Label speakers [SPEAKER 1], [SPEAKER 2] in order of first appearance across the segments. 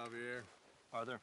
[SPEAKER 1] Javier.
[SPEAKER 2] Arthur.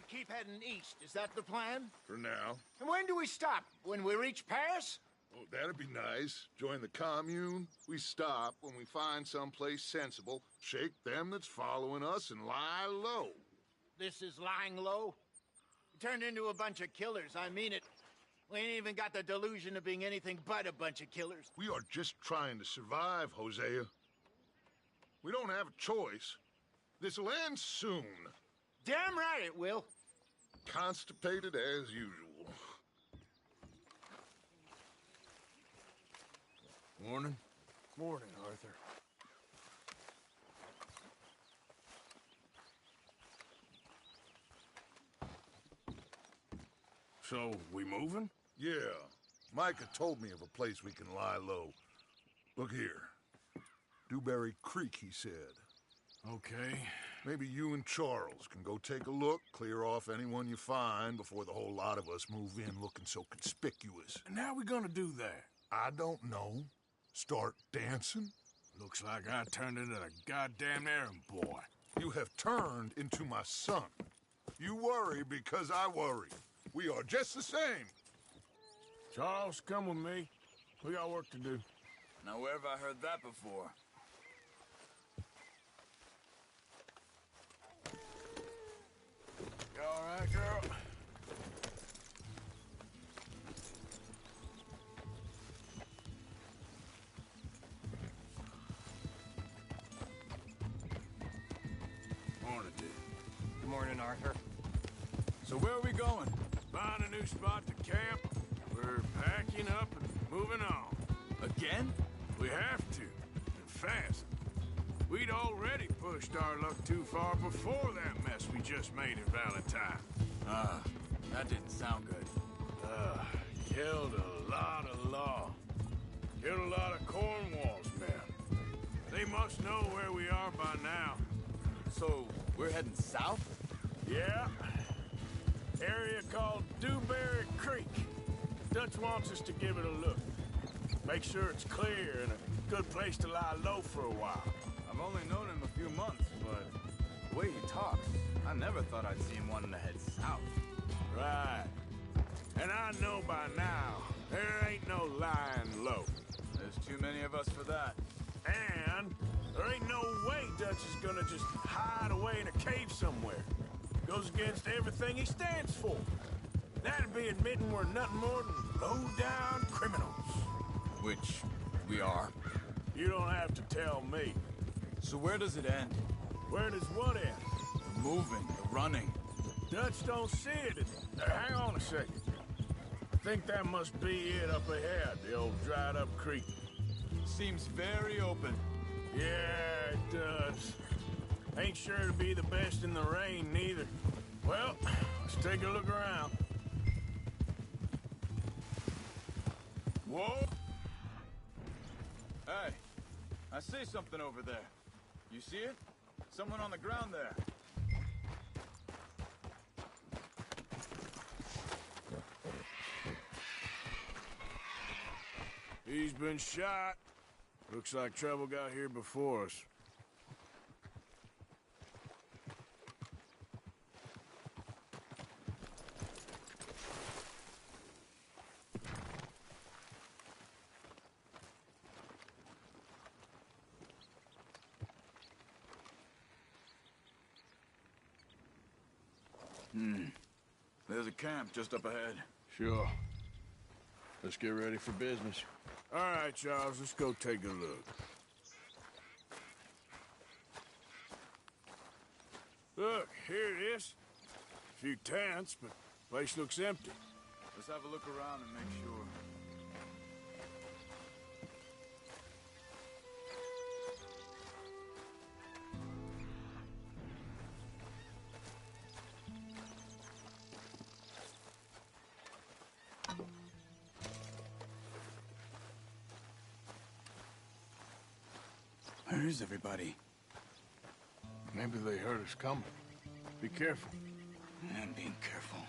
[SPEAKER 3] Keep heading east. Is that the plan?
[SPEAKER 4] For now.
[SPEAKER 3] And when do we stop? When we reach Paris?
[SPEAKER 4] Oh, that'd be nice. Join the commune. We stop when we find someplace sensible, shake them that's following us, and lie low.
[SPEAKER 3] This is lying low? We turned into a bunch of killers, I mean it. We ain't even got the delusion of being anything but a bunch of killers.
[SPEAKER 4] We are just trying to survive, Hosea. We don't have a choice. This'll end soon.
[SPEAKER 3] Damn right it will.
[SPEAKER 4] Constipated as usual.
[SPEAKER 1] Morning.
[SPEAKER 2] Morning, Arthur.
[SPEAKER 1] So, we moving?
[SPEAKER 4] Yeah. Micah told me of a place we can lie low. Look here. Dewberry Creek, he said.
[SPEAKER 1] Okay.
[SPEAKER 4] Maybe you and Charles can go take a look, clear off anyone you find before the whole lot of us move in looking so conspicuous.
[SPEAKER 1] And how we gonna do that?
[SPEAKER 4] I don't know. Start dancing?
[SPEAKER 1] Looks like I turned into a goddamn errand boy.
[SPEAKER 4] You have turned into my son. You worry because I worry. We are just the same.
[SPEAKER 1] Charles, come with me. We got work to do.
[SPEAKER 2] Now, where have I heard that before?
[SPEAKER 1] You all right, girl? Morning, dude.
[SPEAKER 2] Good morning, Arthur.
[SPEAKER 1] So where are we going? Find a new spot to camp. We're packing up and moving on.
[SPEAKER 2] Again?
[SPEAKER 1] We have to, and fast. We'd already pushed our luck too far before that mess we just made in Valentine.
[SPEAKER 2] That didn't sound good.
[SPEAKER 1] Killed a lot of law. Killed a lot of Cornwall's men. They must know where we are by now.
[SPEAKER 2] So, we're heading south?
[SPEAKER 1] Yeah. Area called Dewberry Creek. Dutch wants us to give it a look. Make sure it's clear and a good place to lie low for a while.
[SPEAKER 2] I've only known him a few months, but the way he talks, I never thought I'd see him wanting to head south.
[SPEAKER 1] Right. And I know by now, there ain't no lying low.
[SPEAKER 2] There's too many of us for that.
[SPEAKER 1] And there ain't no way Dutch is gonna just hide away in a cave somewhere. Goes against everything he stands for. That'd be admitting we're nothing more than low-down criminals.
[SPEAKER 2] Which we are.
[SPEAKER 1] You don't have to tell me.
[SPEAKER 2] So where does it end?
[SPEAKER 1] Where does what end?
[SPEAKER 2] The moving, the running.
[SPEAKER 1] Dutch don't see it. Hang on a second. think that must be it up ahead, the old dried-up creek.
[SPEAKER 2] Seems very open.
[SPEAKER 1] Yeah, it does. Ain't sure to be the best in the rain, neither. Well, let's take a look around. Whoa!
[SPEAKER 2] Hey, I see something over there. You see it? Someone on the ground there.
[SPEAKER 1] He's been shot. Looks like trouble got here before us.
[SPEAKER 2] There's a camp just up ahead.
[SPEAKER 1] Sure. Let's get ready for business. All right, Charles, let's go take a look. Look, here it is. A few tents, but place looks empty.
[SPEAKER 2] Let's have a look around and make sure. Where is everybody?
[SPEAKER 1] Maybe they heard us coming. Be careful.
[SPEAKER 2] I'm being careful.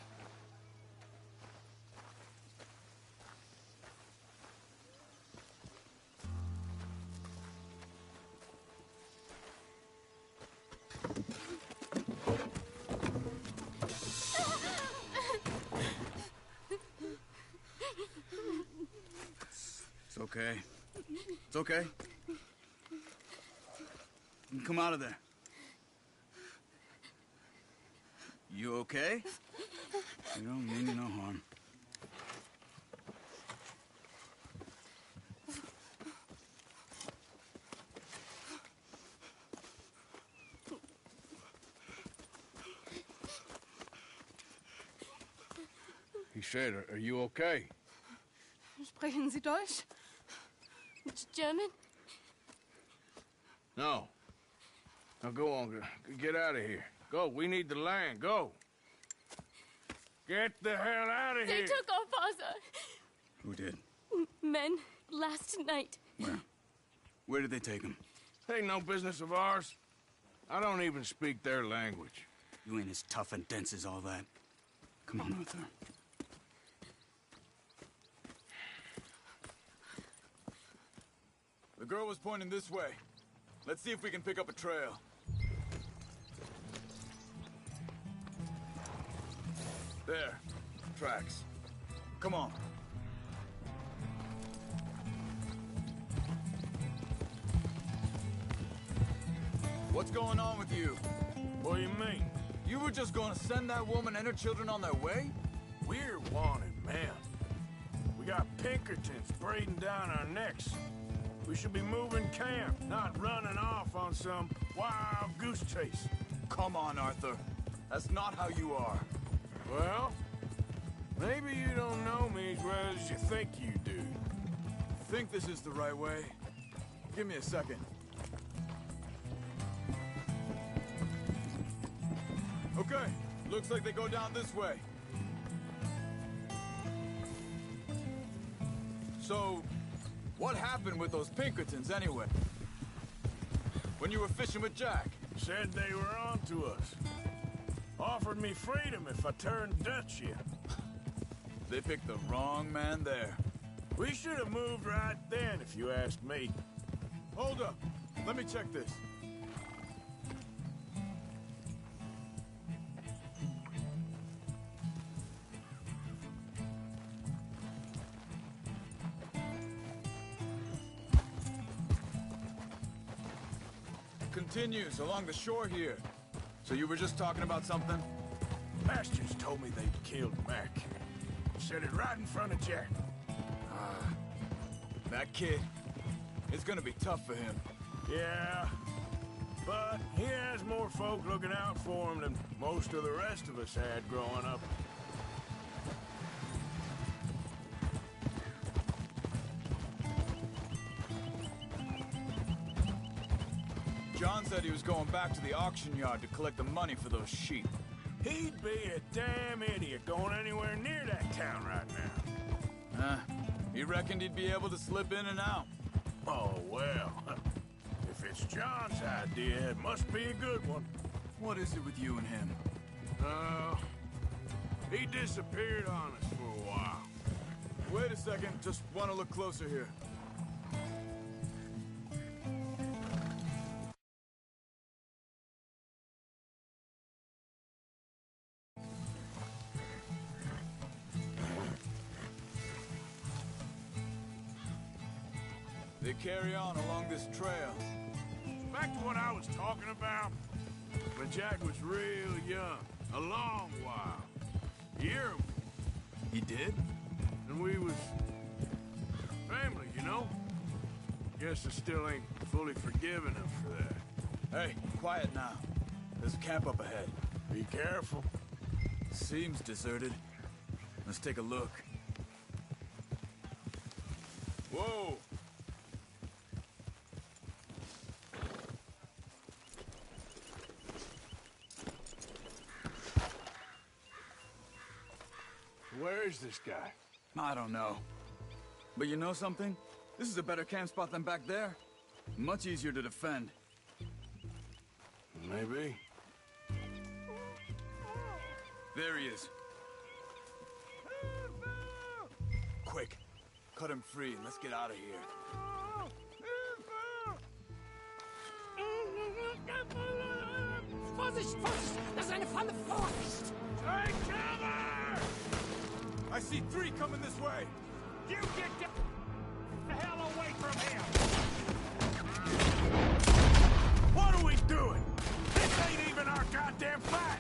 [SPEAKER 2] It's okay. It's okay. Come out of there. You okay? You don't mean you no harm.
[SPEAKER 1] He said, are you okay?
[SPEAKER 5] Sprechen Sie Deutsch? German?
[SPEAKER 1] No. Now go on, get out of here. Go, we need the land, go. Get the hell out of
[SPEAKER 5] They
[SPEAKER 1] here.
[SPEAKER 5] took our father.
[SPEAKER 2] Who did?
[SPEAKER 5] Men, last night.
[SPEAKER 2] Where? Where did they take him?
[SPEAKER 1] Ain't no business of ours. I don't even speak their language.
[SPEAKER 2] You ain't as tough and dense as all that. Come on, Arthur. The girl was pointing this way. Let's see if we can pick up a trail. There. Tracks. Come on. What's going on with you?
[SPEAKER 1] What do you mean?
[SPEAKER 2] You were just gonna send that woman and her children on their way?
[SPEAKER 1] We're wanted, man. We got Pinkertons braiding down our necks. We should be moving camp, not running off on some wild goose chase.
[SPEAKER 2] Come on, Arthur. That's not how you are.
[SPEAKER 1] Well, maybe you don't know me as well as you think you do.
[SPEAKER 2] Think this is the right way? Give me a second. Okay, looks like they go down this way. So, what happened with those Pinkertons anyway? When you were fishing with Jack?
[SPEAKER 1] Said they were on to us. Offered me freedom if I turned Dutch here.
[SPEAKER 2] They picked the wrong man there.
[SPEAKER 1] We should have moved right then, if you ask me.
[SPEAKER 2] Hold up. Let me check this. Continues along the shore here. So you were just talking about something?
[SPEAKER 1] Bastards told me they'd killed Mac. Said it right in front of Jack.
[SPEAKER 2] That kid, it's gonna be tough for him.
[SPEAKER 1] Yeah, but he has more folk looking out for him than most of the rest of us had growing up.
[SPEAKER 2] John said he was going back to the auction yard to collect the money for those sheep.
[SPEAKER 1] He'd be a damn idiot going anywhere near that town right now.
[SPEAKER 2] He reckoned he'd be able to slip in and out.
[SPEAKER 1] Oh, well. If it's John's idea, it must be a good one.
[SPEAKER 2] What is it with you and him?
[SPEAKER 1] He disappeared on us for a while.
[SPEAKER 2] Wait a second, just want to look closer here. They carry on along this trail.
[SPEAKER 1] Back to what I was talking about. When Jack was real young, a long while. A year ago.
[SPEAKER 2] He did?
[SPEAKER 1] And we was family, you know? Guess I still ain't fully forgiven him for that.
[SPEAKER 2] Hey, quiet now. There's a camp up ahead.
[SPEAKER 1] Be careful.
[SPEAKER 2] Seems deserted. Let's take a look. Whoa!
[SPEAKER 1] Where is this guy?
[SPEAKER 2] I don't know. But you know something? This is a better camp spot than back there. Much easier to defend.
[SPEAKER 1] Maybe.
[SPEAKER 2] There he is. Quick, cut him free and let's get out of here.
[SPEAKER 6] Vorsicht, Vorsicht! Das ist eine Falle! Vorsicht!
[SPEAKER 1] Take cover!
[SPEAKER 2] I see 3 coming this way.
[SPEAKER 6] You get the hell away from here!
[SPEAKER 1] What are we doing? This ain't even our goddamn fight!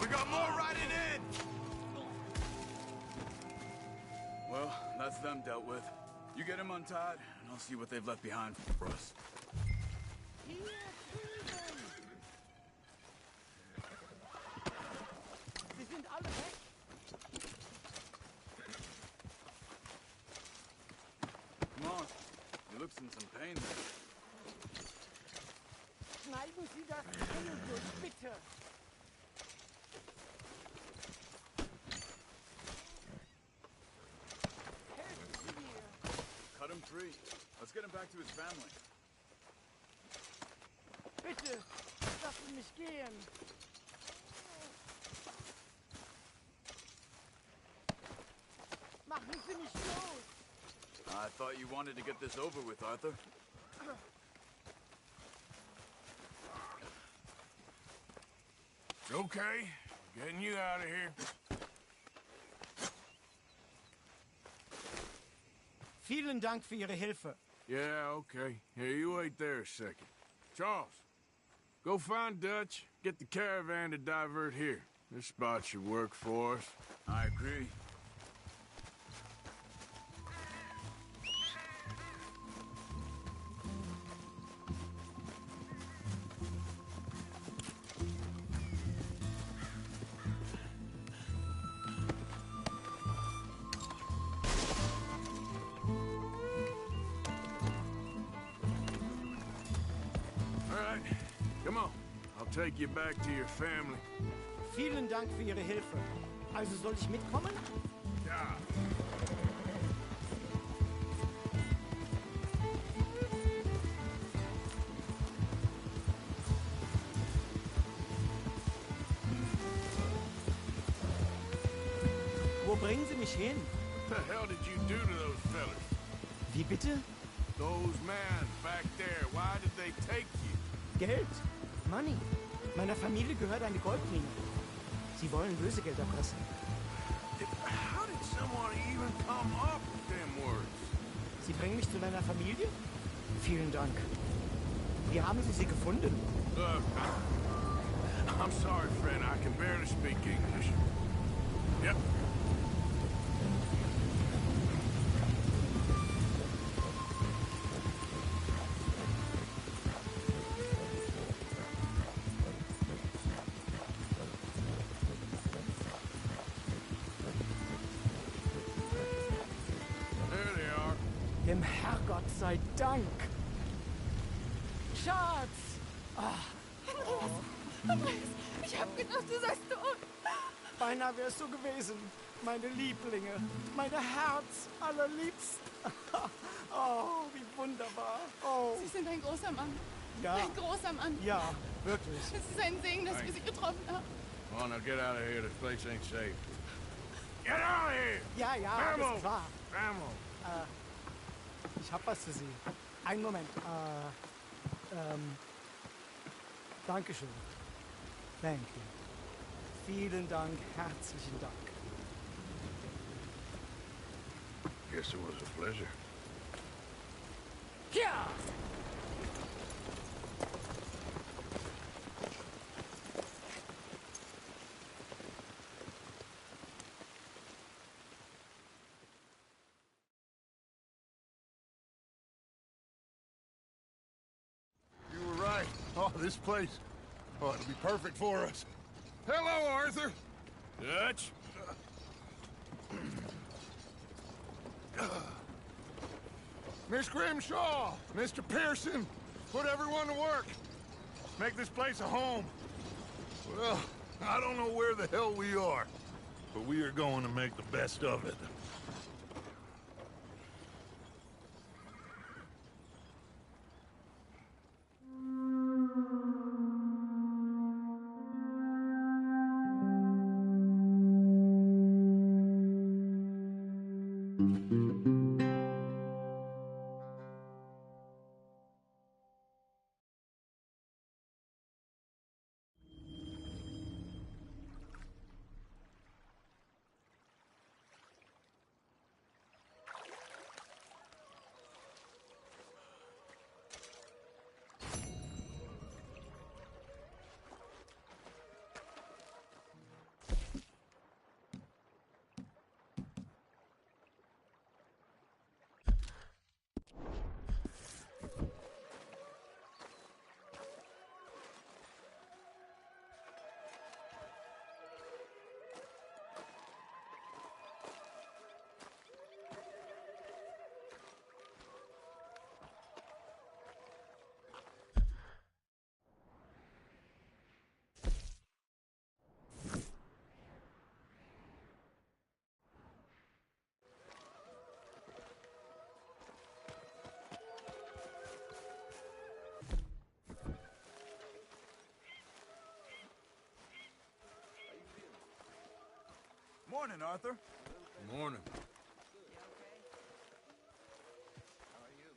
[SPEAKER 2] We got more riding in! Well, that's them dealt with. You get them untied, and I'll see what they've left behind for us.
[SPEAKER 6] Sie sind alle weg!
[SPEAKER 2] Come on. He looks in some pain there.
[SPEAKER 6] Schneiden Sie das Fell durch, bitte! Helfen Sie mir!
[SPEAKER 2] Cut him free. Let's get him back to his family.
[SPEAKER 6] Bitte! Lassen mich gehen! Machen Sie mich los!
[SPEAKER 2] I thought you wanted to get this over with, Arthur.
[SPEAKER 1] It's okay. Getting you out of here.
[SPEAKER 6] Vielen Dank für Ihre Hilfe.
[SPEAKER 1] Yeah, okay. Here, you wait there a second. Charles, go find Dutch. Get the caravan to divert here. This spot should work for us.
[SPEAKER 2] I agree.
[SPEAKER 1] All right, come on. I'll take you back to your family.
[SPEAKER 6] Vielen Dank für Ihre Hilfe. Also soll ich mitkommen?
[SPEAKER 1] Ja.
[SPEAKER 6] Wo bringen Sie mich hin?
[SPEAKER 1] What the hell did you do to those fellas?
[SPEAKER 6] Wie bitte?
[SPEAKER 1] Those men back there, why did they take you?
[SPEAKER 6] Geld. Money. Meiner Familie gehört eine Goldmine. Sie wollen Lösegeld erpressen.
[SPEAKER 1] How did someone even come up with them words?
[SPEAKER 6] Sie bringen mich zu deiner Familie? Vielen Dank. Wie haben Sie sie gefunden?
[SPEAKER 1] Look, I'm sorry, friend. I can barely speak English. Yep.
[SPEAKER 6] sei Dank. Schatz!
[SPEAKER 5] Andreas, ich hab gedacht, du seist tot.
[SPEAKER 6] Beinahe wärst du gewesen. Meine Lieblinge. Meine Herz allerliebst. Oh, wie wunderbar. Oh,
[SPEAKER 5] Sie sind ein großer Mann.
[SPEAKER 6] ja.
[SPEAKER 5] Ein großer Mann.
[SPEAKER 6] Ja, wirklich.
[SPEAKER 5] Es ist ein Segen, dass wir Sie getroffen haben.
[SPEAKER 1] Come on, now get out of here. This place ain't safe. Get out of here!
[SPEAKER 6] Ja, ja, alles
[SPEAKER 1] Vamos!
[SPEAKER 6] klar.
[SPEAKER 1] Vamos!
[SPEAKER 6] Ich hab was für Sie. Einen Moment. Dankeschön. Thank you. Vielen Dank, herzlichen Dank.
[SPEAKER 1] Guess it was a pleasure.
[SPEAKER 6] Ja!
[SPEAKER 4] You were right. Oh, this place. Oh, it'll be perfect for us. Hello, Arthur.
[SPEAKER 1] Dutch?
[SPEAKER 4] Miss Grimshaw, Mr. Pearson, put everyone to work. Make this place a home. Well, I don't know where the hell we are, but we are going to make the best of it.
[SPEAKER 2] Morning, Arthur.
[SPEAKER 1] Morning.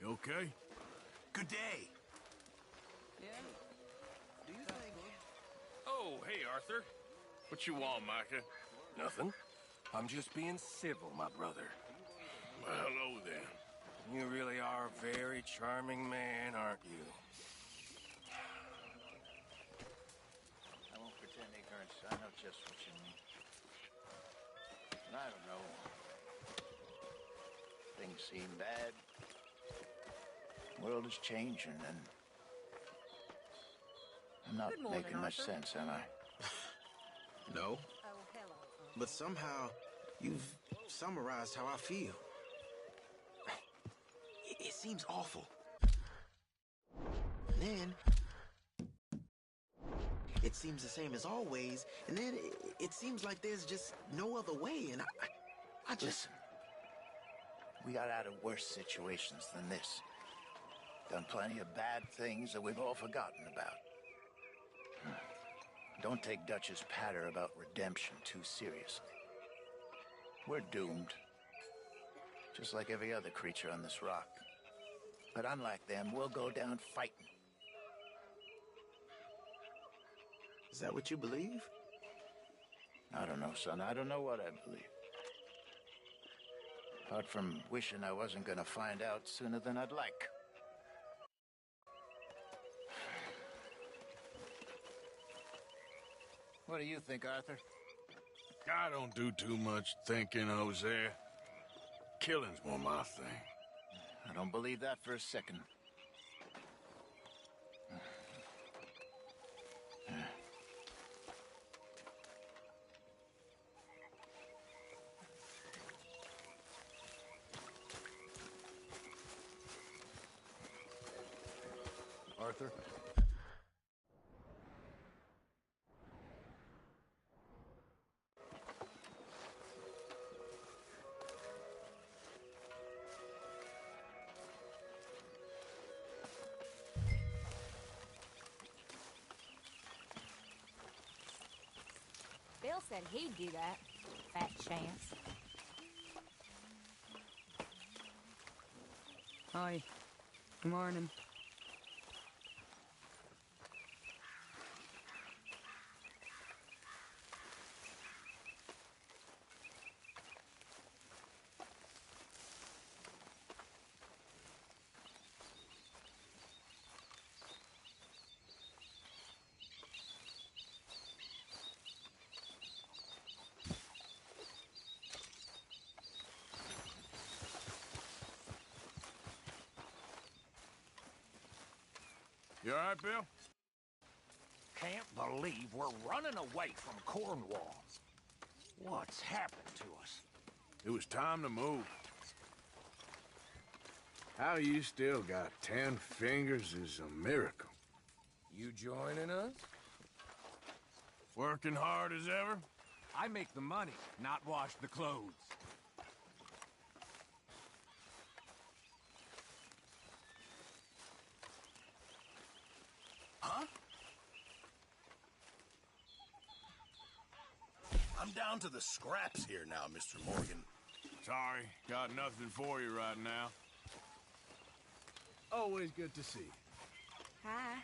[SPEAKER 1] You okay?
[SPEAKER 2] Good day.
[SPEAKER 7] Oh, hey, Arthur. What you want, Micah? Nothing. I'm just being civil, my brother.
[SPEAKER 1] Well, hello then.
[SPEAKER 7] You really are a very charming man, aren't you?
[SPEAKER 3] I won't pretend ignorance. I know just what you mean. And I don't know. Things seem bad. The world is changing, and I'm not making much sense, am I?
[SPEAKER 8] No. But somehow, you've summarized how I feel. It seems awful. And then, it seems the same as always, and then it seems like there's just no other way, and I just...
[SPEAKER 3] Listen, we got out of worse situations than this. Done plenty of bad things that we've all forgotten about. Don't take Dutch's patter about redemption too seriously. We're doomed. Just like every other creature on this rock. But unlike them, we'll go down fighting.
[SPEAKER 8] Is that what you believe?
[SPEAKER 3] I don't know, son. I don't know what I believe. Apart from wishing I wasn't gonna find out sooner than I'd like. What do you think, Arthur?
[SPEAKER 1] I don't do too much thinking, Hosea. Killing's more my thing.
[SPEAKER 3] I don't believe that for a second.
[SPEAKER 4] Arthur?
[SPEAKER 9] Bill said he'd do that. Fat chance.
[SPEAKER 10] Hi. Good morning.
[SPEAKER 1] You all right, Bill?
[SPEAKER 11] Can't believe we're running away from Cornwall. What's happened to us?
[SPEAKER 1] It was time to move. How you still got 10 fingers is a miracle.
[SPEAKER 7] You joining us?
[SPEAKER 1] Working hard as ever?
[SPEAKER 11] I make the money, not wash the clothes.
[SPEAKER 3] Huh? I'm down to the scraps here now, Mr. Morgan.
[SPEAKER 1] Sorry, got nothing for you right now. Always good to see you.
[SPEAKER 9] Hi.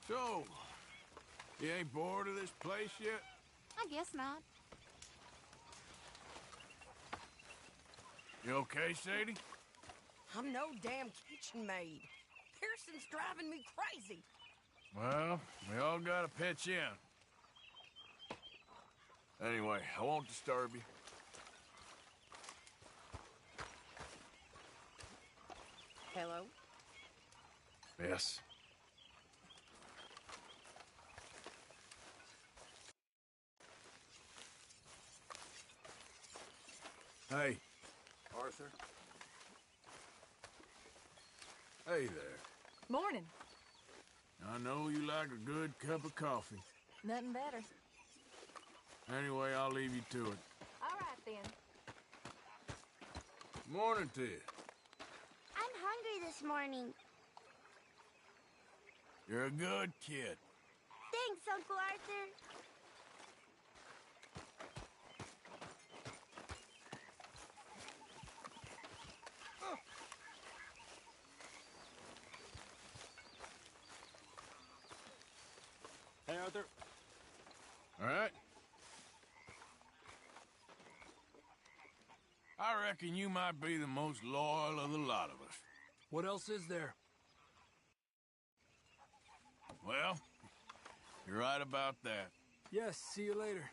[SPEAKER 1] So, you ain't bored of this place yet?
[SPEAKER 5] I guess not.
[SPEAKER 1] You okay, Sadie?
[SPEAKER 10] I'm no damn kitchen maid. Pearson's driving me crazy.
[SPEAKER 1] Well, we all gotta pitch in. Anyway, I won't disturb you.
[SPEAKER 10] Hello?
[SPEAKER 1] Yes. Hey.
[SPEAKER 3] Arthur?
[SPEAKER 1] Hey there.
[SPEAKER 9] Morning.
[SPEAKER 1] I know you like a good cup of coffee.
[SPEAKER 9] Nothing better.
[SPEAKER 1] Anyway, I'll leave you to it.
[SPEAKER 9] All right, then.
[SPEAKER 1] Morning to you.
[SPEAKER 12] I'm hungry this morning.
[SPEAKER 1] You're a good kid.
[SPEAKER 12] Thanks, Uncle Arthur.
[SPEAKER 11] Hey, Arthur.
[SPEAKER 1] All right? I reckon you might be the most loyal of the lot of us.
[SPEAKER 11] What else is there?
[SPEAKER 1] Well, you're right about that.
[SPEAKER 11] Yes, see you later.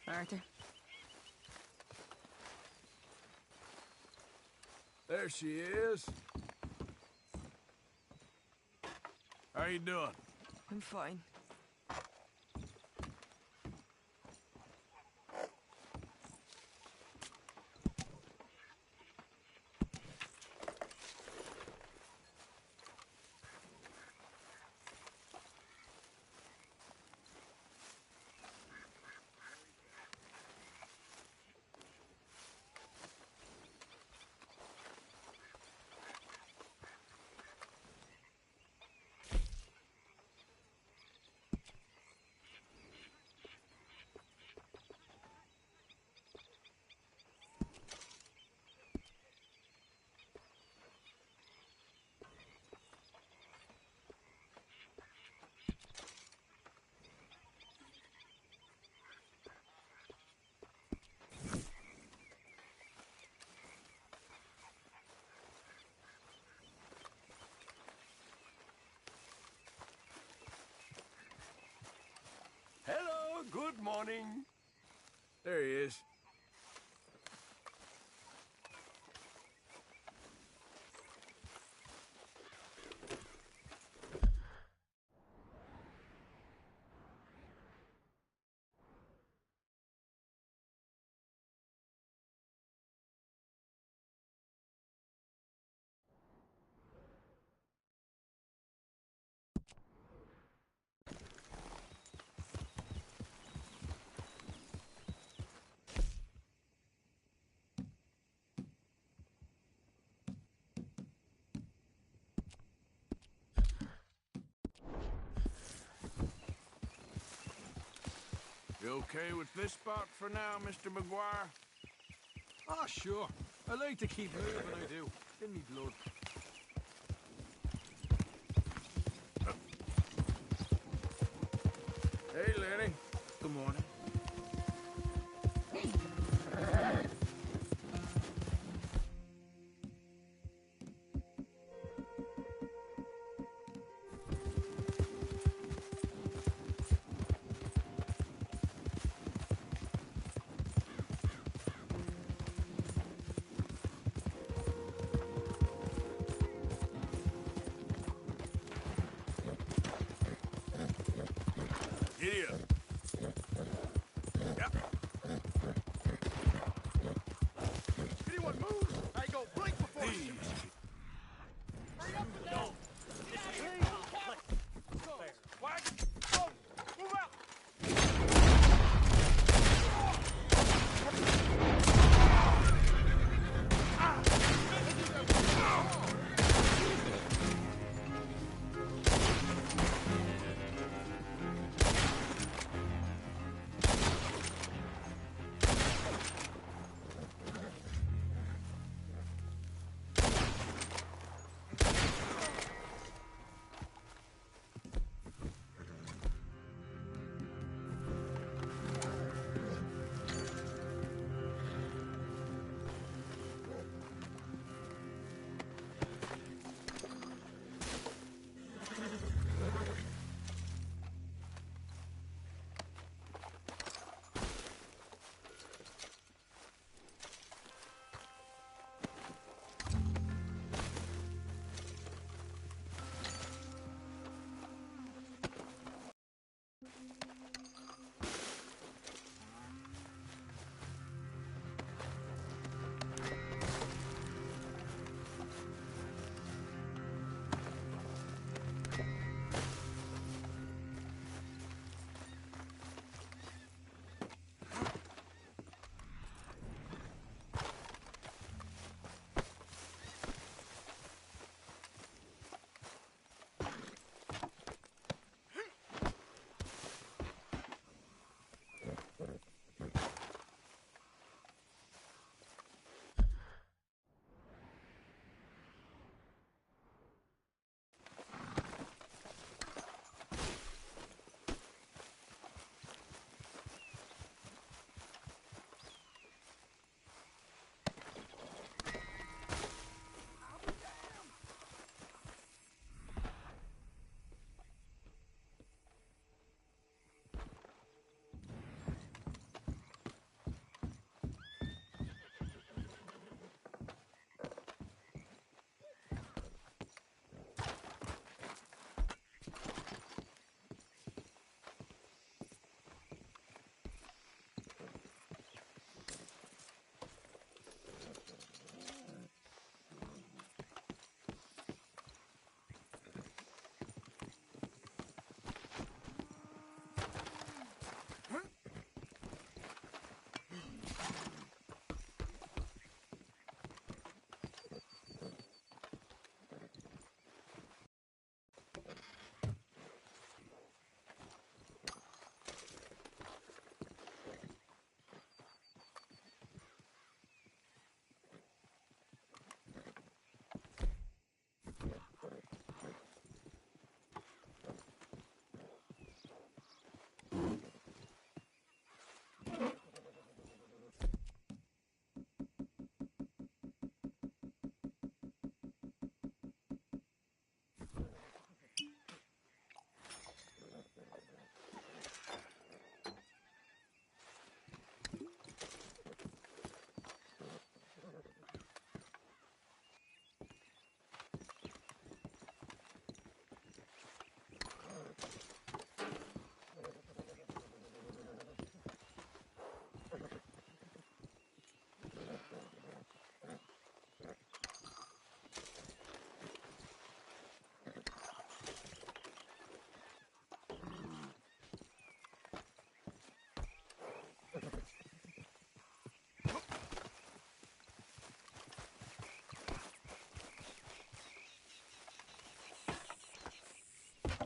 [SPEAKER 10] Arthur?
[SPEAKER 1] There she is. How you doing?
[SPEAKER 10] I'm fine.
[SPEAKER 7] morning.
[SPEAKER 1] There he is. You okay with this spot for now, Mr. McGuire?
[SPEAKER 13] Ah, sure. I like to keep moving, I do. In me blood.
[SPEAKER 1] Hey, Lenny. Good morning. Giddy up. Yep.
[SPEAKER 4] If anyone moves, I go blink before I shoot.
[SPEAKER 11] Hurry up and down!
[SPEAKER 4] What? Oh, move out!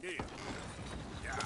[SPEAKER 1] Here. Yeah.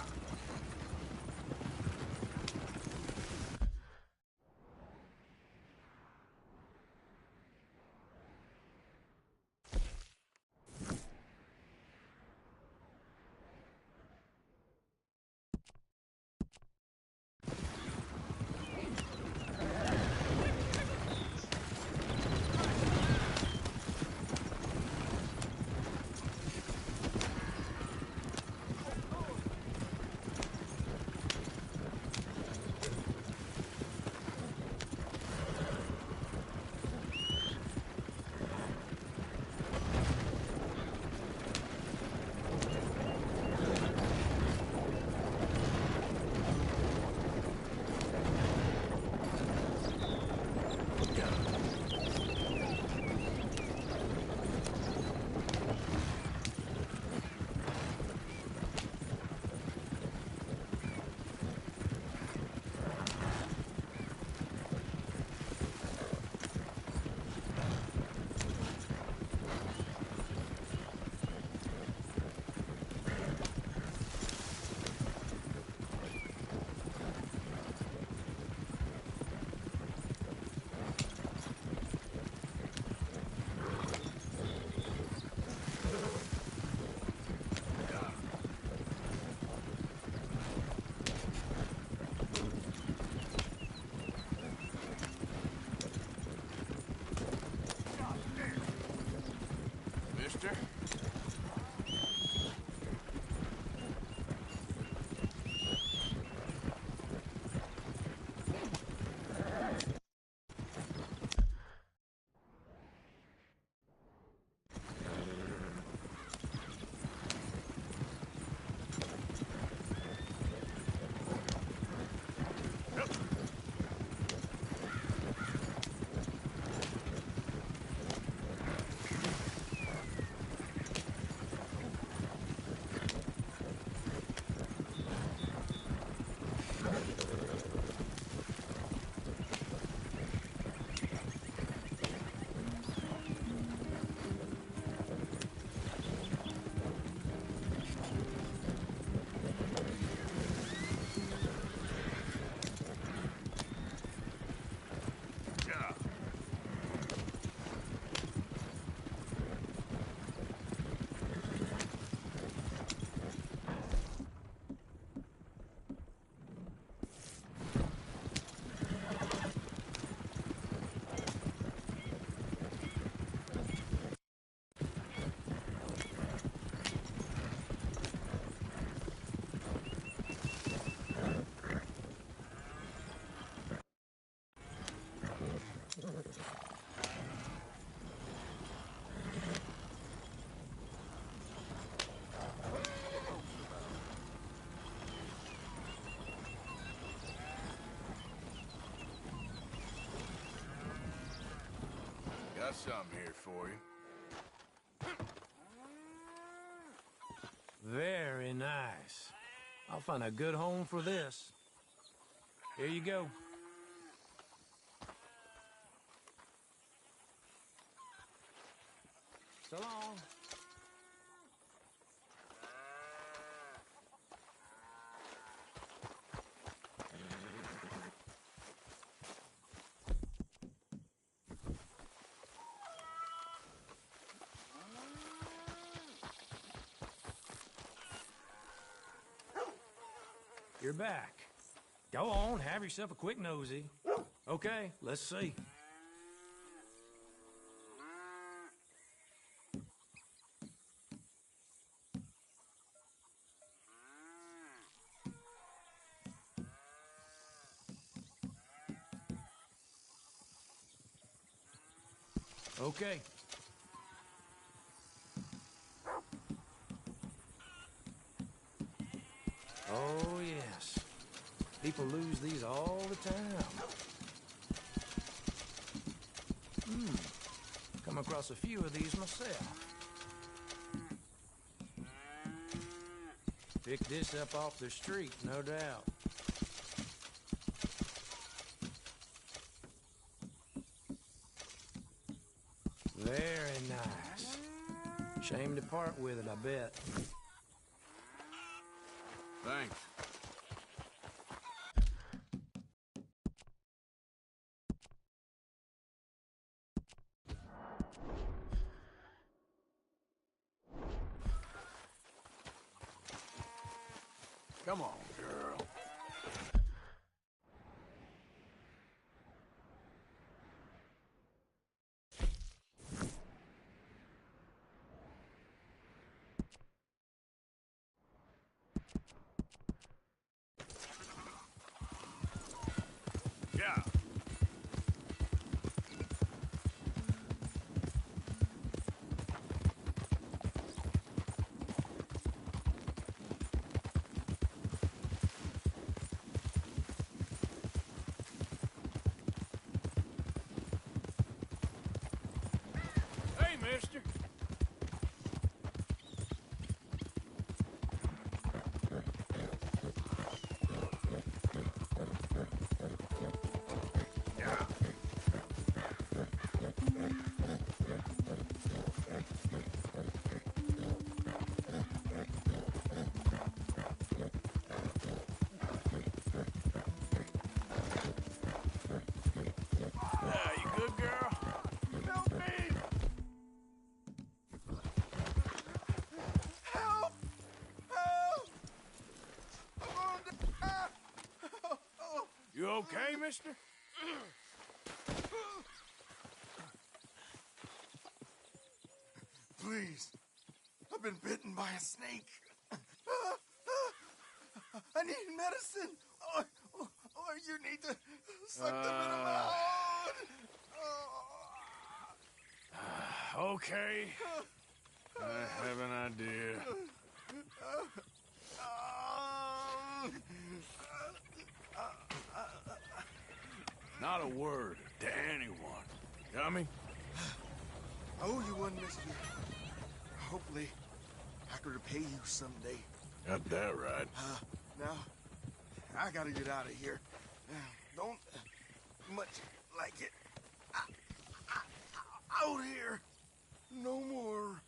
[SPEAKER 1] Mister? Got something here for you.
[SPEAKER 14] Very nice. I'll find a good home for this. Here you go. So long. You're back. Go on, have yourself a quick nosy. Okay, let's see. Okay. Oh, yes. People lose these all the time. Come across a few of these myself. Picked this up off the street, no doubt. Very nice. Shame to part with it, I bet.
[SPEAKER 2] Thanks.
[SPEAKER 1] Come on, girl. Yeah. Hey, mister. You good, girl? Help me!
[SPEAKER 4] Help! Help! I'm going to die!
[SPEAKER 1] You okay, mister?
[SPEAKER 4] Please. I've been bitten by a snake. I need medicine. Or you need to suck the venom out.
[SPEAKER 1] Okay. I have an idea. Not a word to anyone. Dummy?
[SPEAKER 4] I owe you one, mister. Hopefully, I can repay you someday.
[SPEAKER 1] Got that right.
[SPEAKER 4] Now, I gotta get out of here. Don't much like it. Out here. No more.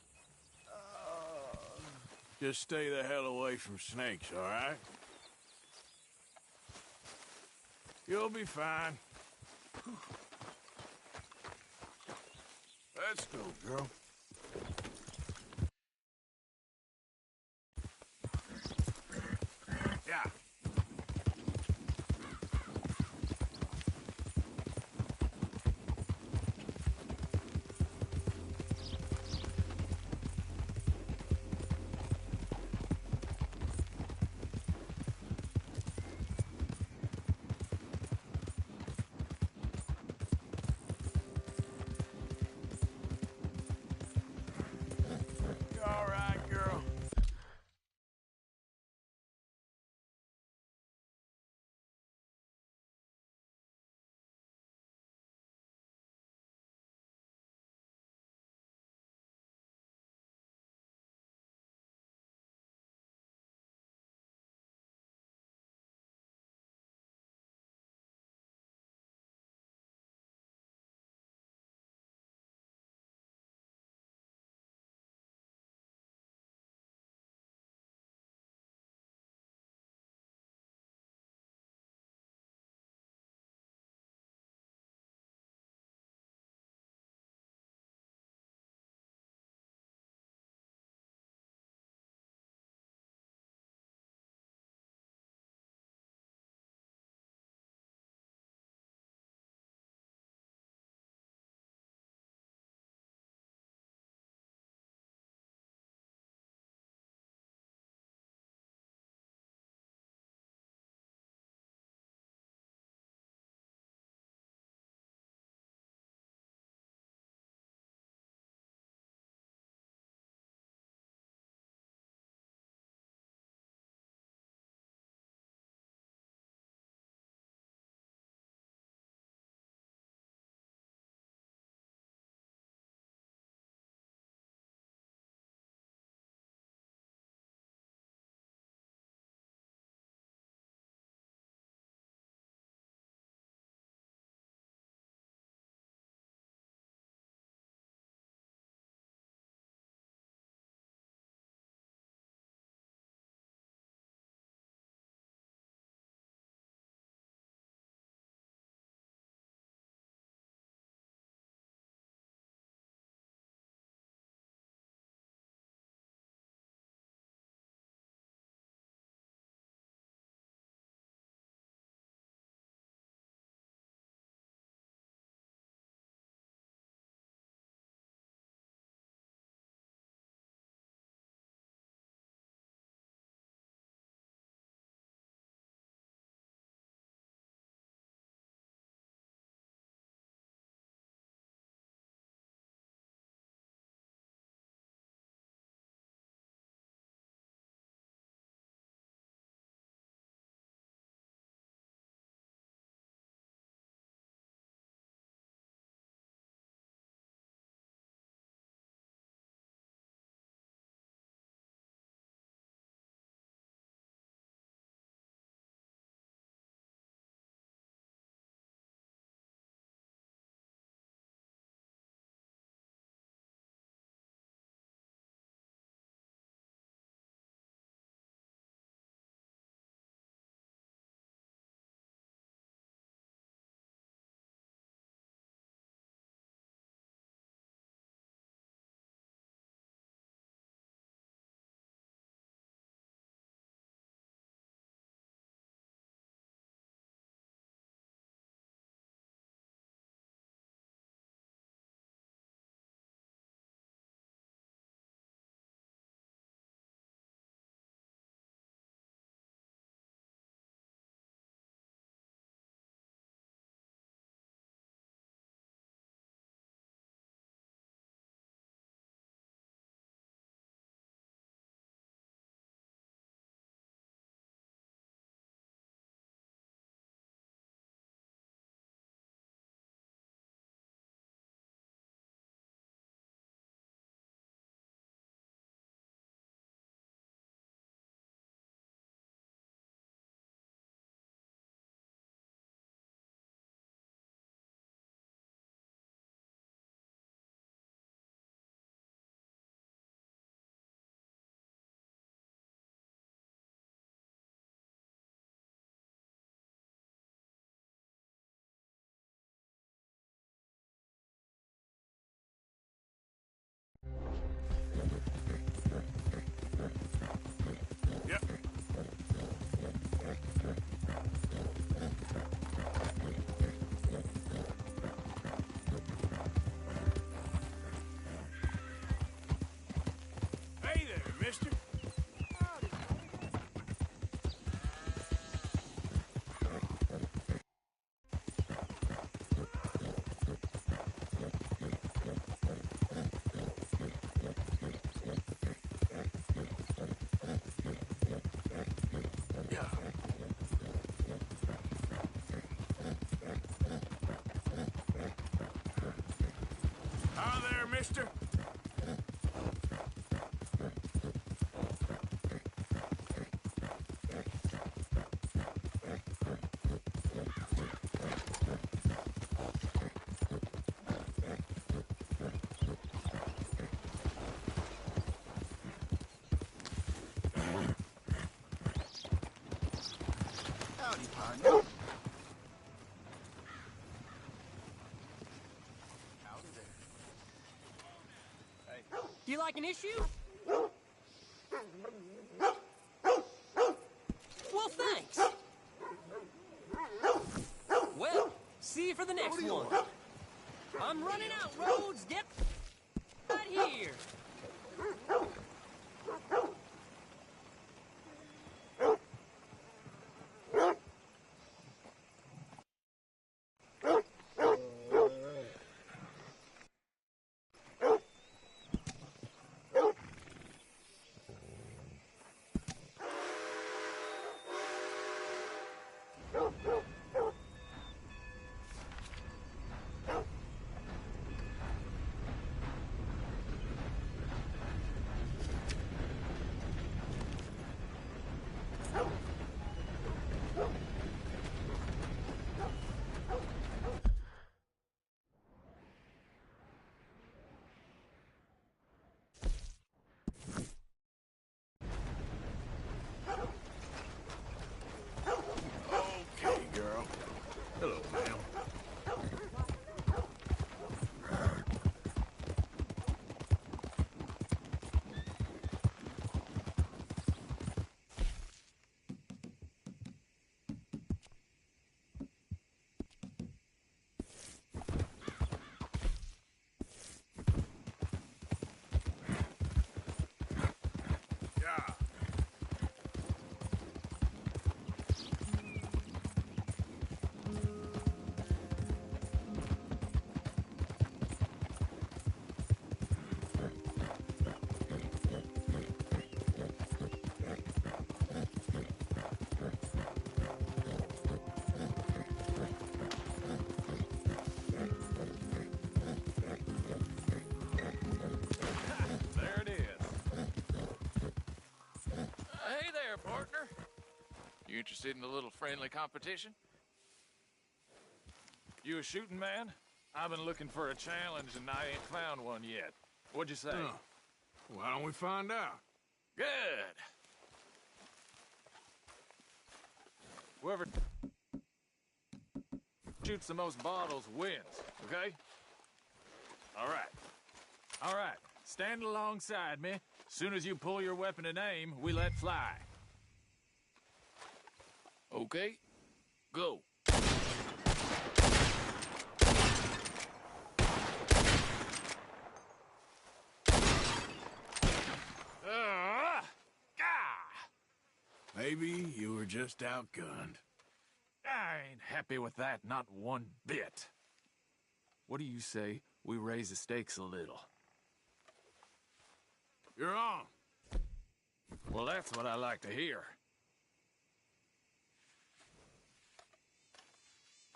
[SPEAKER 1] Just stay the hell away from snakes, all right? You'll be fine. Let's go, girl. mister.
[SPEAKER 8] Howdy, partner.
[SPEAKER 10] You like an issue? Well, thanks. Well, see you for the next one. I'm running out, Rhodes. Get right here.
[SPEAKER 1] Okay, girl. Hello, ma'am. Yeah.
[SPEAKER 15] There it is. Hey there, partner. You interested in a little friendly competition? You a shooting man? I've been looking for a challenge and I ain't found one yet. What'd you say?
[SPEAKER 13] Oh. Why don't we find out?
[SPEAKER 15] Good. Whoever shoots the most bottles wins, okay? All right. All right. Stand alongside me. Soon as you pull your weapon and aim, we let fly. Okay? Go.
[SPEAKER 1] Maybe you were just outgunned.
[SPEAKER 15] I ain't happy with that, not one bit. What do you say we raise the stakes a little?
[SPEAKER 1] You're on.
[SPEAKER 15] Well, that's what I like to hear.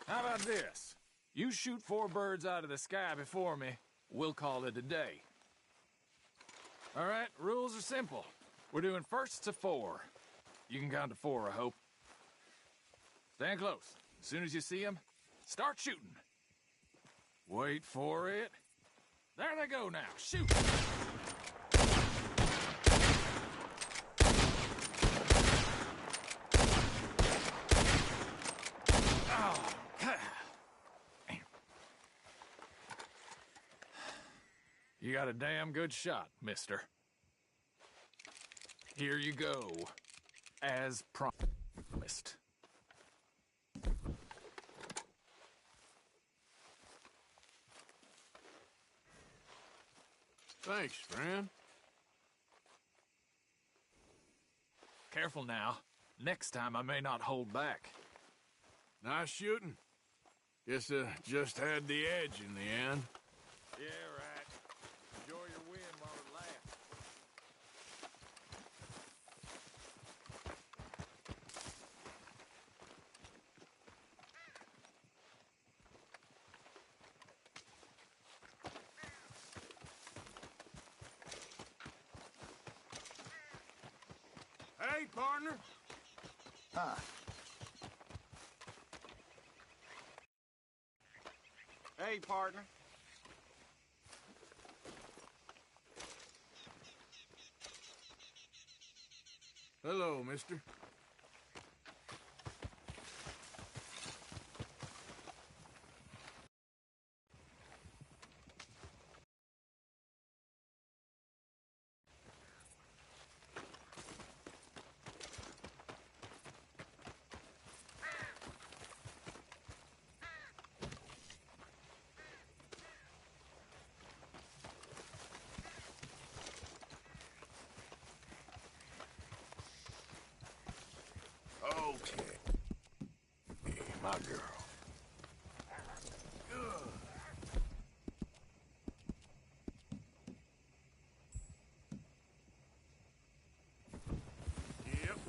[SPEAKER 15] How about this? You shoot 4 birds out of the sky before me, we'll call it a day. All right, rules are simple. We're doing firsts to 4. You can count to 4, I hope. Stand close. As soon as you see them, start shooting. Wait for it. There they go now. Shoot! Oh, you got a damn good shot, mister. Here you go. As promised.
[SPEAKER 13] Thanks, friend.
[SPEAKER 15] Careful now. Next time I may not hold back.
[SPEAKER 13] Nice shooting. Guess just had the edge in the end.
[SPEAKER 15] Yeah, right. Enjoy your win while it lasts.
[SPEAKER 13] Hey, partner.
[SPEAKER 3] Huh.
[SPEAKER 11] Hey, partner.
[SPEAKER 13] Hello, mister.
[SPEAKER 11] Okay. Hey, my girl.
[SPEAKER 13] Yep.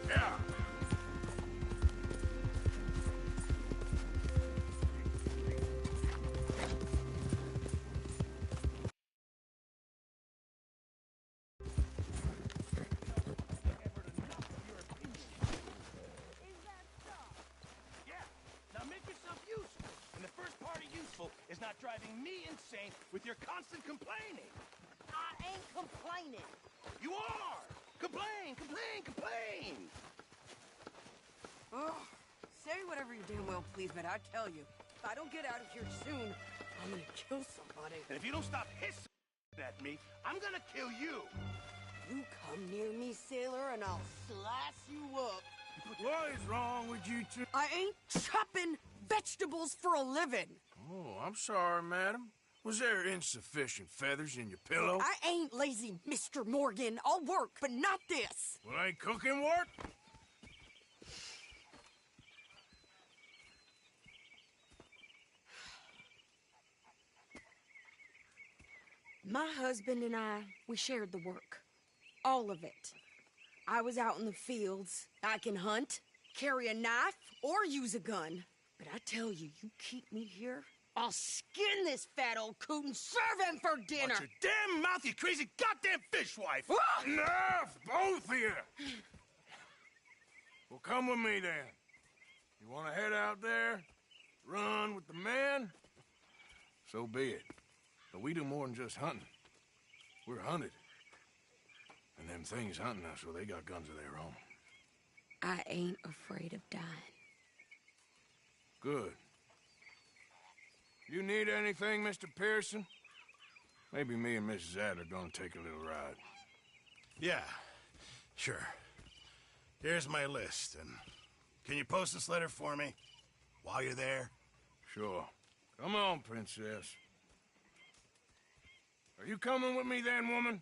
[SPEAKER 13] Yeah.
[SPEAKER 11] Now make yourself useful. And the first part of useful is not driving me insane with your constant complaining.
[SPEAKER 16] I ain't complaining.
[SPEAKER 11] You are! Complain, complain, complain!
[SPEAKER 16] Oh, say whatever you damn well please, but I tell you, if I don't get out of here soon, I'm gonna kill somebody.
[SPEAKER 11] And if you don't stop hissing at me, I'm gonna kill you.
[SPEAKER 16] You come near me, sailor, and I'll slice you up.
[SPEAKER 13] What is wrong with you two?
[SPEAKER 16] I ain't chopping vegetables for a living.
[SPEAKER 13] Oh, I'm sorry, madam. Was there insufficient feathers in your pillow?
[SPEAKER 16] I ain't lazy, Mr. Morgan. I'll work, but not this.
[SPEAKER 13] Well, ain't cooking work?
[SPEAKER 16] My husband and I, we shared the work. All of it. I was out in the fields. I can hunt, carry a knife, or use a gun. But I tell you, you keep me here, I'll skin this fat old coot and serve him for dinner.
[SPEAKER 11] Watch your damn mouth, you crazy goddamn fishwife!
[SPEAKER 13] Enough, both of you! Well, come with me, then. You want to head out there, run with the men? So be it. But we do more than just hunting. We're hunted. And them things hunting us, well, they got guns of their own.
[SPEAKER 16] I ain't afraid of dying.
[SPEAKER 13] Good. You need anything, Mr. Pearson? Maybe me and Mrs. Adler gonna take a little ride.
[SPEAKER 11] Yeah, sure. Here's my list, and can you post this letter for me while you're there?
[SPEAKER 13] Sure. Come on, princess. Are you coming with me then, woman?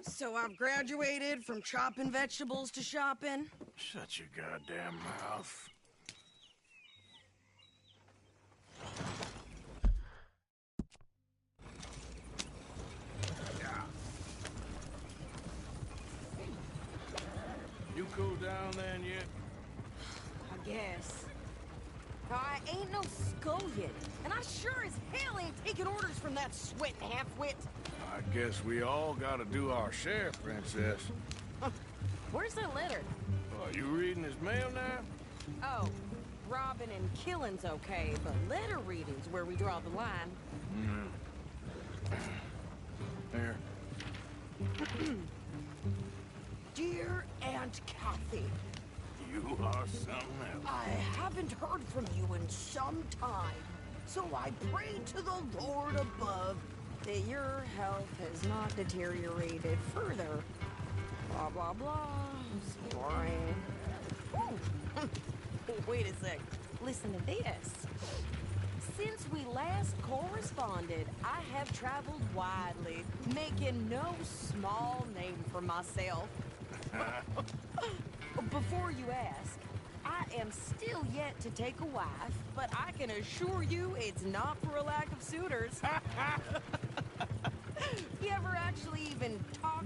[SPEAKER 16] So I've graduated from chopping vegetables to shopping?
[SPEAKER 13] Shut your goddamn mouth. You cooled down then yet?
[SPEAKER 16] I guess. I ain't no scullion, and I sure as hell ain't taking orders from that sweating half-wit.
[SPEAKER 13] I guess we all gotta do our share, princess.
[SPEAKER 16] Where's that letter?
[SPEAKER 13] Oh, you reading his mail now?
[SPEAKER 16] Oh, robbing and killing's okay, but letter reading's where we draw the line.
[SPEAKER 13] Here.
[SPEAKER 16] Dear Aunt Kathy,
[SPEAKER 13] You are something else.
[SPEAKER 16] I haven't heard from you in some time, so I pray to the Lord above that your health has not deteriorated further. Blah, blah, blah. It's boring. Ooh. Wait a sec. Listen to this. Since we last corresponded, I have traveled widely, making no small name for myself. Before you ask, I am still yet to take a wife, but I can assure you it's not for a lack of suitors. You ever actually even talk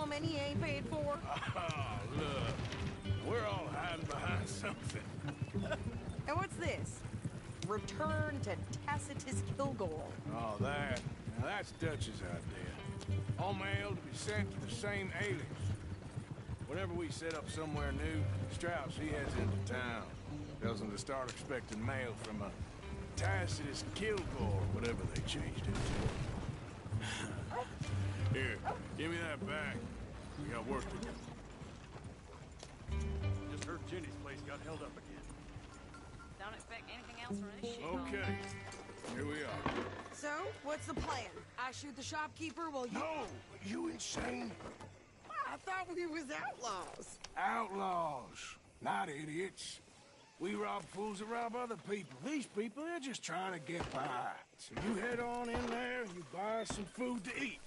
[SPEAKER 16] woman he ain't paid for?
[SPEAKER 13] Oh, look. We're all hiding behind something.
[SPEAKER 16] And what's this? Return to Tacitus Kilgore.
[SPEAKER 13] Oh, that. Now, that's Dutch's idea. All mail to be sent to the same alias. Whenever we set up somewhere new, Strauss, he heads into town. Tells them to start expecting mail from a Tacitus Kilgore, whatever they changed it to. Here, give me that back. We got work to do.
[SPEAKER 17] Just heard Jenny's place got held up again.
[SPEAKER 18] Don't expect anything else from this shit.
[SPEAKER 13] Okay, here we are.
[SPEAKER 16] So, what's the plan? I shoot the shopkeeper while you...
[SPEAKER 13] No! You insane?
[SPEAKER 16] I thought we was outlaws.
[SPEAKER 13] Outlaws, not idiots. We rob fools that rob other people. These people, they're just trying to get by. So you head on in there and you buy some food to eat.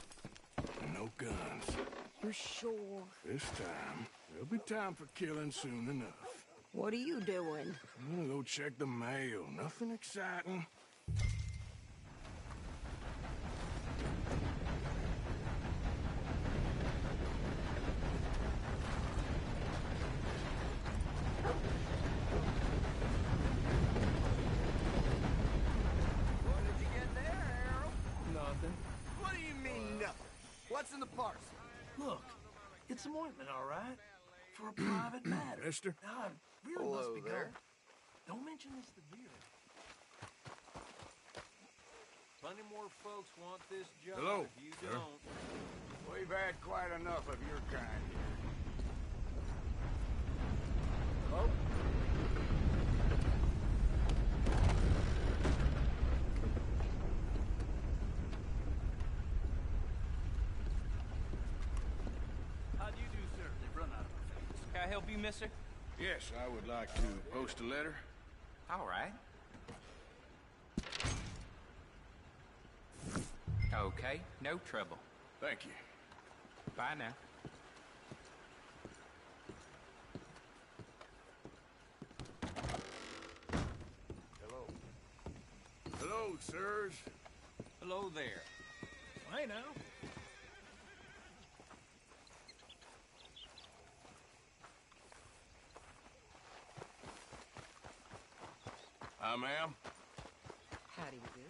[SPEAKER 13] And no guns.
[SPEAKER 16] For sure.
[SPEAKER 13] This time, there'll be time for killing soon enough.
[SPEAKER 16] What are you doing?
[SPEAKER 13] I'm gonna go check the mail. Nothing exciting.
[SPEAKER 17] What's in the parcel? Look, it's some ointment, all right? For a private matter.
[SPEAKER 13] Mister?
[SPEAKER 17] Now, I really must be going. Don't mention this to Vera.
[SPEAKER 14] Plenty more folks want this job
[SPEAKER 13] Hello,
[SPEAKER 14] if you
[SPEAKER 13] sir.
[SPEAKER 14] don't.
[SPEAKER 17] We've had quite enough of your kind here. Hello?
[SPEAKER 10] Can I help you, mister?
[SPEAKER 13] Yes, I would like to post a letter.
[SPEAKER 10] All right. Okay, no trouble.
[SPEAKER 13] Thank you.
[SPEAKER 10] Bye now.
[SPEAKER 13] Hello. Hello, sirs.
[SPEAKER 10] Hello there.
[SPEAKER 15] Hey, now.
[SPEAKER 13] Hi, ma'am.
[SPEAKER 16] How do you do?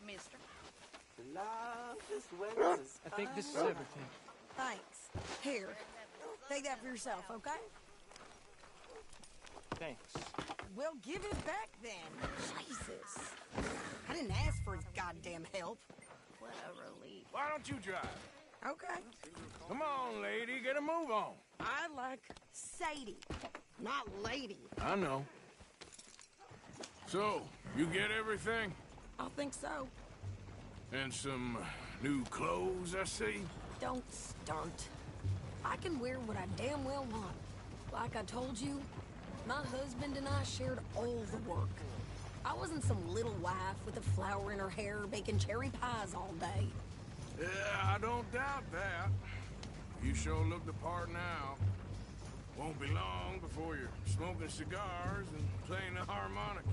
[SPEAKER 18] Mister.
[SPEAKER 6] I think this is everything.
[SPEAKER 16] Thanks. Here, take that for yourself, okay?
[SPEAKER 6] Thanks.
[SPEAKER 16] Well, give it back then. Jesus. I didn't ask for his goddamn help.
[SPEAKER 18] What a relief.
[SPEAKER 13] Why don't you drive?
[SPEAKER 16] Okay.
[SPEAKER 13] Come on, lady, get a move on.
[SPEAKER 16] I like Sadie, not lady.
[SPEAKER 13] I know. So, you get everything?
[SPEAKER 16] I think so.
[SPEAKER 13] And some new clothes, I see?
[SPEAKER 16] Don't start. I can wear what I damn well want. Like I told you, my husband and I shared all the work. I wasn't some little wife with a flower in her hair baking cherry pies all day.
[SPEAKER 13] Yeah, I don't doubt that. You sure look the part now. Won't be long before you're smoking cigars and playing the harmonica.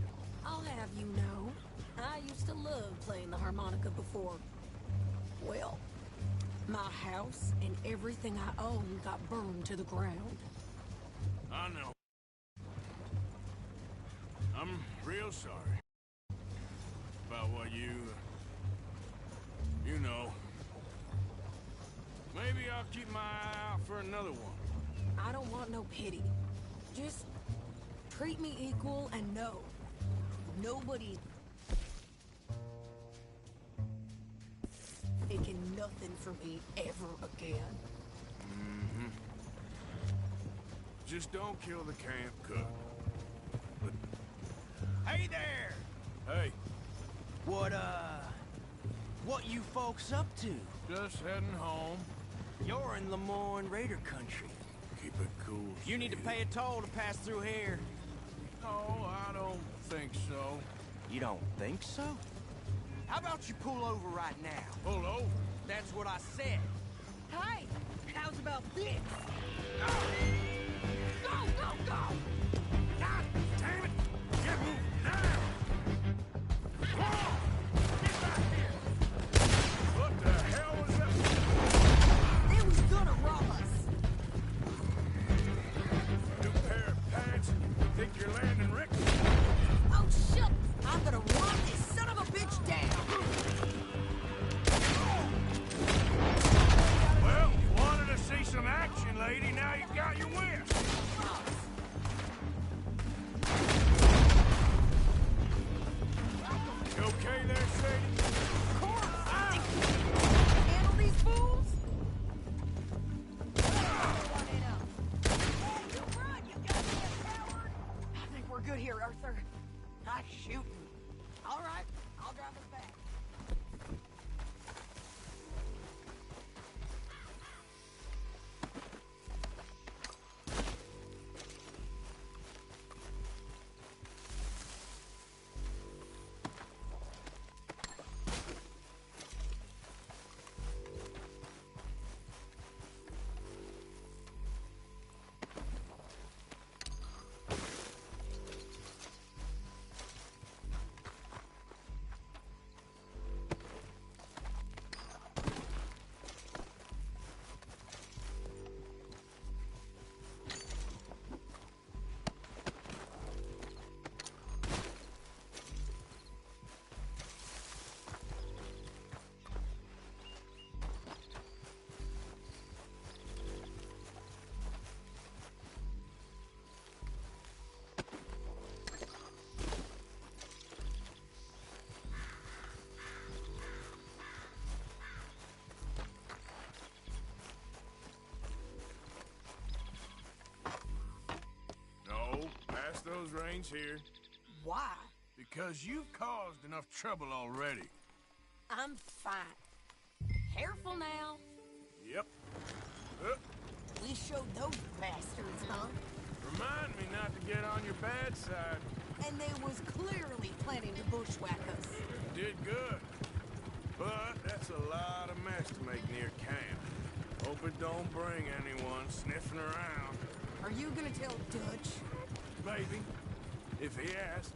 [SPEAKER 16] I'll have you know, I used to love playing the harmonica before. Well, my house and everything I own got burned to the ground.
[SPEAKER 13] I know. I'm real sorry about what you know. Maybe I'll keep my eye out for another one.
[SPEAKER 16] I don't want no pity. Just treat me equal and know nobody taking nothing from me ever again.
[SPEAKER 13] Mm-hmm. Just don't kill the camp cook. But...
[SPEAKER 17] Hey there!
[SPEAKER 13] Hey.
[SPEAKER 17] What you folks up to?
[SPEAKER 13] Just heading home.
[SPEAKER 17] You're in Lemoyne Raider country.
[SPEAKER 13] Keep it cool.
[SPEAKER 17] You need to pay a toll to pass through here.
[SPEAKER 13] No, I don't think so.
[SPEAKER 17] You don't think so? How about you pull over right now?
[SPEAKER 13] Pull over?
[SPEAKER 17] That's what I said.
[SPEAKER 16] Hey, how's about this?
[SPEAKER 17] Go, go, go!
[SPEAKER 13] God damn it!
[SPEAKER 1] Think you're landing, Rick?
[SPEAKER 16] Oh, shit! I'm gonna run this son of a bitch down!
[SPEAKER 1] Well, you wanted to see some action, lady. Now you've got your wish. You okay there, Sadie?
[SPEAKER 16] Of course! Handle these fools? I think we're good here, Arthur. Nice shooting. All right, I'll drive us back.
[SPEAKER 1] Pass those reins here.
[SPEAKER 16] Why?
[SPEAKER 1] Because you've caused enough trouble already.
[SPEAKER 16] I'm fine. Careful now.
[SPEAKER 1] Yep.
[SPEAKER 16] We showed those bastards, huh?
[SPEAKER 1] Remind me not to get on your bad side.
[SPEAKER 16] And they was clearly planning to bushwhack us.
[SPEAKER 1] Did good. But that's a lot of mess to make near camp. Hope it don't bring anyone sniffing around.
[SPEAKER 16] Are you gonna tell Dutch?
[SPEAKER 1] Maybe. If he asks.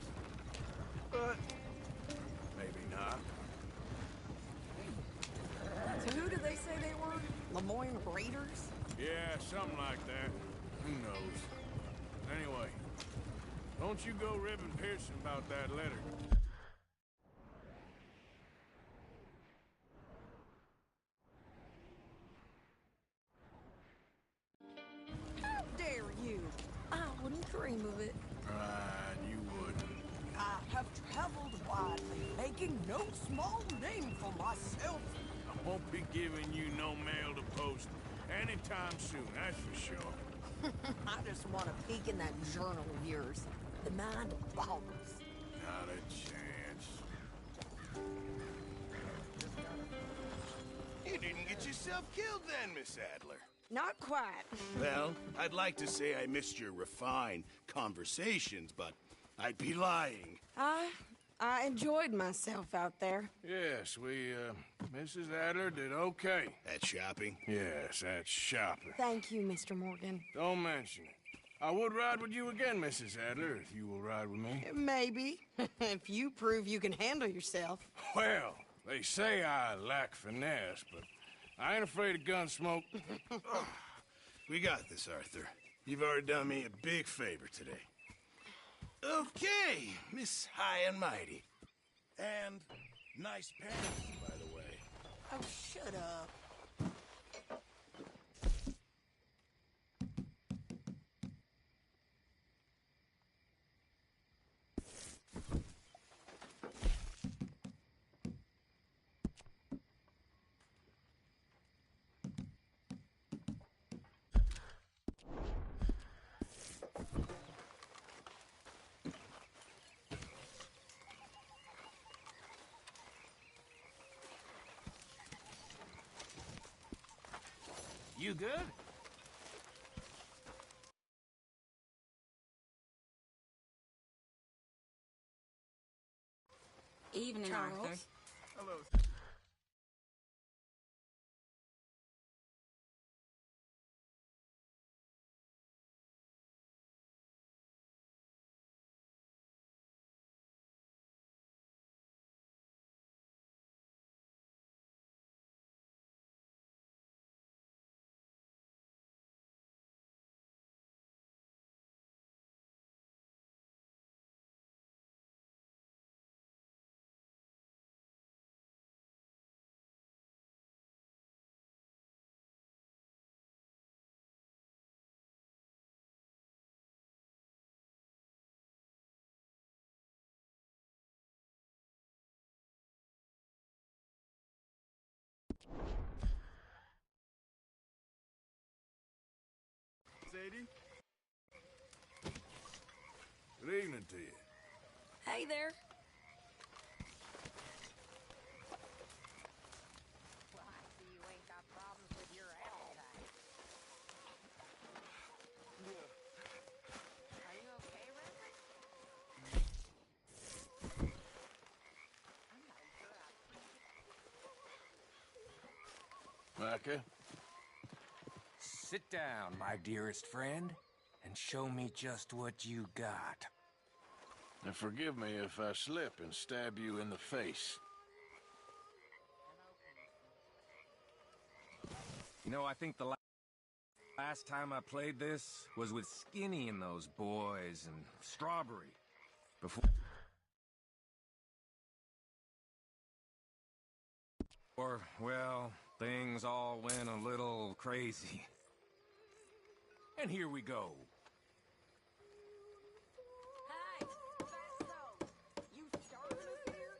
[SPEAKER 1] But maybe not.
[SPEAKER 16] So who did they say they were? Lemoyne Raiders?
[SPEAKER 1] Yeah, something like that. Who knows? Anyway, don't you go ribbing Pearson about that letter.
[SPEAKER 16] How dare you? I wouldn't dream of it.
[SPEAKER 1] Right, you wouldn't.
[SPEAKER 16] I have traveled widely, making no small name for myself.
[SPEAKER 1] I won't be giving you no mail to post anytime soon, that's for sure.
[SPEAKER 16] I just want to peek in that journal of yours. The mind boggles.
[SPEAKER 1] Not a chance.
[SPEAKER 11] You didn't get yourself killed then, Miss Adler.
[SPEAKER 16] Not quite.
[SPEAKER 11] Well, I'd like to say I missed your refined conversations, but I'd be lying.
[SPEAKER 16] I enjoyed myself out there.
[SPEAKER 1] Yes, Mrs. Adler did okay.
[SPEAKER 11] At shopping?
[SPEAKER 1] Yes, at shopping.
[SPEAKER 16] Thank you, Mr. Morgan.
[SPEAKER 1] Don't mention it. I would ride with you again, Mrs. Adler, if you will ride with me.
[SPEAKER 16] Maybe. If you prove you can handle yourself.
[SPEAKER 1] Well, they say I lack finesse, but I ain't afraid of gun smoke.
[SPEAKER 11] We got this, Arthur. You've already done me a big favor today. Okay, Miss High and Mighty. And nice pants, by the way.
[SPEAKER 16] Oh, shut up.
[SPEAKER 15] You good?
[SPEAKER 18] Evening, Arthur.
[SPEAKER 1] Hello.
[SPEAKER 13] morning to you.
[SPEAKER 10] Hey there.
[SPEAKER 18] Well, I see you ain't got problems with your appetite. Are you okay, Reverend? I'm not sure
[SPEAKER 7] Micah?
[SPEAKER 14] Sit down, my dearest friend, and show me just what you got.
[SPEAKER 13] And forgive me if I slip and stab you in the face.
[SPEAKER 14] You know, I think the last time I played this was with Skinny and those boys and Strawberry. Before, well, things all went a little crazy. And here we go.
[SPEAKER 16] Hey, Fatso! You started us here?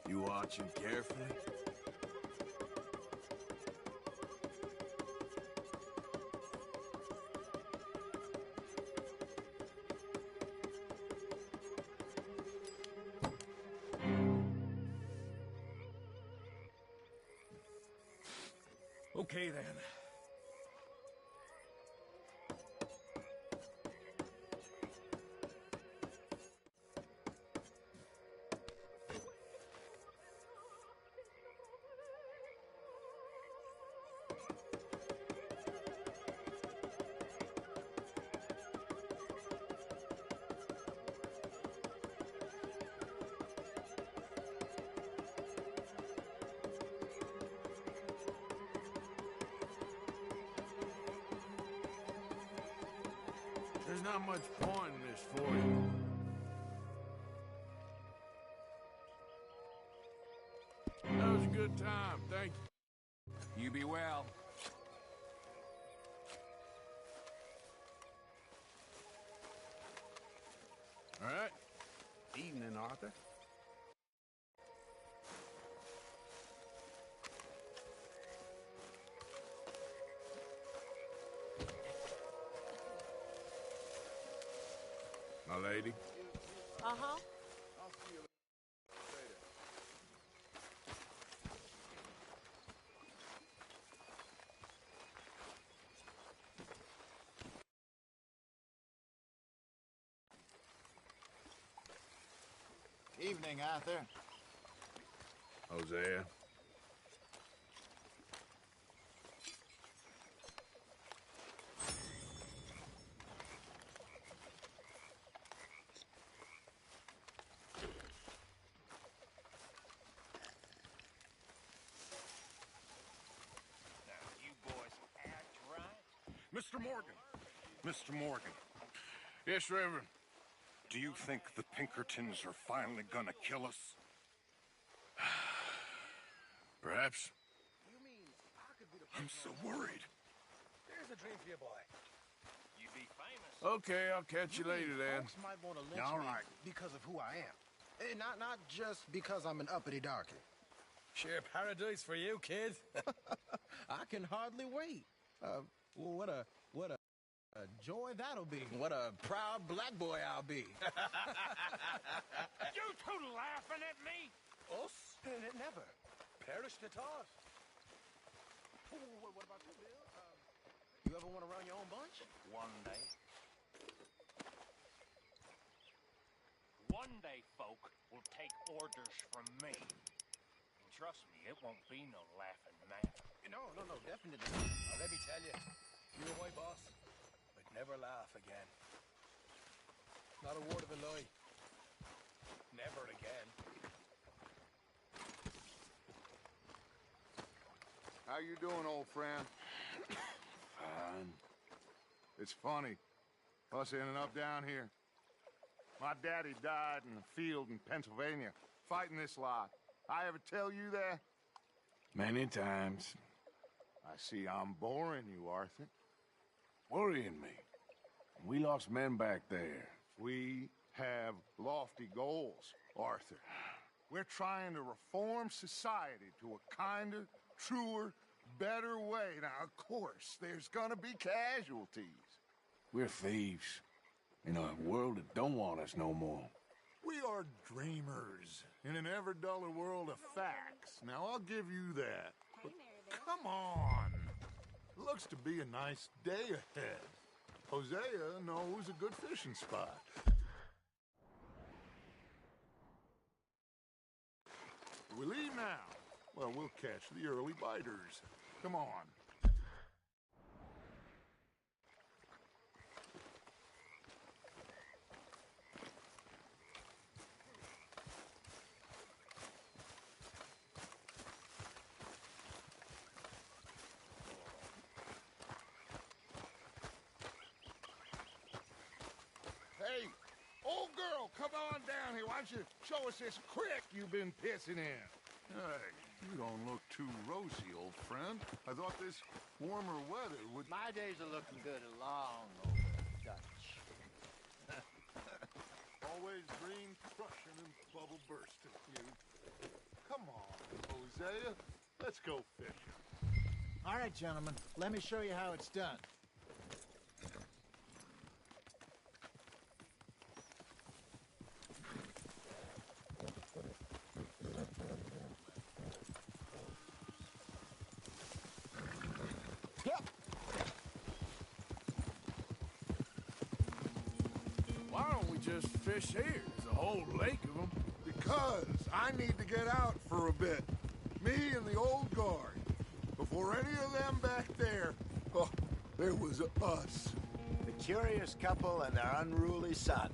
[SPEAKER 13] You watching carefully?
[SPEAKER 14] Okay, then.
[SPEAKER 13] There's not much point in this for you. That was a good time, thank you.
[SPEAKER 14] You be well.
[SPEAKER 13] All right.
[SPEAKER 19] Evening, Arthur.
[SPEAKER 13] My lady.
[SPEAKER 18] Uh-huh.
[SPEAKER 3] Evening, Arthur.
[SPEAKER 13] Hosea.
[SPEAKER 7] Mr. Morgan. Mr. Morgan.
[SPEAKER 13] Yes, Reverend.
[SPEAKER 7] Do you think the Pinkertons are finally gonna kill us?
[SPEAKER 13] Perhaps.
[SPEAKER 7] I'm so worried.
[SPEAKER 19] There's a dream for you, boy.
[SPEAKER 7] You be famous.
[SPEAKER 13] Okay, I'll catch you later then.
[SPEAKER 19] Folks might want to lynch
[SPEAKER 7] All
[SPEAKER 19] me
[SPEAKER 7] right.
[SPEAKER 19] because of who I am. Not just because I'm an uppity darky.
[SPEAKER 17] Sheer paradise for you, kid.
[SPEAKER 19] I can hardly wait. What a joy that'll be. What a proud black boy I'll be.
[SPEAKER 17] You two laughing at me?
[SPEAKER 19] Us? Never. Perish the toss. What about you, Bill? You ever want to run your own bunch?
[SPEAKER 3] One day.
[SPEAKER 20] One day, folk will take orders from me. And trust me, it won't be no laughing matter.
[SPEAKER 19] No, definitely. Now, let me tell you, you and my boss would never laugh again. Not a word of a lie. Never again.
[SPEAKER 4] How you doing, old friend?
[SPEAKER 13] Fine.
[SPEAKER 4] It's funny. Us ending up down here. My daddy died in the field in Pennsylvania, fighting this lot. I ever tell you that?
[SPEAKER 13] Many times.
[SPEAKER 4] I see I'm boring you, Arthur.
[SPEAKER 13] Worrying me. We lost men back there.
[SPEAKER 4] We have lofty goals, Arthur. We're trying to reform society to a kinder, truer, better way. Now, of course, there's gonna be casualties.
[SPEAKER 13] We're thieves in a world that don't want us no more.
[SPEAKER 4] We are dreamers in an ever duller world of facts. Now, I'll give you that. But come on. Looks to be a nice day ahead. Hosea knows a good fishing spot. We leave now. Well, we'll catch the early biters. Come on. Hey, old girl, come on down here. Why don't you show us this creek you've been pissing in? Hey, you don't look too rosy, old friend. I thought this warmer weather would...
[SPEAKER 3] My days are looking good along over Dutch.
[SPEAKER 4] Always green crushing and bubble bursting, you. Come on, Hosea. Let's go fishing.
[SPEAKER 21] All right, gentlemen. Let me show you how it's done.
[SPEAKER 13] Why don't we just fish here? There's a whole lake of them.
[SPEAKER 4] Because I need to get out for a bit. Me and the old guard. Before any of them back there, oh, there was us.
[SPEAKER 3] The curious couple and their unruly son.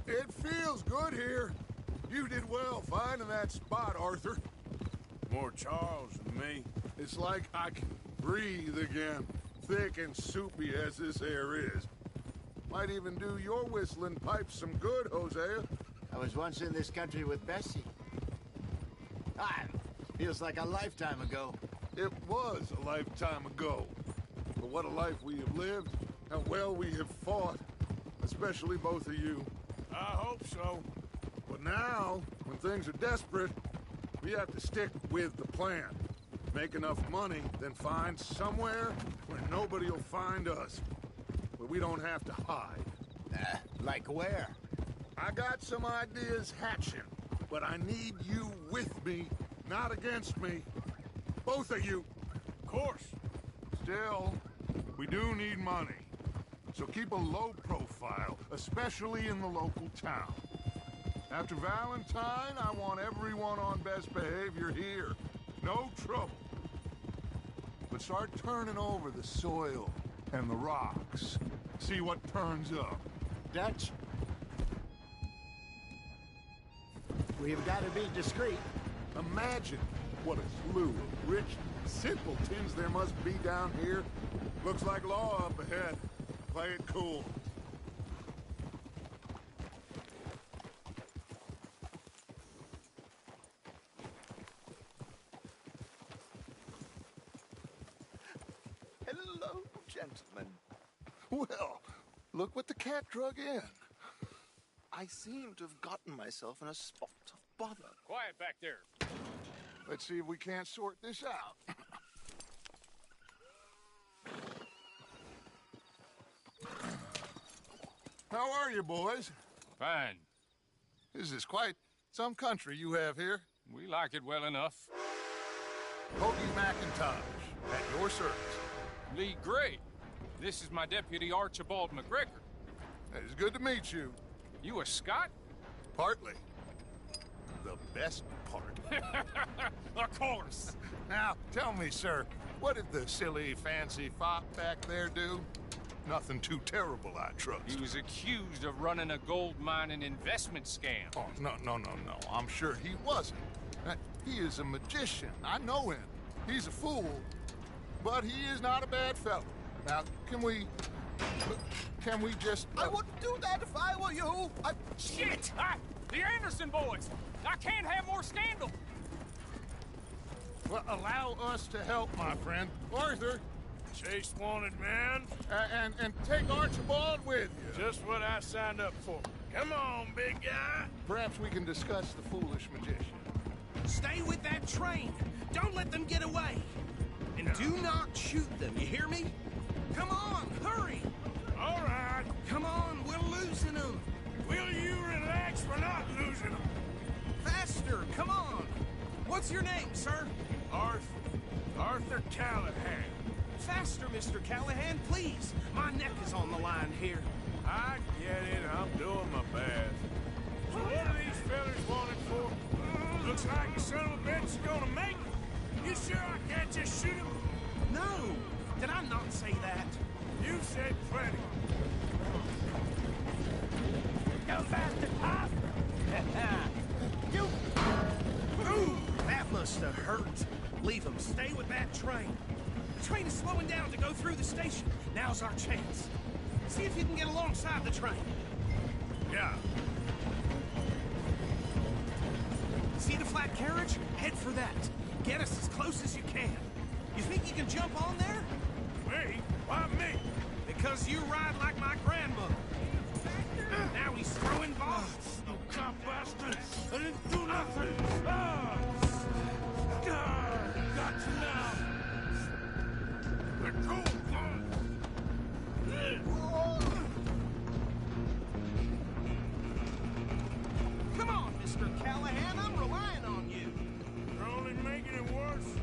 [SPEAKER 4] It feels good here. You did well finding that spot, Arthur.
[SPEAKER 13] More Charles than me.
[SPEAKER 4] It's like I can breathe again, thick and soupy as this air is. Might even do your whistling pipes some good, Hosea.
[SPEAKER 3] I was once in this country with Bessie. Ah, feels like a lifetime ago.
[SPEAKER 4] It was a lifetime ago. But what a life we have lived, how well we have fought. Especially both of you.
[SPEAKER 13] I hope so.
[SPEAKER 4] But now, when things are desperate, we have to stick with the plan. Make enough money, then find somewhere where nobody will find us. Where we don't have to hide.
[SPEAKER 3] Like where?
[SPEAKER 4] I got some ideas hatching, but I need you with me, not against me. Both of you.
[SPEAKER 13] Of course.
[SPEAKER 4] Still, we do need money. So keep a low profile, especially in the local town. After Valentine, I want everyone on best behavior here. No trouble. But start turning over the soil and the rocks. See what turns up.
[SPEAKER 21] Dutch? We've got to be discreet.
[SPEAKER 4] Imagine what a slew of rich simpletons there must be down here. Looks like law up ahead. Play it cool.
[SPEAKER 3] Hello, gentlemen.
[SPEAKER 4] Well, look what the cat drug in.
[SPEAKER 3] I seem to have gotten myself in a spot of bother.
[SPEAKER 15] Quiet back there.
[SPEAKER 4] Let's see if we can't sort this out. How are you, boys?
[SPEAKER 15] Fine.
[SPEAKER 4] This is quite some country you have here.
[SPEAKER 15] We like it well enough.
[SPEAKER 4] Hoagie McIntosh, at your service.
[SPEAKER 15] Lee Gray. This is my deputy, Archibald McGregor.
[SPEAKER 4] It's good to meet you.
[SPEAKER 15] You a Scot?
[SPEAKER 4] Partly. The best part.
[SPEAKER 15] Of course.
[SPEAKER 4] Now, tell me, sir, what did the silly, fancy fop back there do? Nothing too terrible, I trust.
[SPEAKER 15] He was accused of running a gold mining investment scam.
[SPEAKER 4] Oh, no. I'm sure he wasn't. He is a magician. I know him. He's a fool. But he is not a bad fellow. Now, can we just...
[SPEAKER 3] I wouldn't do that if I were you.
[SPEAKER 15] Shit! The Anderson boys! I can't have more scandal!
[SPEAKER 4] Well, allow us to help, my friend. Arthur!
[SPEAKER 13] Chase wanted man.
[SPEAKER 4] And take Archibald with you.
[SPEAKER 13] Just what I signed up for.
[SPEAKER 1] Come on, big guy.
[SPEAKER 4] Perhaps we can discuss the foolish magician.
[SPEAKER 5] Stay with that train. Don't let them get away. And do not shoot them, you hear me? Come on, hurry.
[SPEAKER 1] All right.
[SPEAKER 5] Come on, we're losing them.
[SPEAKER 1] Will you relax? We're not losing them.
[SPEAKER 5] Faster, come on. What's your name, sir?
[SPEAKER 1] Arthur. Arthur Callahan.
[SPEAKER 5] Faster, Mr. Callahan, please. My neck is on the line here.
[SPEAKER 1] I get it. I'm doing my best. So what are these fellas wanted for? Looks like the son of a bitch is gonna make it. You sure I can't just shoot him?
[SPEAKER 5] No. Did I not say that?
[SPEAKER 1] You said plenty.
[SPEAKER 5] Go faster, huh? You... Ooh, that must have hurt. Leave them. Stay with that train. The train is slowing down to go through the station. Now's our chance. See if you can get alongside the train.
[SPEAKER 1] Yeah.
[SPEAKER 5] See the flat carriage? Head for that. Get us as close as you can. You think you can jump on there?
[SPEAKER 1] Me? Why me?
[SPEAKER 5] Because you ride like my grandmother. Now he's throwing bombs.
[SPEAKER 1] You cop bastard! I didn't do nothing! Got you now! Let go!
[SPEAKER 5] Come on, Mr. Callahan, I'm relying on you.
[SPEAKER 1] You're only making it worse.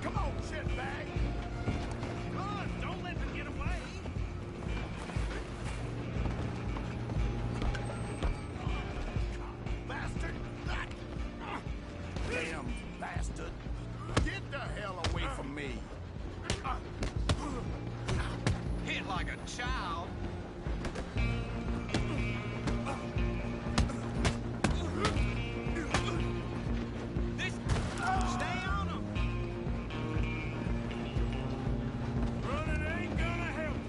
[SPEAKER 5] Come on, shitbag! Come on, don't let them get away!
[SPEAKER 4] Bastard!
[SPEAKER 5] Damn bastard!
[SPEAKER 4] Get the hell away from me!
[SPEAKER 5] Hit like a child! Stay on him!
[SPEAKER 1] Running ain't gonna help.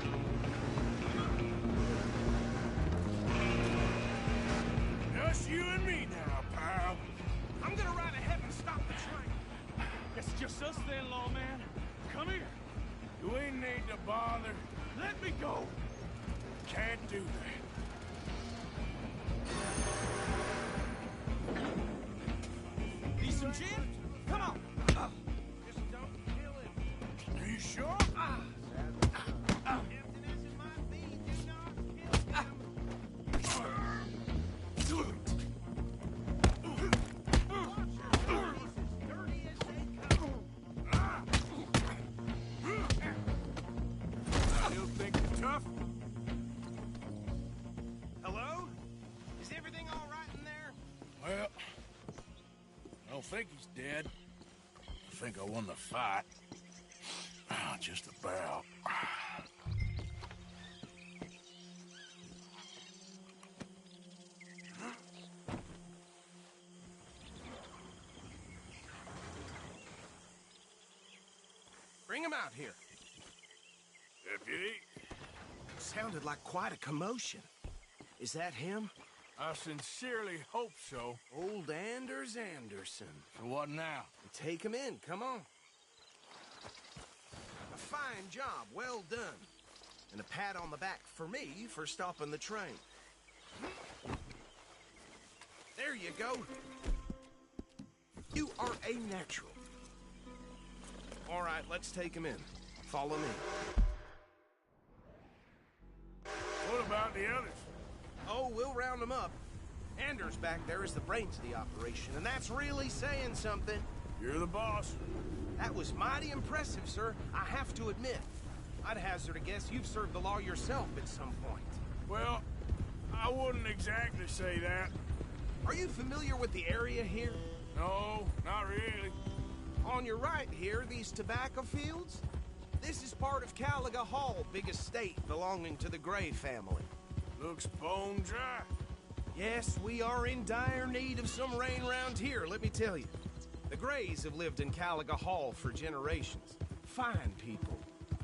[SPEAKER 1] Just you and me now, pal.
[SPEAKER 5] I'm gonna ride ahead and stop the train.
[SPEAKER 15] It's just us then, lawman. Come here.
[SPEAKER 1] You ain't need to bother.
[SPEAKER 15] Let me go.
[SPEAKER 1] Can't do that.
[SPEAKER 5] Need some gin? Come on. Just don't kill him.
[SPEAKER 1] Are you sure?
[SPEAKER 5] Emptiness in my feet, do not kill him. Dirty as they come.
[SPEAKER 1] Still think you're tough?
[SPEAKER 5] Hello? Is everything all right in there?
[SPEAKER 1] Well, I don't think he's dead. I think I won the fight. Just about.
[SPEAKER 5] Bring him out here.
[SPEAKER 1] Deputy?
[SPEAKER 5] Sounded like quite a commotion. Is that him?
[SPEAKER 1] I sincerely hope so.
[SPEAKER 5] Old Anders Anderson.
[SPEAKER 1] So what now?
[SPEAKER 5] Take him in, come on. A fine job, well done. And a pat on the back for me for stopping the train. There you go. You are a natural. All right, let's take him in. Follow me.
[SPEAKER 1] What about the others?
[SPEAKER 5] Oh, we'll round them up. Anders back there is the brains of the operation, and that's really saying something.
[SPEAKER 1] You're the boss.
[SPEAKER 5] That was mighty impressive, sir. I have to admit. I'd hazard a guess you've served the law yourself at some point.
[SPEAKER 1] Well, I wouldn't exactly say that.
[SPEAKER 5] Are you familiar with the area here?
[SPEAKER 1] No, not really.
[SPEAKER 5] On your right here, these tobacco fields? This is part of Caliga Hall, big estate belonging to the Gray family.
[SPEAKER 1] Looks bone dry.
[SPEAKER 5] Yes, we are in dire need of some rain round here, let me tell you. The Grays have lived in Caliga Hall for generations. Fine people.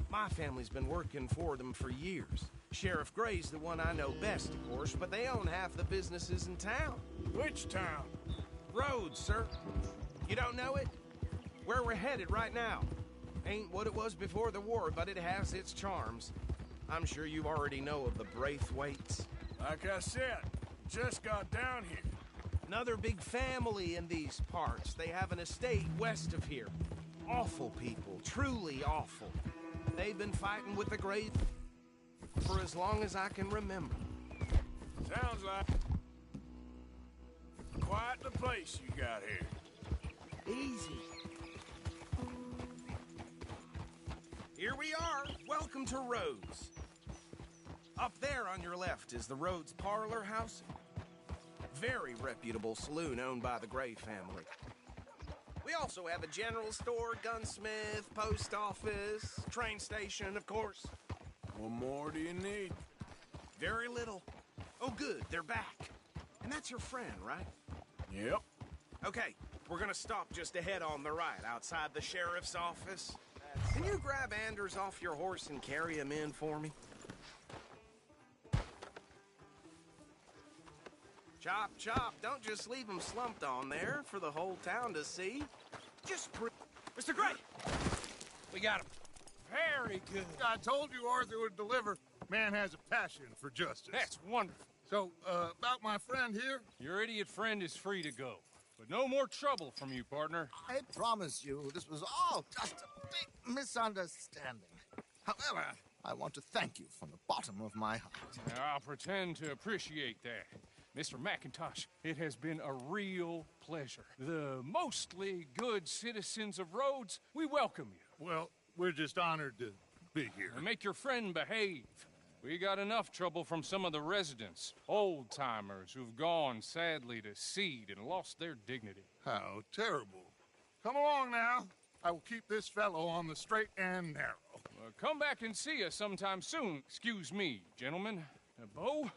[SPEAKER 5] My family's been working for them for years. Sheriff Gray's the one I know best, of course, but they own half the businesses in town.
[SPEAKER 1] Which town?
[SPEAKER 5] Rhodes, sir. You don't know it? Where we're headed right now. Ain't what it was before the war, but it has its charms. I'm sure you already know of the Braithwaites.
[SPEAKER 1] Like I said, just got down here.
[SPEAKER 5] Another big family in these parts. They have an estate west of here. Awful people, truly awful. They've been fighting with the Grey for as long as I can remember.
[SPEAKER 1] Sounds like quite the place you got here.
[SPEAKER 5] Easy. Here we are. Welcome to Rhodes. Up there on your left is the Rhodes Parlor House. Very reputable saloon owned by the Gray family. We also have a general store, gunsmith, post office, train station, of course.
[SPEAKER 1] What more do you need?
[SPEAKER 5] Very little. Oh, good, they're back. And that's your friend, right?
[SPEAKER 1] Yep.
[SPEAKER 5] Okay, we're gonna stop just ahead on the right, outside the sheriff's office. Can you grab Anders off your horse and carry him in for me? Chop, chop. Don't just leave him slumped on there for the whole town to see. Just Mr. Gray!
[SPEAKER 15] We got him. Very good.
[SPEAKER 4] I told you Arthur would deliver. Man has a passion for justice.
[SPEAKER 15] That's wonderful.
[SPEAKER 4] So, about my friend here?
[SPEAKER 15] Your idiot friend is free to go. But no more trouble from you, partner.
[SPEAKER 21] I promise you, this was all just a big misunderstanding. However, I want to thank you from the bottom of my heart.
[SPEAKER 15] I'll pretend to appreciate that. Mr. McIntosh, it has been a real pleasure. The mostly good citizens of Rhodes, we welcome you.
[SPEAKER 4] Well, we're just honored to be here.
[SPEAKER 15] And make your friend behave. We got enough trouble from some of the residents, old-timers who've gone, sadly, to seed and lost their dignity.
[SPEAKER 4] How terrible. Come along now. I will keep this fellow on the straight and narrow.
[SPEAKER 15] Come back and see us sometime soon. Excuse me, gentlemen. Bo,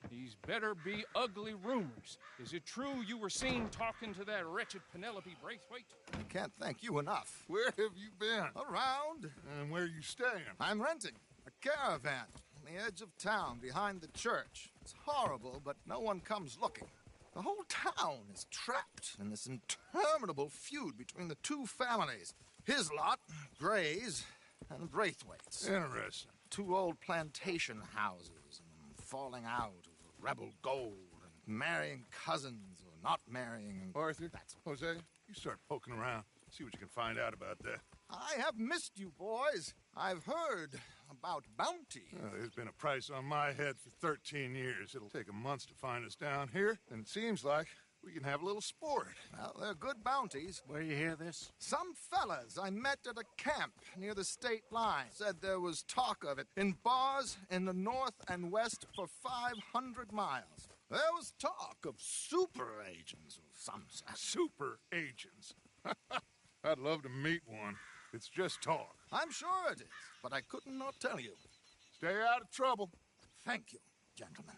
[SPEAKER 15] these better be ugly rumors. Is it true you were seen talking to that wretched Penelope Braithwaite?
[SPEAKER 21] I can't thank you enough.
[SPEAKER 4] Where have you been?
[SPEAKER 21] Around.
[SPEAKER 4] And where are you staying?
[SPEAKER 21] I'm renting a caravan on the edge of town behind the church. It's horrible, but no one comes looking. The whole town is trapped in this interminable feud between the two families. His lot, Gray's, and Braithwaite's.
[SPEAKER 4] Interesting.
[SPEAKER 21] Two old plantation houses and falling out over rebel gold and marrying cousins or not marrying.
[SPEAKER 4] Arthur, Jose, you start poking around. See what you can find out about that.
[SPEAKER 21] I have missed you, boys. I've heard about bounty.
[SPEAKER 4] There's been a price on my head for 13 years. It'll take a month to find us down here, and it seems like we can have a little sport.
[SPEAKER 21] Well, they're good bounties. Where you hear this? Some fellas I met at a camp near the state line said there was talk of it in bars in the north and west for 500 miles. There was talk of super agents of some sort.
[SPEAKER 4] Super agents? I'd love to meet one. It's just talk.
[SPEAKER 21] I'm sure it is, but I couldn't not tell you.
[SPEAKER 4] Stay out of trouble.
[SPEAKER 21] Thank you, gentlemen.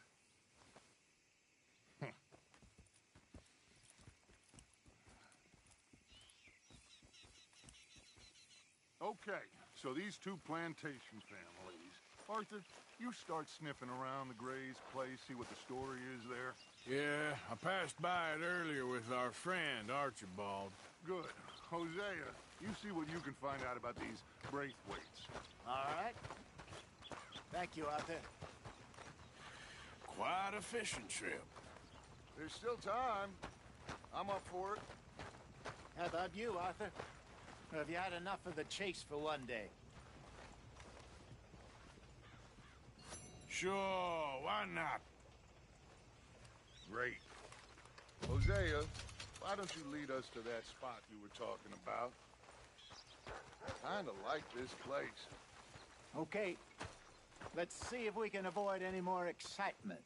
[SPEAKER 4] Okay, so these two plantation families. Arthur, you start sniffing around the Gray's place, see what the story is there.
[SPEAKER 1] Yeah, I passed by it earlier with our friend, Archibald.
[SPEAKER 4] Good. Hosea, you see what you can find out about these Braithwaites.
[SPEAKER 21] All right. Thank you, Arthur.
[SPEAKER 1] Quite a fishing trip.
[SPEAKER 4] There's still time. I'm up for it.
[SPEAKER 21] How about you, Arthur? Or have you had enough of the chase for one day?
[SPEAKER 1] Sure, why not?
[SPEAKER 4] Great. Hosea, why don't you lead us to that spot you were talking about? I kinda like this place.
[SPEAKER 21] Okay. Let's see if we can avoid any more excitement.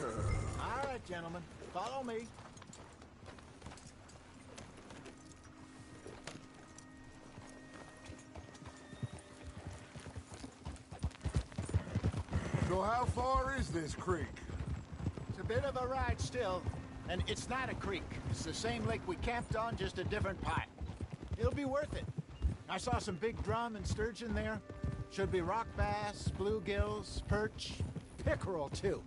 [SPEAKER 21] All right, gentlemen, follow me.
[SPEAKER 4] How far is this creek?
[SPEAKER 3] It's a bit of a ride still, and it's not a creek. It's the same lake we camped on, just a different part. It'll be worth it. I saw some big drum and sturgeon there. Should be rock bass, bluegills, perch, pickerel too.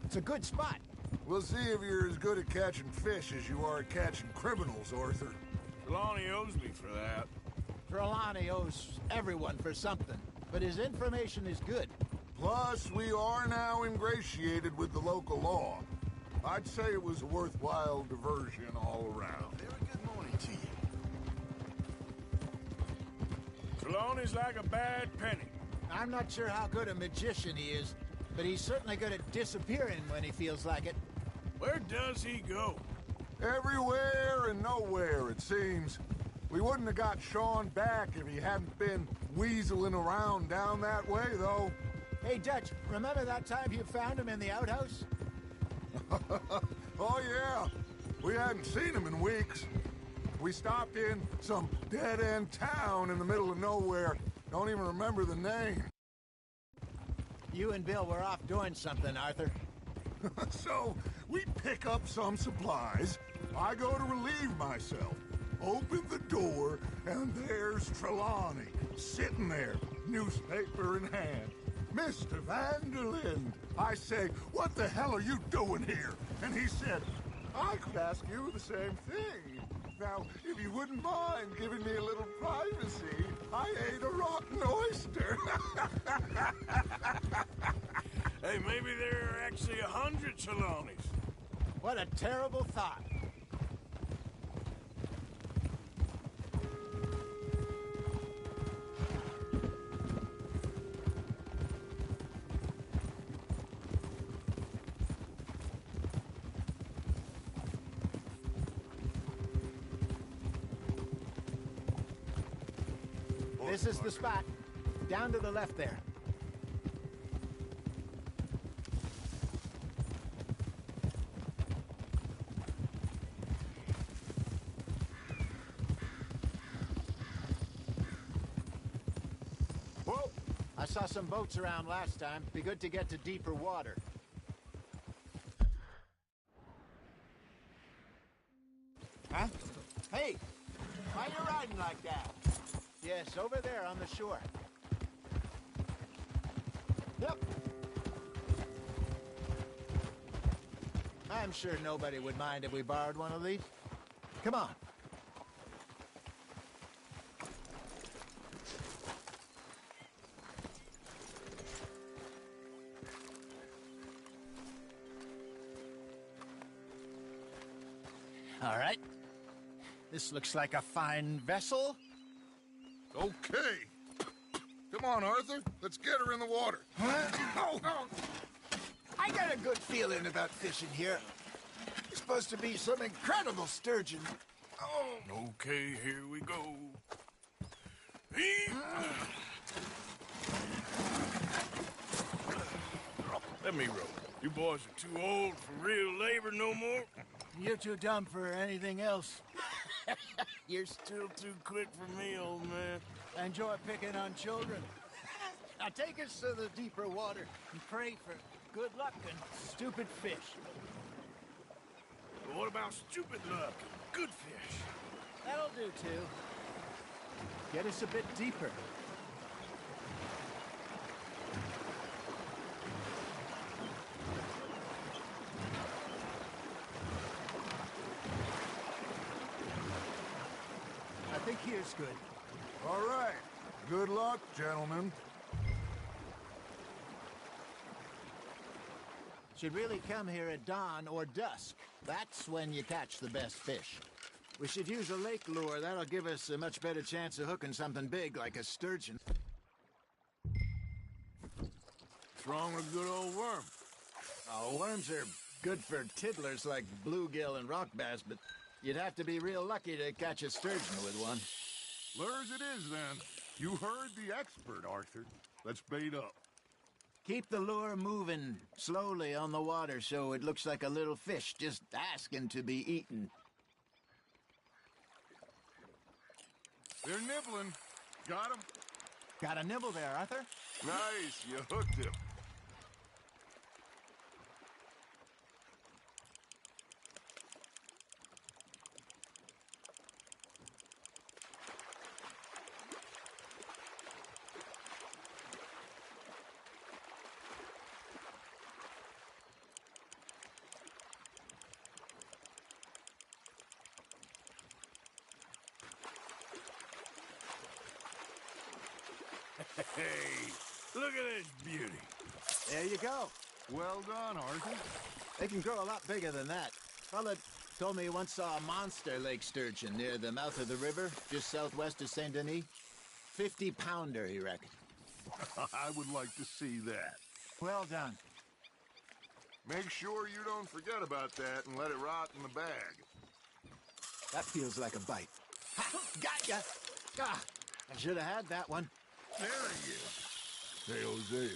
[SPEAKER 3] It's a good spot.
[SPEAKER 4] We'll see if you're as good at catching fish as you are at catching criminals, Arthur.
[SPEAKER 1] Trelawney owes me for that.
[SPEAKER 3] Trelawney owes everyone for something, but his information is good.
[SPEAKER 4] Plus, we are now ingratiated with the local law. I'd say it was a worthwhile diversion all around.
[SPEAKER 21] Very good morning to you.
[SPEAKER 1] Trelawney's like a bad penny.
[SPEAKER 3] I'm not sure how good a magician he is, but he's certainly good at disappearing when he feels like it.
[SPEAKER 1] Where does he go?
[SPEAKER 4] Everywhere and nowhere, it seems. We wouldn't have got Sean back if he hadn't been weaseling around down that way, though.
[SPEAKER 3] Hey, Dutch, remember that time you found him in the outhouse?
[SPEAKER 4] Oh, yeah. We hadn't seen him in weeks. We stopped in some dead-end town in the middle of nowhere. Don't even remember the name.
[SPEAKER 3] You and Bill were off doing something, Arthur.
[SPEAKER 4] So, we pick up some supplies. I go to relieve myself. Open the door, and there's Trelawney, sitting there, newspaper in hand. Mr. Van der Linde. I say, what the hell are you doing here? And he said, I could ask you the same thing. Now, if you wouldn't mind giving me a little privacy, I ate a rotten oyster.
[SPEAKER 1] Hey, maybe there are actually 100 Trelawneys.
[SPEAKER 3] What a terrible thought. This is the spot. Down to the left there. Whoa! I saw some boats around last time. Be good to get to deeper water. Huh? Hey! Why you riding like that? Yes, over there on the shore. Yep. I'm sure nobody would mind if we borrowed one of these. Come on. All right. This looks like a fine vessel.
[SPEAKER 4] Okay. Come on, Arthur. Let's get her in the water.
[SPEAKER 3] Oh. I got a good feeling about fishing here. It's supposed to be some incredible sturgeon.
[SPEAKER 1] Oh. Okay, here we go. Let me row. You boys are too old for real labor no more.
[SPEAKER 3] You're too dumb for anything else.
[SPEAKER 1] You're still too quick for me, old man.
[SPEAKER 3] I enjoy picking on children. Now take us to the deeper water and pray for good luck and stupid fish.
[SPEAKER 1] But what about stupid luck and good fish?
[SPEAKER 3] That'll do, too. Get us a bit deeper. I think here's good.
[SPEAKER 4] All right. Good luck, gentlemen.
[SPEAKER 3] Should really come here at dawn or dusk. That's when you catch the best fish. We should use a lake lure. That'll give us a much better chance of hooking something big like a sturgeon.
[SPEAKER 1] What's wrong with a good old worm?
[SPEAKER 3] Oh, worms are good for tiddlers like bluegill and rock bass, but you'd have to be real lucky to catch a sturgeon with one.
[SPEAKER 4] Lures it is, then. You heard the expert, Arthur. Let's bait up.
[SPEAKER 3] Keep the lure moving slowly on the water so it looks like a little fish just asking to be eaten.
[SPEAKER 4] They're nibbling. Got him.
[SPEAKER 3] Got a nibble there, Arthur?
[SPEAKER 4] Nice. You hooked him.
[SPEAKER 13] Hey, look at this beauty.
[SPEAKER 21] There you go. Well done, Arthur. They can grow a lot bigger than that. Fella told me he once saw a monster lake sturgeon near the mouth of the river, just southwest of Saint Denis. 50-pounder, he reckoned.
[SPEAKER 4] I would like to see that.
[SPEAKER 21] Well done.
[SPEAKER 4] Make sure you don't forget about that and let it rot in the bag.
[SPEAKER 21] That feels like a bite. Ha! Got ya! Ah, I should have had that one.
[SPEAKER 4] There he is. Hey, Hosea.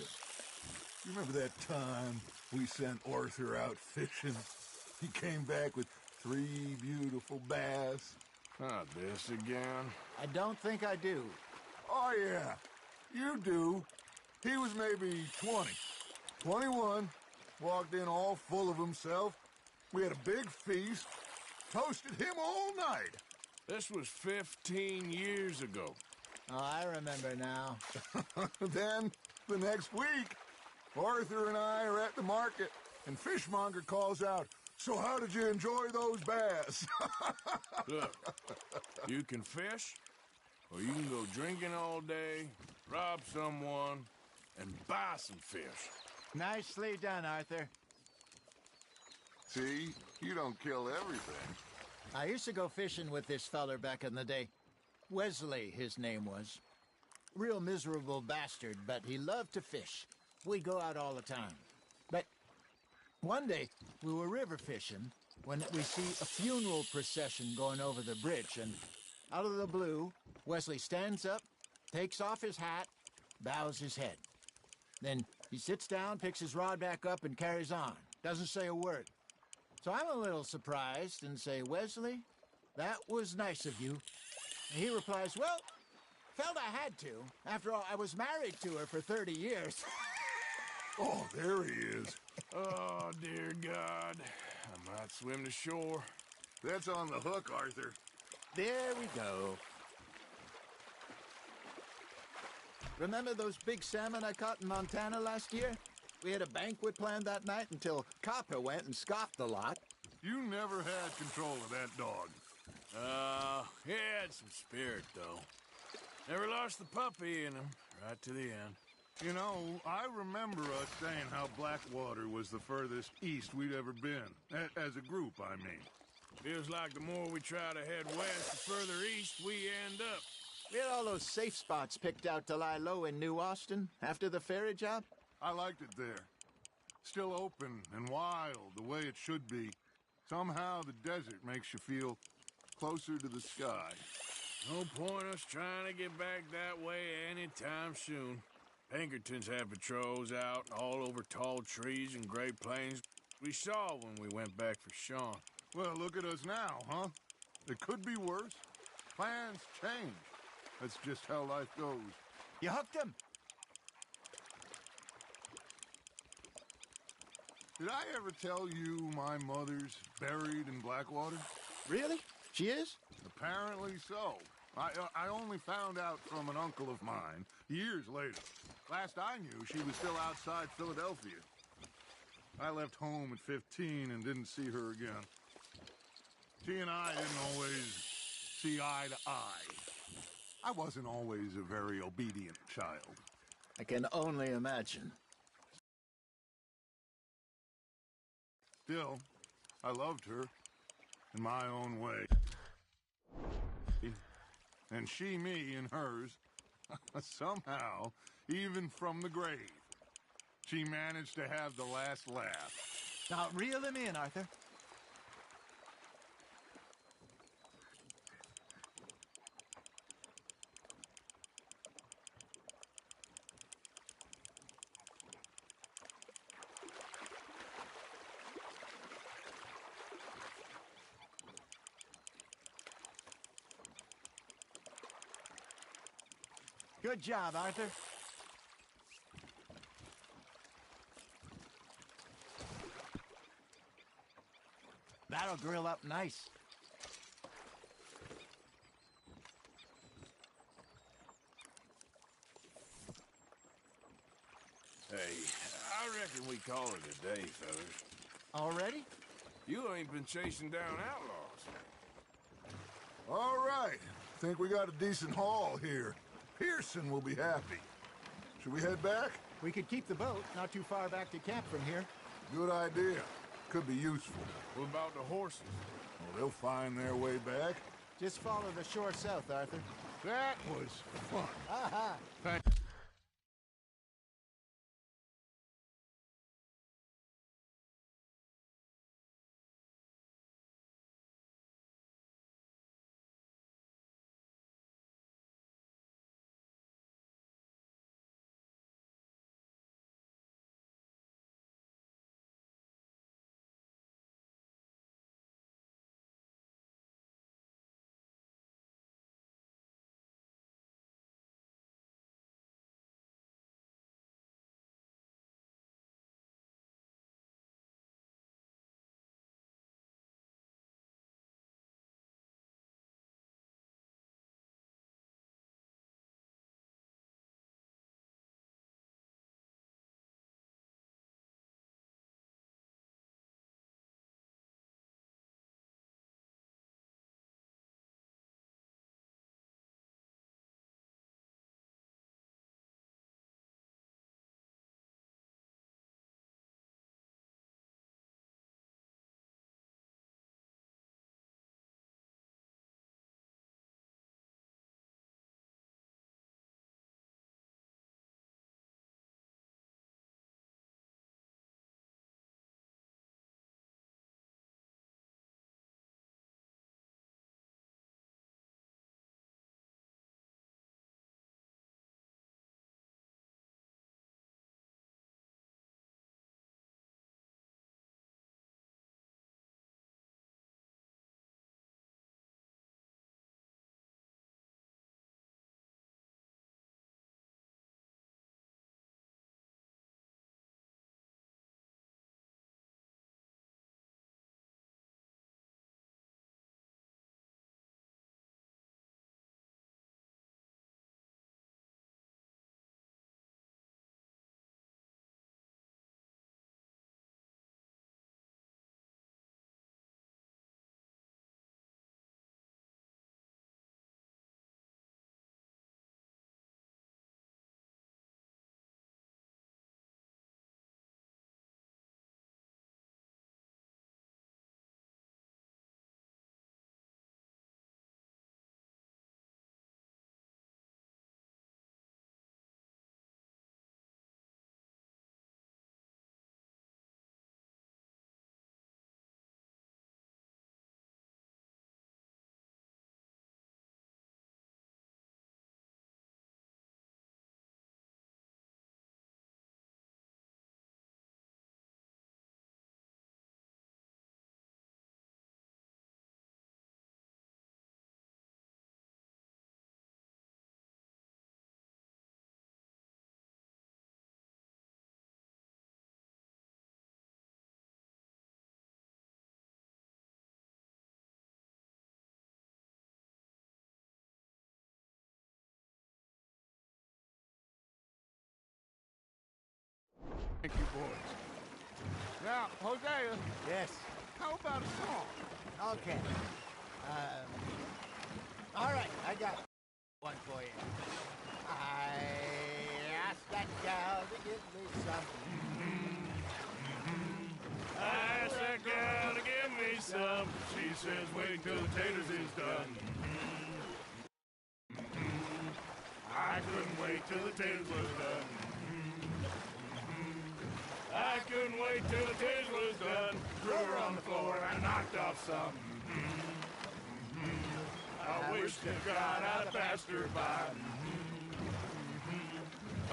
[SPEAKER 4] You remember that time we sent Arthur out fishing? He came back with 3 beautiful bass.
[SPEAKER 13] Not this again.
[SPEAKER 21] I don't think I do.
[SPEAKER 4] Oh, yeah. You do. He was maybe 20. 21. Walked in all full of himself. We had a big feast. Toasted him all night.
[SPEAKER 13] This was 15 years ago.
[SPEAKER 21] Oh, I remember now.
[SPEAKER 4] Then, the next week, Arthur and I are at the market, and Fishmonger calls out, "So how did you enjoy those bass?"
[SPEAKER 13] Look, you can fish, or you can go drinking all day, rob someone, and buy some fish.
[SPEAKER 21] Nicely done, Arthur.
[SPEAKER 4] See? You don't kill everything.
[SPEAKER 21] I used to go fishing with this feller back in the day. Wesley, his name was. Real miserable bastard, but he loved to fish. We'd go out all the time. But one day, we were river fishing when we see a funeral procession going over the bridge, and out of the blue, Wesley stands up, takes off his hat, bows his head. Then he sits down, picks his rod back up, and carries on. Doesn't say a word. So I'm a little surprised and say, "Wesley, that was nice of you." And he replies, "Well, felt I had to. After all, I was married to her for 30 years.
[SPEAKER 4] Oh, there he is.
[SPEAKER 13] Oh, dear God. I might swim to shore.
[SPEAKER 4] That's on the hook, Arthur.
[SPEAKER 21] There we go. Remember those big salmon I caught in Montana last year? We had a banquet planned that night until Copper went and scoffed the lot.
[SPEAKER 4] You never had control of that dog.
[SPEAKER 13] He had some spirit, though. Never lost the puppy in him, right to the end.
[SPEAKER 4] You know, I remember us saying how Blackwater was the furthest east we'd ever been. As a group, I mean.
[SPEAKER 13] Feels like the more we try to head west, the further east we end up.
[SPEAKER 21] We had all those safe spots picked out to lie low in New Austin after the ferry job.
[SPEAKER 4] I liked it there. Still open and wild, the way it should be. Somehow the desert makes you feel closer to the sky.
[SPEAKER 13] No point us trying to get back that way anytime soon. Pinkertons have patrols out all over tall trees and Great Plains. We saw when we went back for Sean.
[SPEAKER 4] Well, look at us now, huh? It could be worse. Plans change. That's just how life goes.
[SPEAKER 21] You hooked him.
[SPEAKER 4] Did I ever tell you my mother's buried in Blackwater?
[SPEAKER 21] Really? She is?
[SPEAKER 4] Apparently so. I only found out from an uncle of mine years later. Last I knew, she was still outside Philadelphia. I left home at 15 and didn't see her again. She and I didn't always see eye to eye. I wasn't always a very obedient child.
[SPEAKER 21] I can only imagine.
[SPEAKER 4] Still, I loved her in my own way. And she me in hers. Somehow, even from the grave, she managed to have the last laugh.
[SPEAKER 21] Now, reel him in, Arthur. Good job, Arthur. That'll grill up nice.
[SPEAKER 13] Hey, I reckon we call it a day, fellas.
[SPEAKER 21] Already?
[SPEAKER 13] You ain't been chasing down outlaws.
[SPEAKER 4] All right. Think we got a decent haul here. Pearson will be happy. Should we head back?
[SPEAKER 9] We could keep the boat not too far back to camp from here.
[SPEAKER 4] Good idea. Could be useful.
[SPEAKER 13] What about the horses?
[SPEAKER 4] Oh, they'll find their way back.
[SPEAKER 9] Just follow the shore south, Arthur.
[SPEAKER 4] That was fun.
[SPEAKER 9] Aha!
[SPEAKER 13] Thank you, boys. Now, Hosea.
[SPEAKER 9] Yes?
[SPEAKER 4] How about a song?
[SPEAKER 9] Okay. All right, I got one for you. I asked that gal to give me some.
[SPEAKER 1] I asked that gal to give me some. She says wait till the taters is done. I couldn't wait till the taters was done. I couldn't wait till the taters was done. Threw her on the floor and knocked off some. I wish to God I'd passed her by.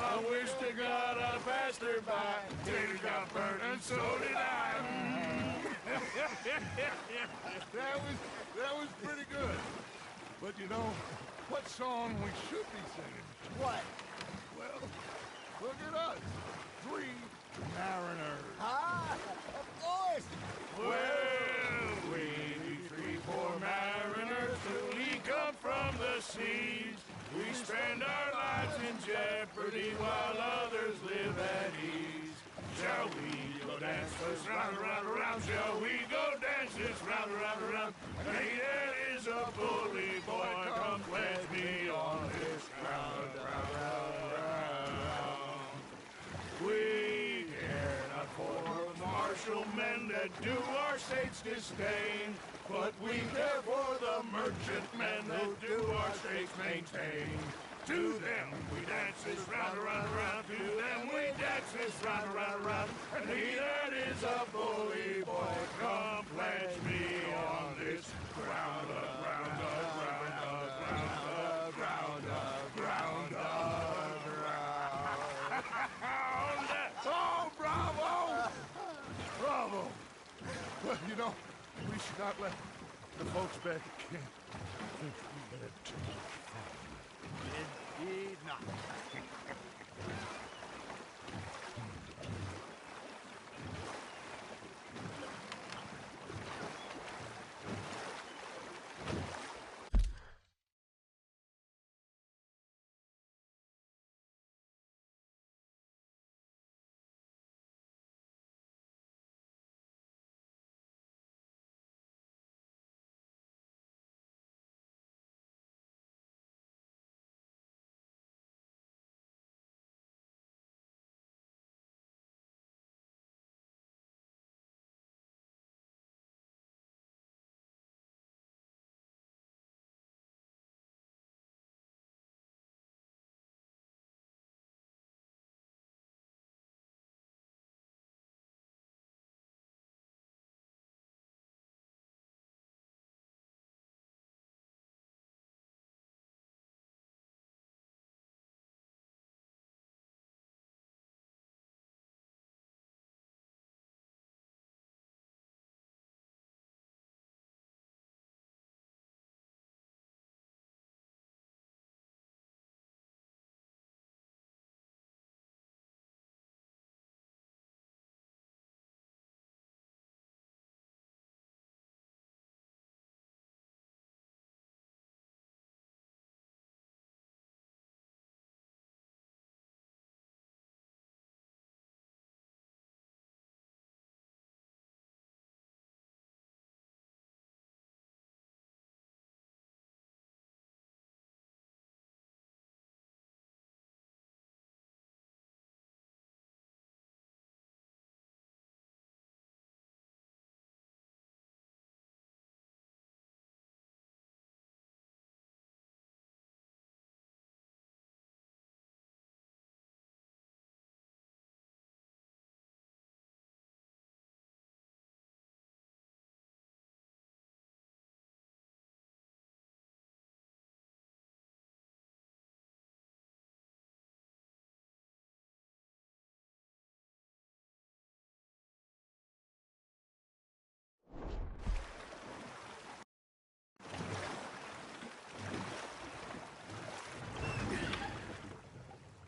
[SPEAKER 1] I wish to God I'd passed her by. Taters got burnt and so did I.
[SPEAKER 4] That was pretty good. But you know, what song we should be singing?
[SPEAKER 9] What?
[SPEAKER 4] Well, look at us. 3 mariners.
[SPEAKER 9] Ah, of course.
[SPEAKER 1] Well, we 3 poor mariners newly come from the seas. We spend our lives in jeopardy while others live at ease. Shall we go dance this round, around, around? Shall we go dance this round, around, around? Hey, there is a bully boy, come pledge me on this round, round, round, round.
[SPEAKER 4] do our state's disdain, but we care for the merchantmen that do our states maintain. To them we dance this round, around, around. To them we dance this round, around, around. And he that is a bully boy, come pledge me on this ground up, ground up, ground up, ground up, ground up, ground up, ground up. Oh, bravo! Bravo! Well, you know, we should not let the folks back at camp think we had too much fun. Indeed not.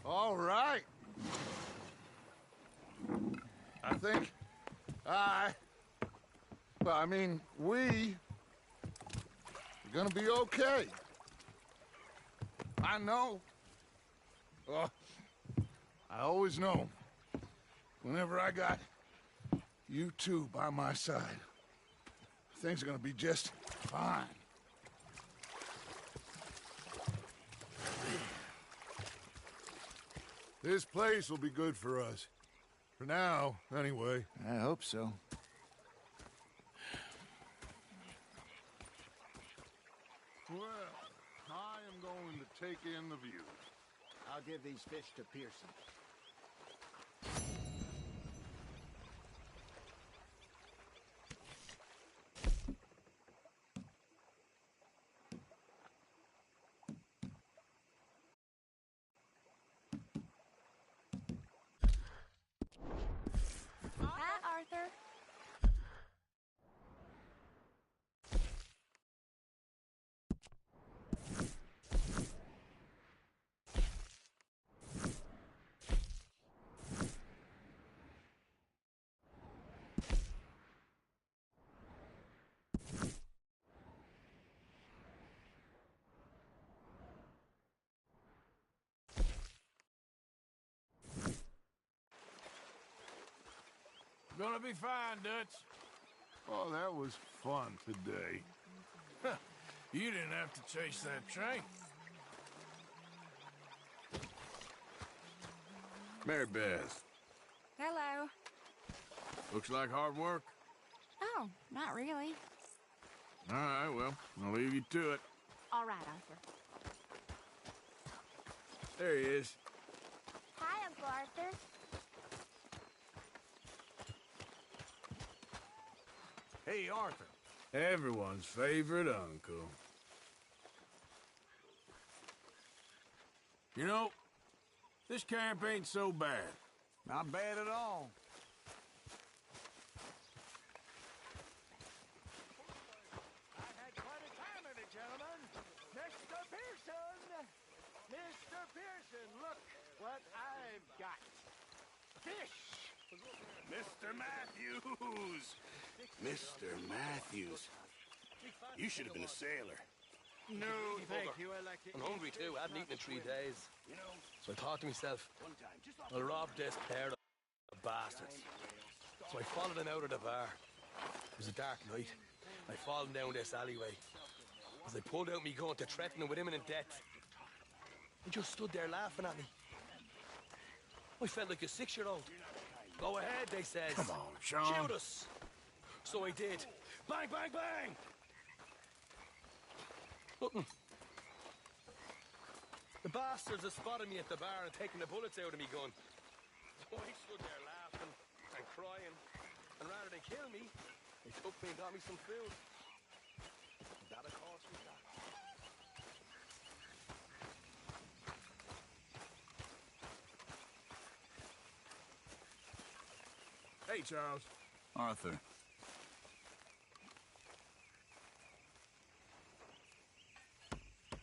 [SPEAKER 4] All right. I think we are gonna be okay. I know. I always know. Whenever I got you two by my side, things are gonna be just fine. This place will be good for us. For now, anyway.
[SPEAKER 21] I hope so.
[SPEAKER 4] Well, I am going to take in the view.
[SPEAKER 9] I'll give these fish to Pearson.
[SPEAKER 18] Arthur.
[SPEAKER 13] Gonna be fine, Dutch.
[SPEAKER 4] Oh, that was fun today.
[SPEAKER 13] You didn't have to chase that train. Mary Beth.
[SPEAKER 18] Hello.
[SPEAKER 13] Looks like hard work.
[SPEAKER 12] Oh, not really.
[SPEAKER 13] All right, well, I'll leave you to it.
[SPEAKER 12] All right, Arthur.
[SPEAKER 13] There he is.
[SPEAKER 18] Hi, Uncle Arthur.
[SPEAKER 13] Hey, Arthur. Everyone's favorite uncle. You know, this camp ain't so bad.
[SPEAKER 2] Not bad at all.
[SPEAKER 9] I've had quite a time of it, gentlemen. Mr. Pearson! Mr. Pearson, look what I've got. Fish!
[SPEAKER 11] Mr. Matthews! Mr. Matthews. You should have been a sailor.
[SPEAKER 9] No, thank you. I like to
[SPEAKER 19] I'm hungry too. I haven't eaten in 3 days. So I thought to myself, I'll rob this pair of bastards. So I followed them out of the bar. It was a dark night. I followed them down this alleyway. As they pulled out me gun to threaten them with imminent death, they just stood there laughing at me. I felt like a 6-year-old. Go ahead, they says.
[SPEAKER 13] Come on, Sean.
[SPEAKER 19] Shoot us. So I did. Bang, bang, bang! Nothing. The bastards had spotted me at the bar and taken the bullets out of me gun. So I stood there laughing and crying. And rather than kill me, they took me and got me some food. That, of course, was that.
[SPEAKER 13] Hey, Charles.
[SPEAKER 2] Arthur.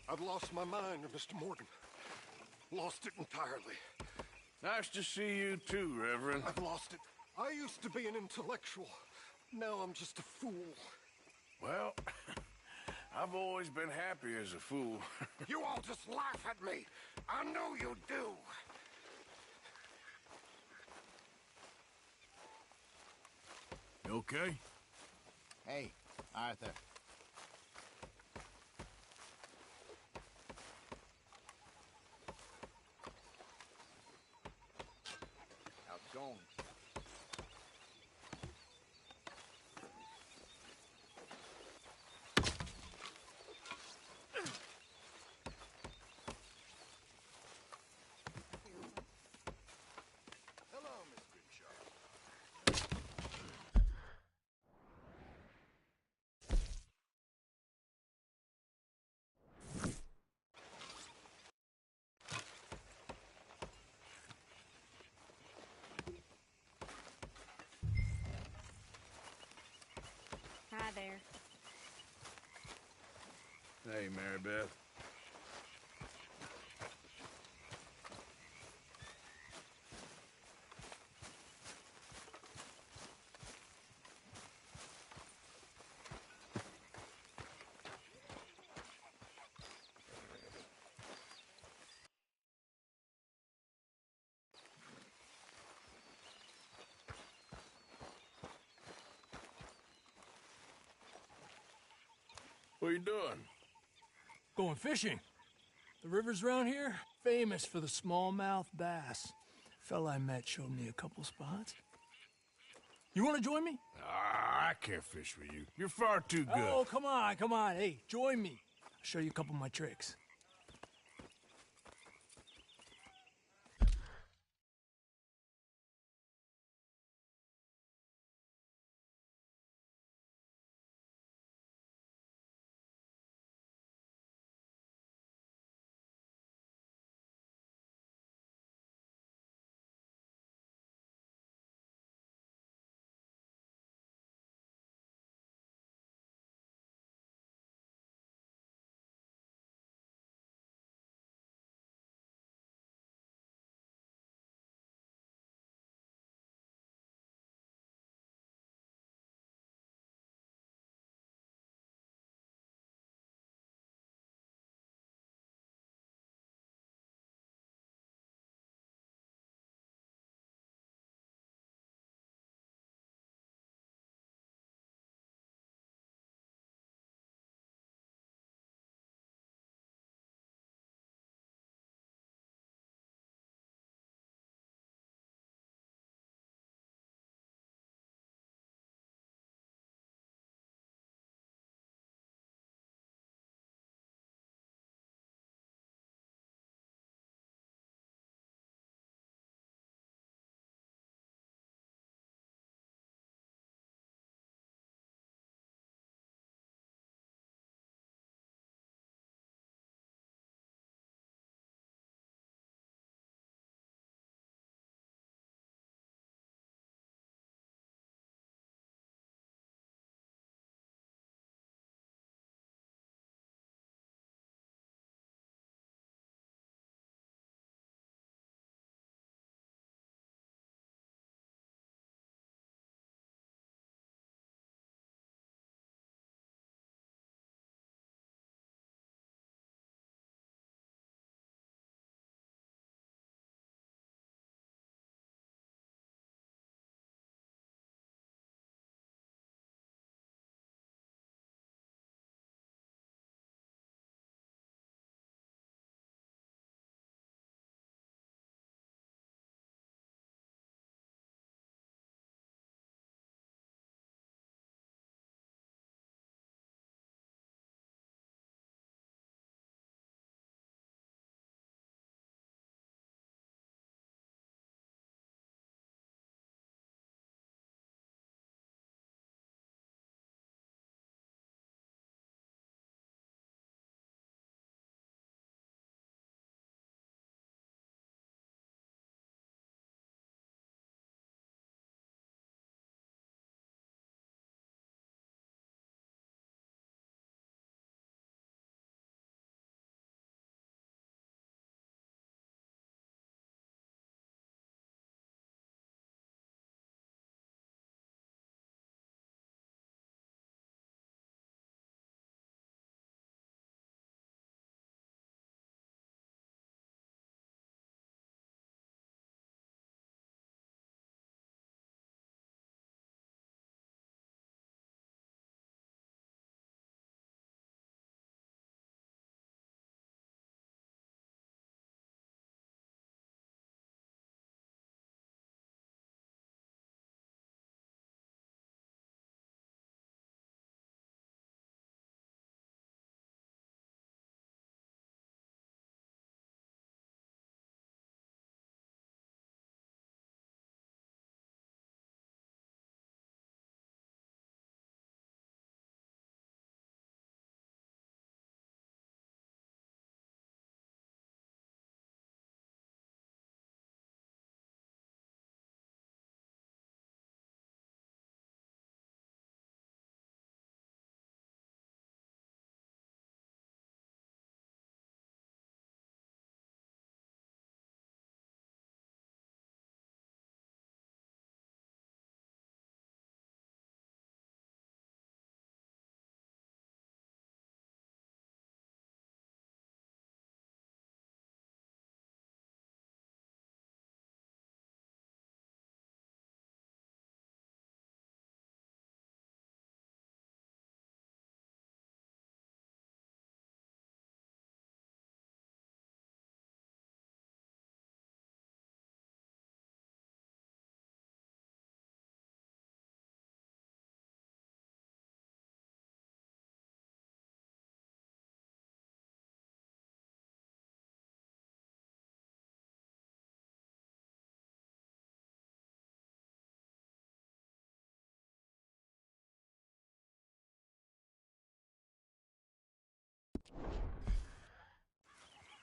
[SPEAKER 7] I've lost my mind, Mr. Morgan. Lost it entirely.
[SPEAKER 13] Nice to see you too, Reverend.
[SPEAKER 7] I've lost it. I used to be an intellectual. Now I'm just a fool.
[SPEAKER 13] Well, I've always been happy as a fool.
[SPEAKER 7] You all just laugh at me. I know you do.
[SPEAKER 13] You okay?
[SPEAKER 9] Hey, Arthur. How's it going?
[SPEAKER 7] Hello, Miss Grimshaw.
[SPEAKER 12] Hi there.
[SPEAKER 13] Hey, Mary Beth. What are you doing?
[SPEAKER 17] Going fishing. The rivers around here, famous for the smallmouth bass. Fella I met showed me a couple spots. You want to join me?
[SPEAKER 13] Ah, I can't fish with you. You're far too good.
[SPEAKER 17] Oh, come on, come on. Hey, join me. I'll show you a couple of my tricks.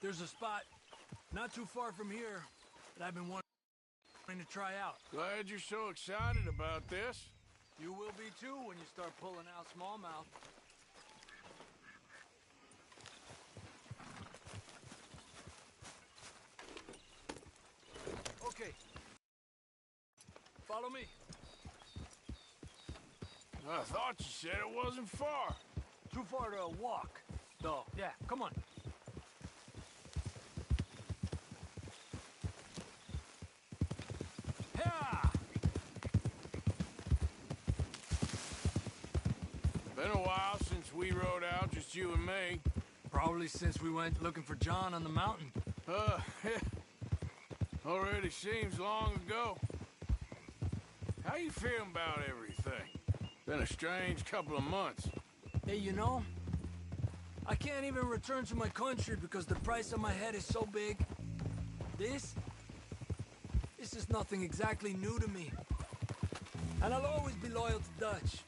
[SPEAKER 17] There's a spot not too far from here that I've been wanting to try out.
[SPEAKER 13] Glad you're so excited about this.
[SPEAKER 17] You will be too when you start pulling out smallmouth. Okay. Follow me.
[SPEAKER 13] I thought you said it wasn't far.
[SPEAKER 17] Too far to walk, though. Yeah, come on.
[SPEAKER 13] Been a while since we rode out, just you and me.
[SPEAKER 17] Probably since we went looking for John on the mountain.
[SPEAKER 13] Already seems long ago. How you feeling about everything? Been a strange couple of months.
[SPEAKER 17] Hey, you know, I can't even return to my country because the price on my head is so big. This is nothing exactly new to me. And I'll always be loyal to Dutch.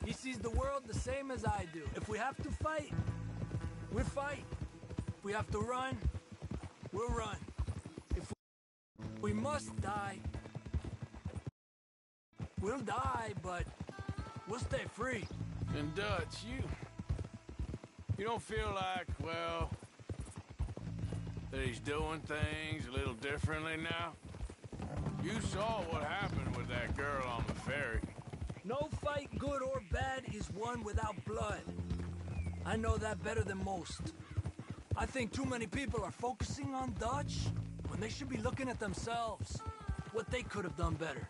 [SPEAKER 17] He sees the world the same as I do. If we have to fight, we'll fight. If we have to run, we'll run. If we must die, we'll die, but we'll stay free.
[SPEAKER 13] And Dutch, you don't feel like, well, that he's doing things a little differently now? You saw what happened with that girl on the ferry.
[SPEAKER 17] No fight, good or bad, is won without blood. I know that better than most. I think too many people are focusing on Dutch when they should be looking at themselves, what they could have done better.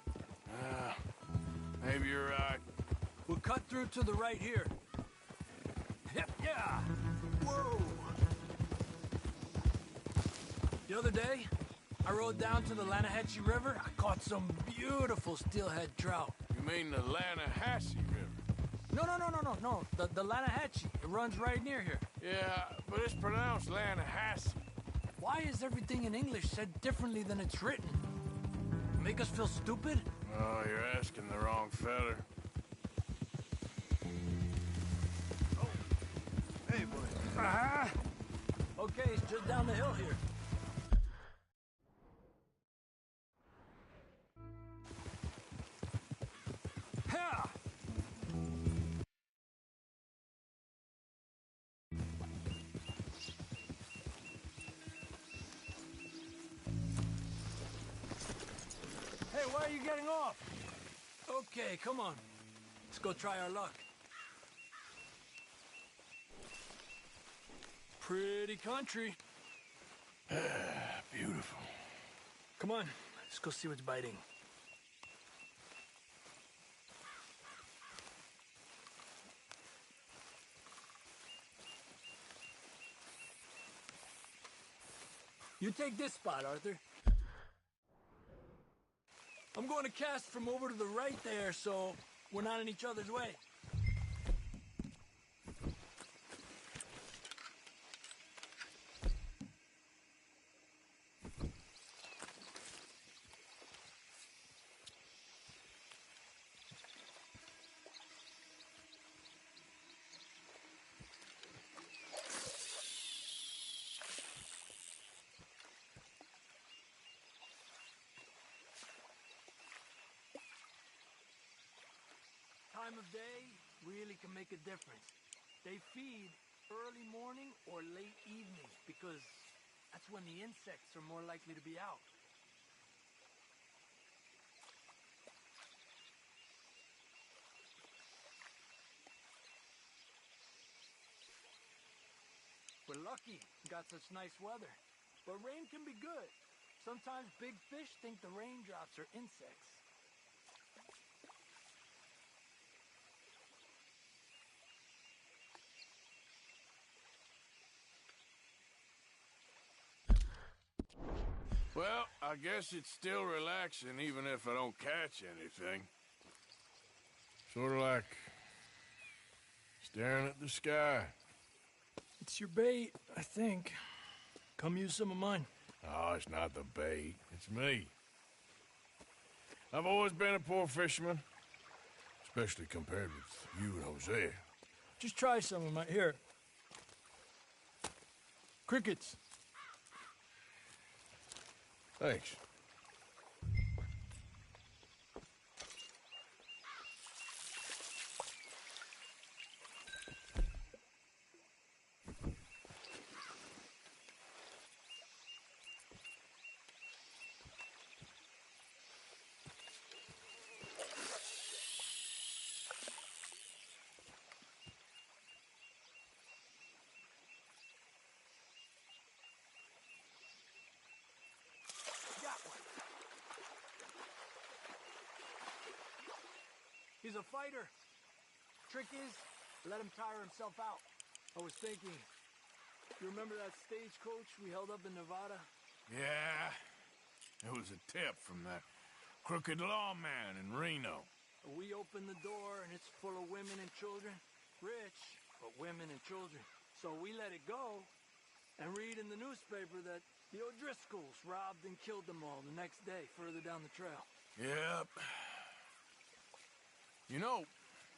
[SPEAKER 13] Maybe you're right.
[SPEAKER 17] We'll cut through to the right here. Yeah! Whoa! The other day, I rode down to the Lanahatchee River. I caught some beautiful steelhead trout.
[SPEAKER 13] You mean the Lanahatchee River?
[SPEAKER 17] No. The Lanahatchee. It runs right near here.
[SPEAKER 13] Yeah, but it's pronounced Lanahatchee.
[SPEAKER 17] Why is everything in English said differently than it's written? Make us feel stupid?
[SPEAKER 13] Oh, you're asking the wrong feller.
[SPEAKER 9] Oh. Hey, boy.
[SPEAKER 17] Okay, it's just down the hill here. Ha! Hey, why are you getting off? Okay, come on. Let's go try our luck. Pretty country.
[SPEAKER 13] Beautiful.
[SPEAKER 17] Come on, let's go see what's biting. You take this spot, Arthur. I'm going to cast from over to the right there, so we're not in each other's way. Time of day really can make a difference. They feed early morning or late evening because that's when the insects are more likely to be out. We're lucky we got such nice weather, but rain can be good. Sometimes big fish think the raindrops are insects.
[SPEAKER 13] Well, I guess it's still relaxing even if I don't catch anything. Sort of like staring at the sky.
[SPEAKER 17] It's your bait, I think. Come use some of mine.
[SPEAKER 13] Oh, it's not the bait. It's me. I've always been a poor fisherman. Especially compared with you and Hosea.
[SPEAKER 17] Just try some of my... Here. Crickets.
[SPEAKER 13] Thanks.
[SPEAKER 17] He's a fighter. Trick is, let him tire himself out. I was thinking, you remember that stagecoach we held up in Nevada?
[SPEAKER 13] Yeah, it was a tip from that crooked lawman in Reno.
[SPEAKER 17] We opened the door and it's full of women and children. Rich, but women and children. So we let it go and read in the newspaper that the O'Driscolls robbed and killed them all the next day further down the trail.
[SPEAKER 13] Yep. You know,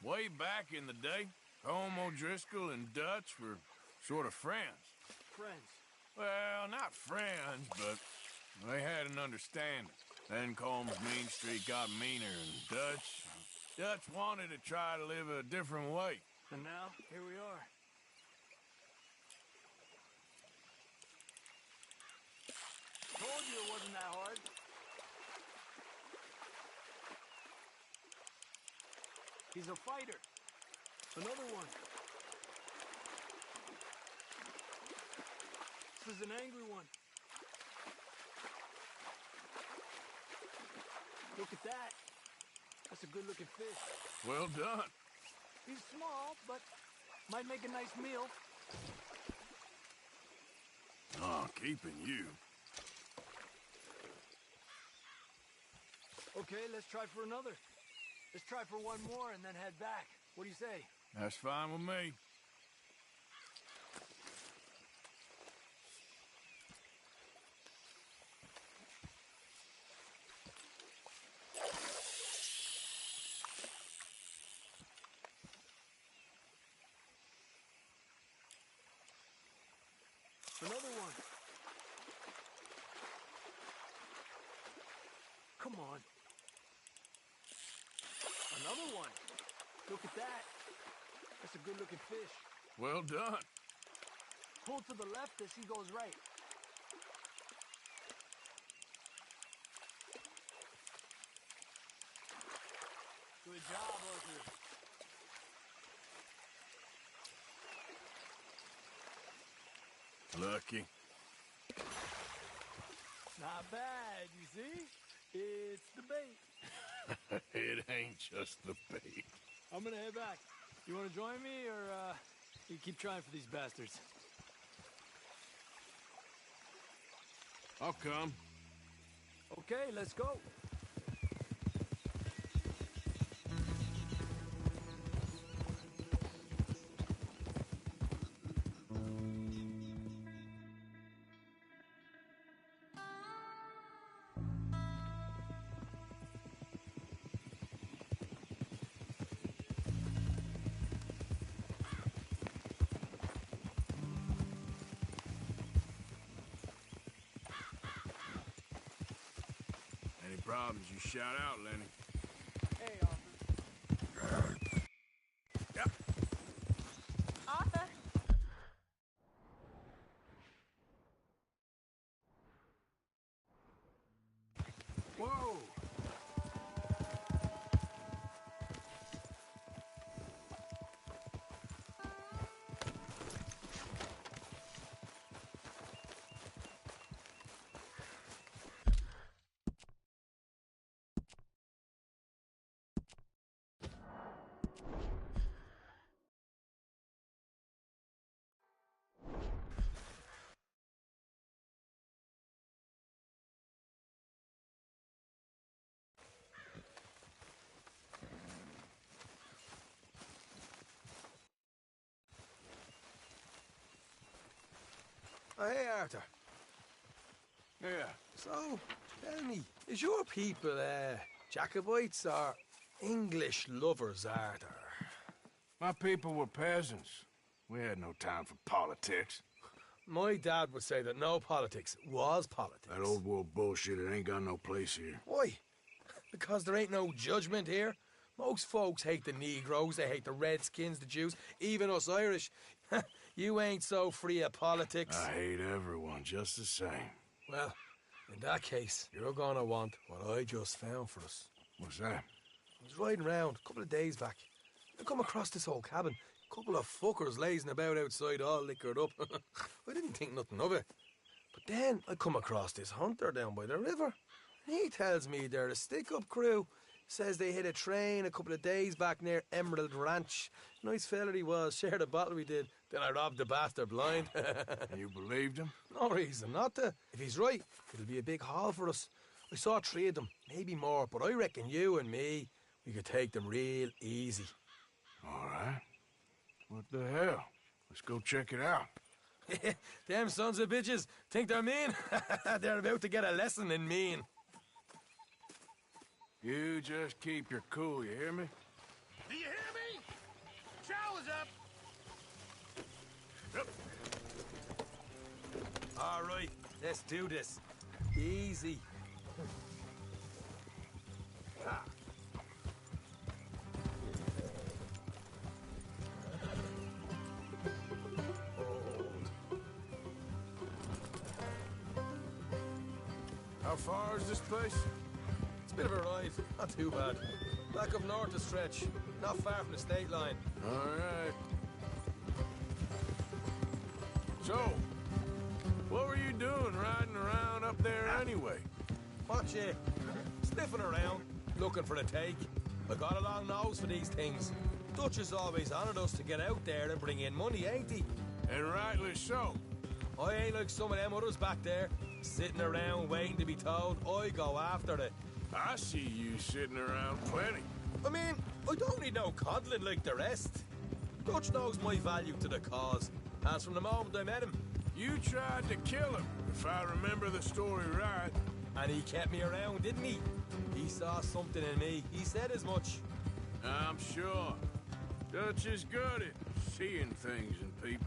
[SPEAKER 13] way back in the day, Colm O'Driscoll and Dutch were sort of friends.
[SPEAKER 17] Friends?
[SPEAKER 13] Well, not friends, but they had an understanding. Then Colm's mean streak got meaner, and Dutch wanted to try to live a different way.
[SPEAKER 17] And now, here we are. Told you it wasn't that hard. He's a fighter. Another one. This is an angry one. Look at that. That's a good-looking fish.
[SPEAKER 13] Well done.
[SPEAKER 17] He's small, but might make a nice meal.
[SPEAKER 13] Oh, keeping you.
[SPEAKER 17] Okay, let's try for another. Let's try for one more and then head back. What do you say?
[SPEAKER 13] That's fine with me.
[SPEAKER 17] Another one. Come on. Another one. Look at that. That's a good-looking fish.
[SPEAKER 13] Well done.
[SPEAKER 17] Pull to the left as he goes right. Good job, Arthur.
[SPEAKER 13] Lucky.
[SPEAKER 17] Not bad, you see? It's the bait.
[SPEAKER 13] It ain't just the bait.
[SPEAKER 17] I'm gonna head back. You wanna join me, or, you keep trying for these bastards?
[SPEAKER 13] I'll come.
[SPEAKER 17] Okay, let's go.
[SPEAKER 13] Any problems, you shout out, Lenny.
[SPEAKER 17] Hey, Arthur.
[SPEAKER 13] Yep.
[SPEAKER 12] Arthur.
[SPEAKER 17] Whoa!
[SPEAKER 19] Oh, hey, Arthur.
[SPEAKER 13] Yeah.
[SPEAKER 19] So, tell me, is your people, Jacobites or English lovers, Arthur?
[SPEAKER 13] My people were peasants. We had no time for politics.
[SPEAKER 19] My dad would say that no politics was politics.
[SPEAKER 13] That old world bullshit, it ain't got no place here.
[SPEAKER 19] Why? Because there ain't no judgment here. Most folks hate the Negroes, they hate the Redskins, the Jews, even us Irish. You ain't so free of politics.
[SPEAKER 13] I hate everyone just the same.
[SPEAKER 19] Well, in that case, you're gonna want what I just found for us.
[SPEAKER 13] What's that?
[SPEAKER 19] I was riding around a couple of days back. I come across this old cabin. A couple of fuckers lazing about outside all liquored up. I didn't think nothing of it. But then I come across this hunter down by the river. And he tells me they're a stick-up crew. Says they hit a train a couple of days back near Emerald Ranch. Nice fella he was, shared a bottle we did. Then I robbed the bastard blind.
[SPEAKER 13] You believed him?
[SPEAKER 19] No reason not to. If he's right, it'll be a big haul for us. I saw 3 of them, maybe more, but I reckon you and me, we could take them real easy.
[SPEAKER 13] All right. What the hell? Let's go check it out.
[SPEAKER 19] Them sons of bitches think they're mean. They're about to get a lesson in mean.
[SPEAKER 13] You just keep your cool, you hear me?
[SPEAKER 9] Do you hear me? Shower's up.
[SPEAKER 19] All right, let's do this. Easy.
[SPEAKER 13] How far is this place?
[SPEAKER 19] It's a bit of a ride, not too bad. Back up north a stretch, not far from the state line.
[SPEAKER 13] All right. So, what were you doing riding around up there anyway?
[SPEAKER 19] Watch it. Sniffing around, looking for a take. I got a long nose for these things. Dutch has always honoured us to get out there and bring in money, ain't he?
[SPEAKER 13] And rightly so.
[SPEAKER 19] I ain't like some of them others back there, sitting around waiting to be told. I go after it.
[SPEAKER 13] I see you sitting around plenty.
[SPEAKER 19] I mean, I don't need no coddling like the rest. Dutch knows my value to the cause. As from the moment I met him.
[SPEAKER 13] You tried to kill him, if I remember the story right.
[SPEAKER 19] And he kept me around, didn't he? He saw something in me. He said as much.
[SPEAKER 13] I'm sure. Dutch is good at seeing things in people.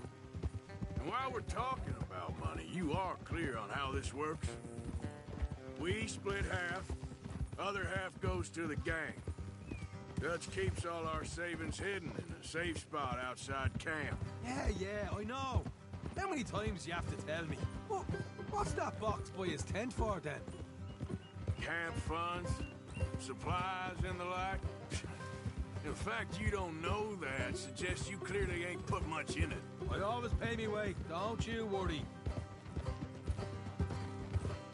[SPEAKER 13] And while we're talking about money, you are clear on how this works? We split half, other half goes to the gang. Dutch keeps all our savings hidden in a safe spot outside camp.
[SPEAKER 19] Yeah, I know. How many times do you have to tell me? What's that box by his tent for, then?
[SPEAKER 13] Camp funds, supplies, and the like. The fact you don't know that suggests you clearly ain't put much in it.
[SPEAKER 19] I always pay me way, don't you worry.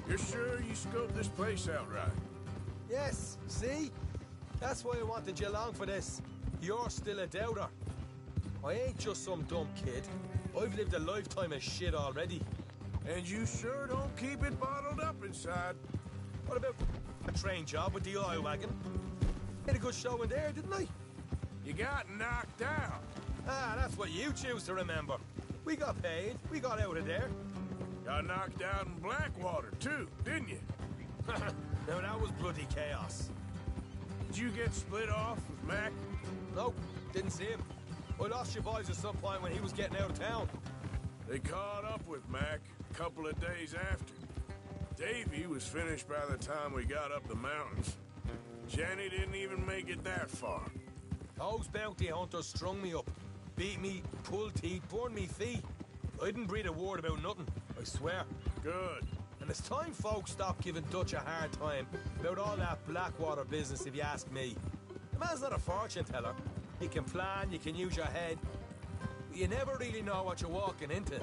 [SPEAKER 13] You're sure you scoped this place out right?
[SPEAKER 19] Yes, see? That's why I wanted you along for this. You're still a doubter. I ain't just some dumb kid. I've lived a lifetime of shit already.
[SPEAKER 13] And you sure don't keep it bottled up inside.
[SPEAKER 19] What about a train job with the oil wagon? Had a good show in there, didn't I?
[SPEAKER 13] You got knocked out.
[SPEAKER 19] That's what you choose to remember. We got paid. We got out of there.
[SPEAKER 13] Got knocked out in Blackwater, too, didn't you?
[SPEAKER 19] Now, that was bloody chaos.
[SPEAKER 13] Did you get split off with Mac?
[SPEAKER 19] Nope, didn't see him. I lost your boys at some point when he was getting out of town.
[SPEAKER 13] They caught up with Mac a couple of days after. Davey was finished by the time we got up the mountains. Jenny didn't even make it that far.
[SPEAKER 19] Those bounty hunters strung me up, beat me, pulled teeth, burned me feet. I didn't breathe a word about nothing, I swear.
[SPEAKER 13] Good.
[SPEAKER 19] And it's time folks stop giving Dutch a hard time about all that Blackwater business, if you ask me. The man's not a fortune teller. You can plan, you can use your head, but you never really know what you're walking into.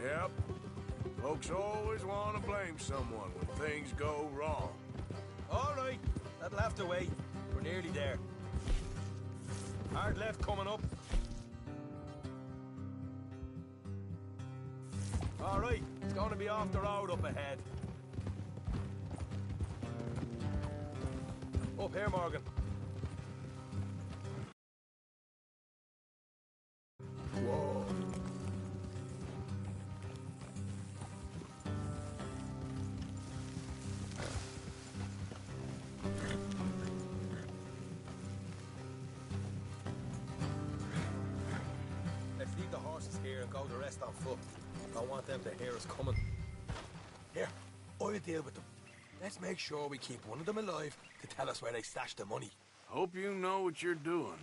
[SPEAKER 13] Yep. Folks always want to blame someone when things go wrong.
[SPEAKER 19] All right, that'll have to wait. We're nearly there. Hard left coming up. All right, it's going to be off the road up ahead. Up here, Morgan. Whoa. Let's leave the horses here and go the rest. rest on foot. Don't want them to hear us coming. Here, I'll deal with them. Let's make sure we keep one of them alive to tell us where they stashed the money.
[SPEAKER 13] Hope you know what you're doing.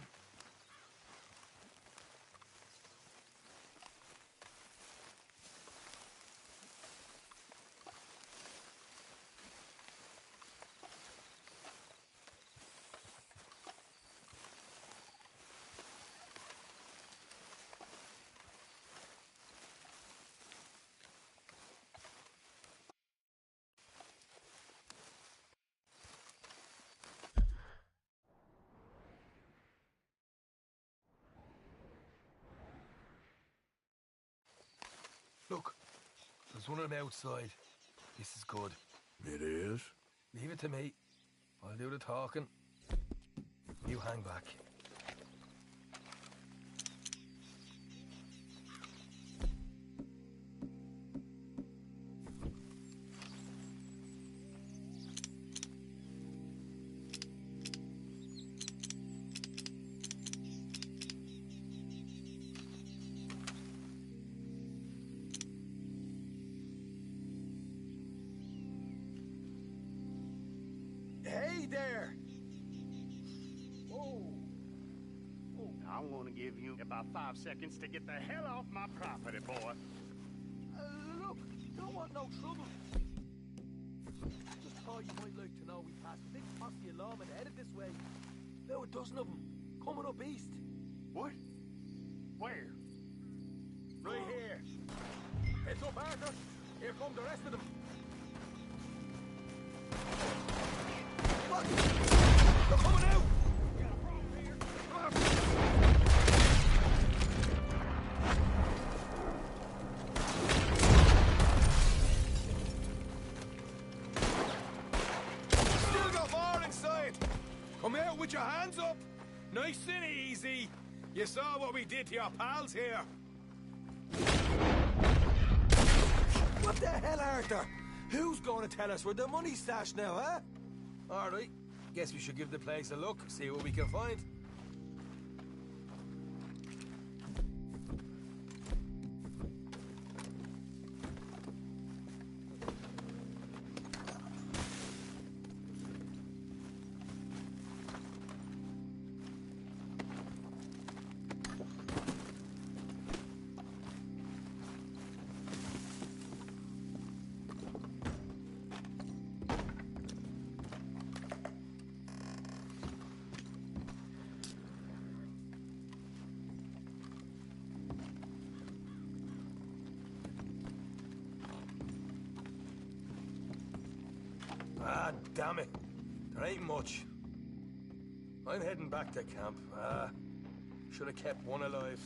[SPEAKER 19] Look, there's one of them outside. This is good.
[SPEAKER 13] It is?
[SPEAKER 19] Leave it to me. I'll do the talking. You hang back.
[SPEAKER 5] Hey there!
[SPEAKER 9] Oh, I'm gonna give you about 5 seconds to get the hell off my property, boy.
[SPEAKER 17] Look, don't want no trouble. Just thought you might like to know we passed a big posse of lawmen headed this way. About a dozen of them, coming up east.
[SPEAKER 9] What? Where?
[SPEAKER 17] Right here. Heads up, Arthur. Here come the rest of them. What? They're coming out! We got a problem here.
[SPEAKER 19] Still got more inside! Come out with your hands up! Nice and easy! You saw what we did to your pals here! What the hell, Arthur? Who's going to tell us where the money's stashed now, huh? All right. Guess we should give the place a look, see what we can find. Ah, damn it. There ain't much. I'm heading back to camp. Should have kept one alive.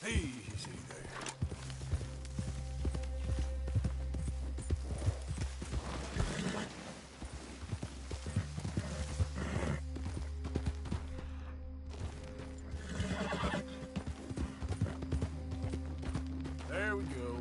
[SPEAKER 13] Easy there. There we go.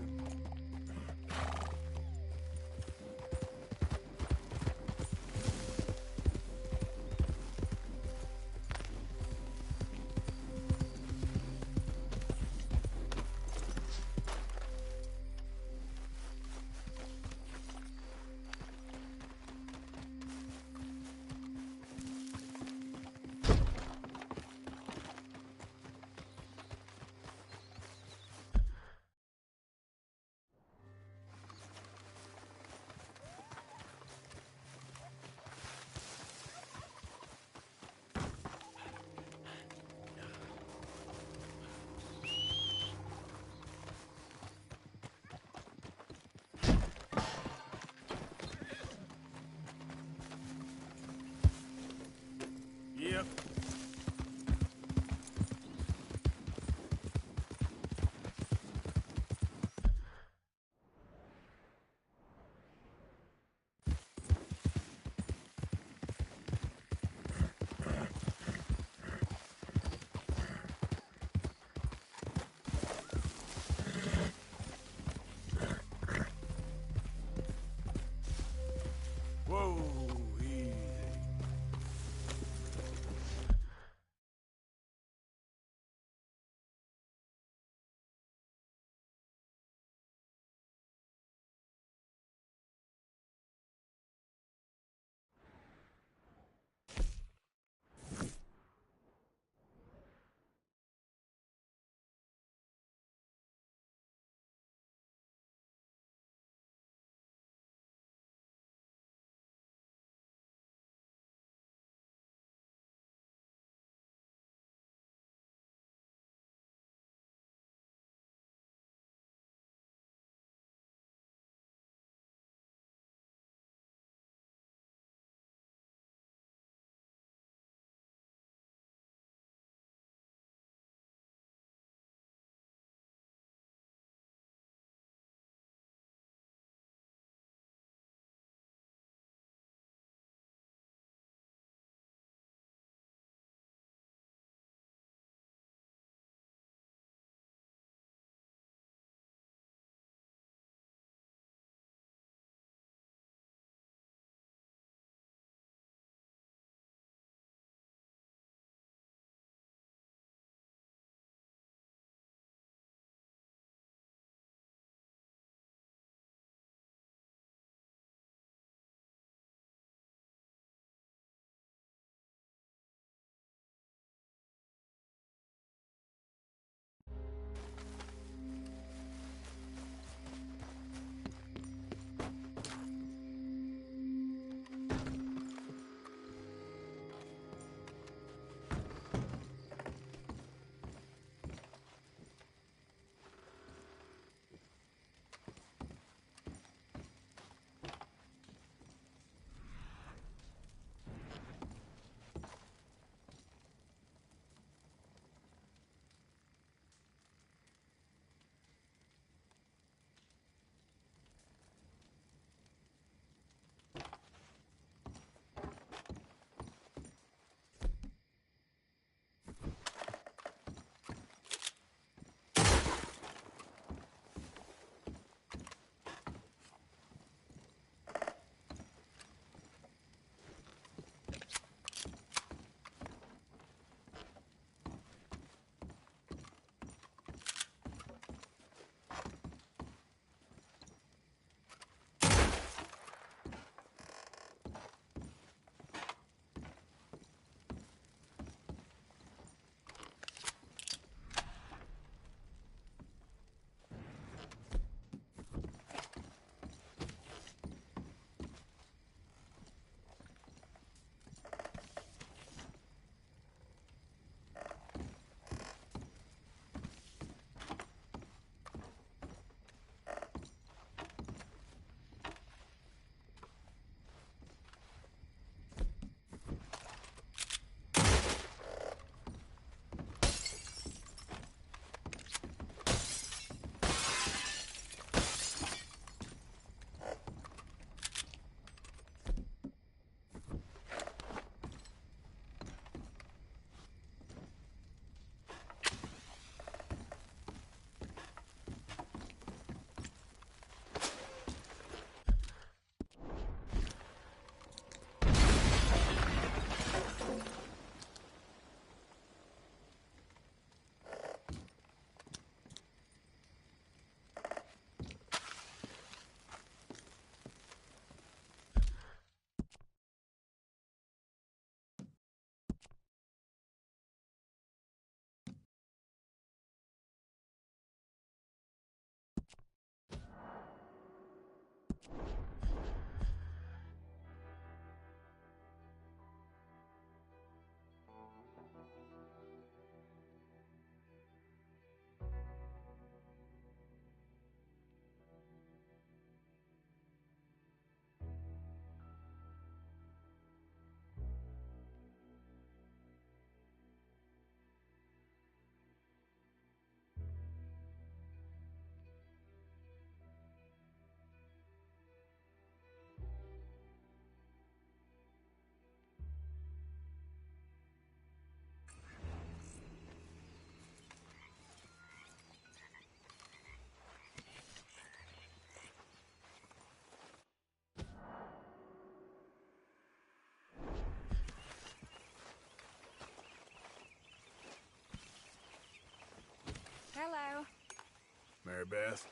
[SPEAKER 13] Beth.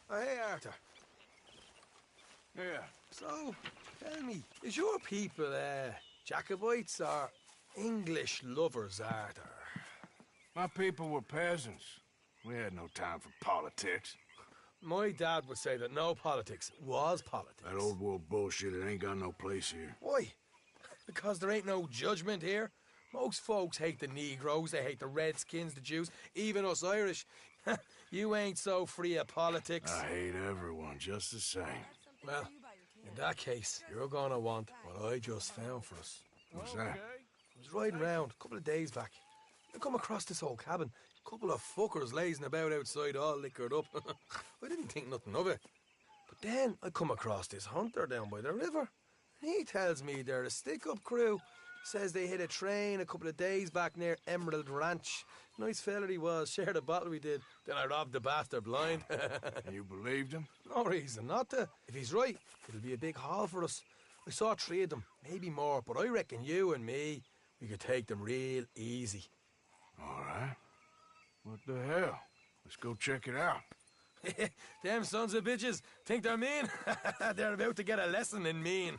[SPEAKER 19] Oh, hey, Arthur.
[SPEAKER 13] Yeah.
[SPEAKER 19] So, tell me, is your people, Jacobites or English lovers, Arthur?
[SPEAKER 13] My people were peasants. We had no time for politics.
[SPEAKER 19] My dad would say that no politics was politics.
[SPEAKER 13] That old world bullshit, it ain't got no place here.
[SPEAKER 19] Why? Because there ain't no judgment here. Most folks hate the Negroes, they hate the Redskins, the Jews, even us Irish. You ain't so free of politics.
[SPEAKER 13] I hate everyone just the same.
[SPEAKER 19] Well, in that case, you're gonna want what I just found for us.
[SPEAKER 13] What's that?
[SPEAKER 19] I was riding round a couple of days back. I come across this old cabin. A couple of fuckers lazing about outside all liquored up. I didn't think nothing of it. But then I come across this hunter down by the river. He tells me they're a stick-up crew. Says they hit a train a couple of days back near Emerald Ranch. Nice fella he was, shared a bottle we did. Then I robbed the bastard blind.
[SPEAKER 13] You believed him?
[SPEAKER 19] No reason not to. If he's right, it'll be a big haul for us. I saw 3 of them, maybe more, but I reckon you and me, we could take them real easy.
[SPEAKER 13] All right. What the hell? Let's go check it out.
[SPEAKER 19] Them sons of bitches think they're mean. They're about to get a lesson in mean.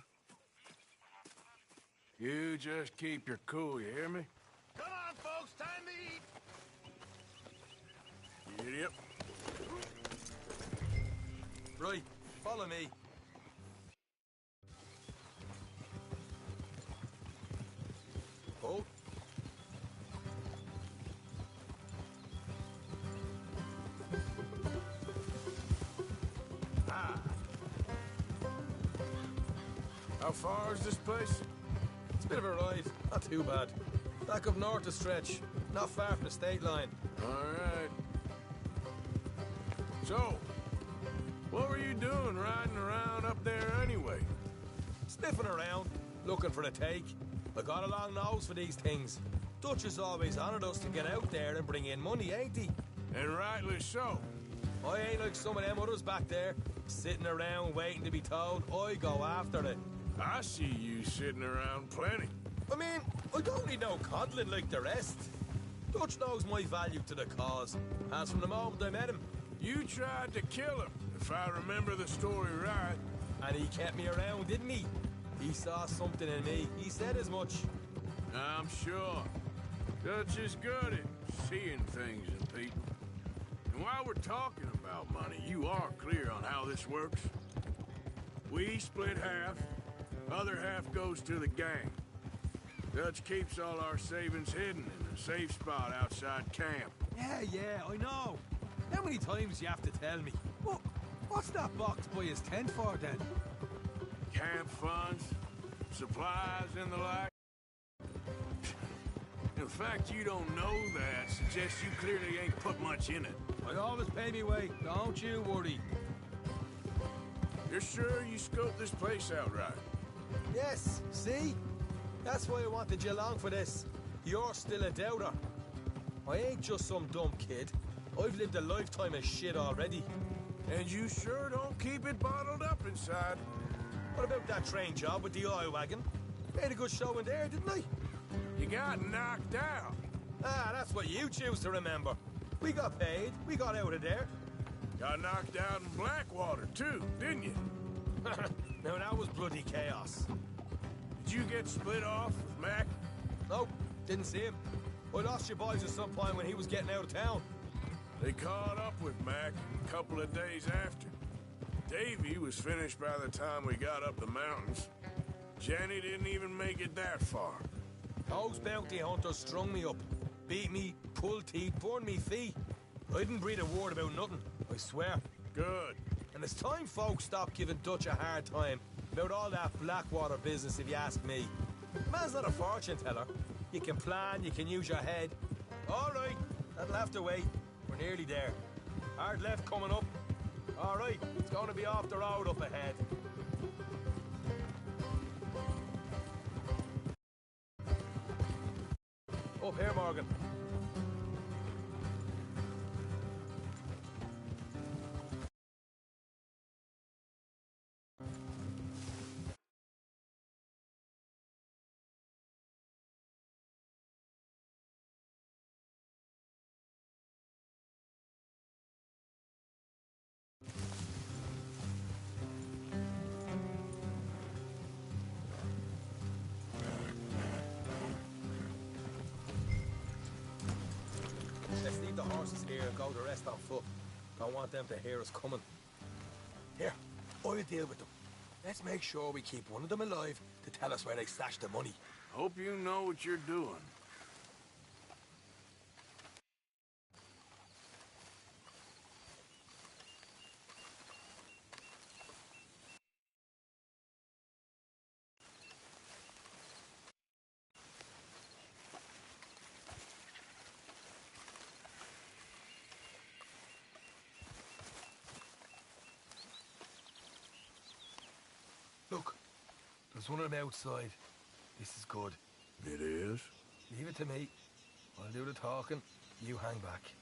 [SPEAKER 13] You just keep your cool, you hear me?
[SPEAKER 9] Come on, folks, time to eat.
[SPEAKER 13] You idiot.
[SPEAKER 19] Right, follow me. Oh.
[SPEAKER 13] How far is this place?
[SPEAKER 19] It's a bit of a ride, not too bad. Back up north a stretch, not far from the state line.
[SPEAKER 13] All right. So, what were you doing riding around up there anyway?
[SPEAKER 19] Sniffing around, looking for a take. I got a long nose for these things. Dutch has always honoured us to get out there and bring in money, ain't he?
[SPEAKER 13] And rightly so.
[SPEAKER 19] I ain't like some of them others back there, sitting around waiting to be told. I go after it.
[SPEAKER 13] I see you sitting around plenty.
[SPEAKER 19] I mean, I don't need no coddling like the rest. Dutch knows my value to the cause, as from the moment I met him.
[SPEAKER 13] You tried to kill him, if I remember the story right.
[SPEAKER 19] And he kept me around, didn't he? He saw something in me. He said as much.
[SPEAKER 13] I'm sure. Dutch is good at seeing things in people. And while we're talking about money, you are clear on how this works? We split half, other half goes to the gang. Dutch keeps all our savings hidden in a safe spot outside camp.
[SPEAKER 19] Yeah, I know. How many times you have to tell me? What's that box by his tent for, then?
[SPEAKER 13] Camp funds, supplies, and the like. The fact you don't know that suggests you clearly ain't put much in it.
[SPEAKER 19] I always pay me way, don't you worry.
[SPEAKER 13] You're sure you scoped this place out right?
[SPEAKER 19] Yes, see? That's why I wanted you along for this. You're still a doubter. I ain't just some dumb kid. I've lived a lifetime of shit already.
[SPEAKER 13] And you sure don't keep it bottled up inside.
[SPEAKER 19] What about that train job with the oil wagon? Made a good show in there, didn't I?
[SPEAKER 13] You got knocked out.
[SPEAKER 19] Ah, that's what you choose to remember. We got paid. We got out of there.
[SPEAKER 13] Got knocked out in Blackwater, too, didn't you?
[SPEAKER 19] Now, that was bloody chaos.
[SPEAKER 13] Did you get split off with Mac?
[SPEAKER 19] Nope, didn't see him. I lost your boys at some point when he was getting out of town.
[SPEAKER 13] They caught up with Mac a couple of days after. Davy was finished by the time we got up the mountains. Jenny didn't even make it that far.
[SPEAKER 19] Those bounty hunters strung me up. Beat me, pulled teeth, burned me feet. I didn't breathe a word about nothing, I swear.
[SPEAKER 13] Good.
[SPEAKER 19] And it's time folks stopped giving Dutch a hard time about all that Blackwater business, if you ask me. The man's not a fortune teller. You can plan, you can use your head. All right, that'll have to wait. We're nearly there. Hard left coming up. All right, it's going to be off the road up ahead. Up here, Morgan. Let's leave the horses here and go the rest on foot. Don't want them to hear us coming. Here, I'll deal with them. Let's make sure we keep one of them alive to tell us where they stashed the money.
[SPEAKER 13] Hope you know what you're doing.
[SPEAKER 19] Look, there's one of them outside. This is good.
[SPEAKER 13] It is?
[SPEAKER 19] Leave it to me. I'll do the talking. You hang back.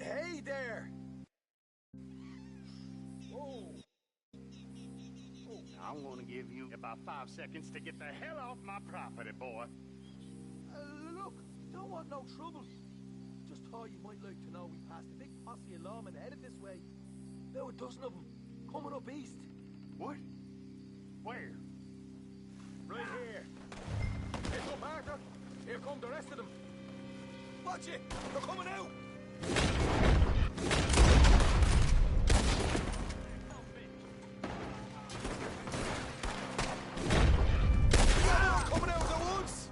[SPEAKER 19] Hey there!
[SPEAKER 9] I'm gonna give you about 5 seconds to get the hell off my property, boy.
[SPEAKER 17] Look, don't want no trouble. Just thought you might like to know we passed a big posse of lawmen headed this way. About a dozen of them, coming up east.
[SPEAKER 9] What? Where?
[SPEAKER 17] Right here. Heads up, Arthur. Here come the rest of them. Watch it! They're coming out! Coming out of the woods!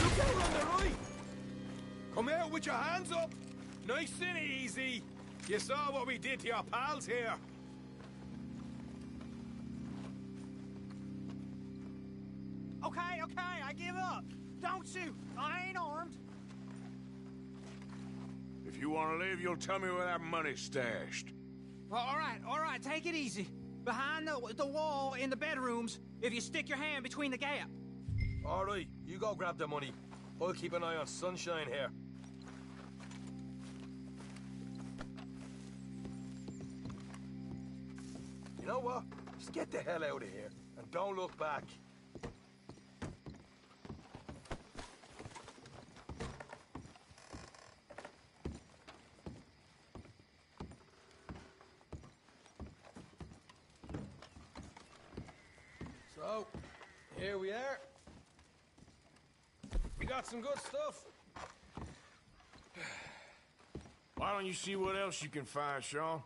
[SPEAKER 17] Look out on the right! Come out with your hands up! Nice and easy! You saw what we did to your pals here.
[SPEAKER 5] Okay, I give up. Don't shoot. I ain't armed.
[SPEAKER 1] If you want to leave, you'll tell me where that money's stashed.
[SPEAKER 5] Well, all right, take it easy. Behind the wall in the bedrooms, if you stick your hand between the gap.
[SPEAKER 19] All right, you go grab the money. I'll keep an eye on Sunshine here. You know what? Just get the hell out of here and don't look back. So, here we are. We got some good stuff.
[SPEAKER 1] Why don't you see what else you can find, Sean?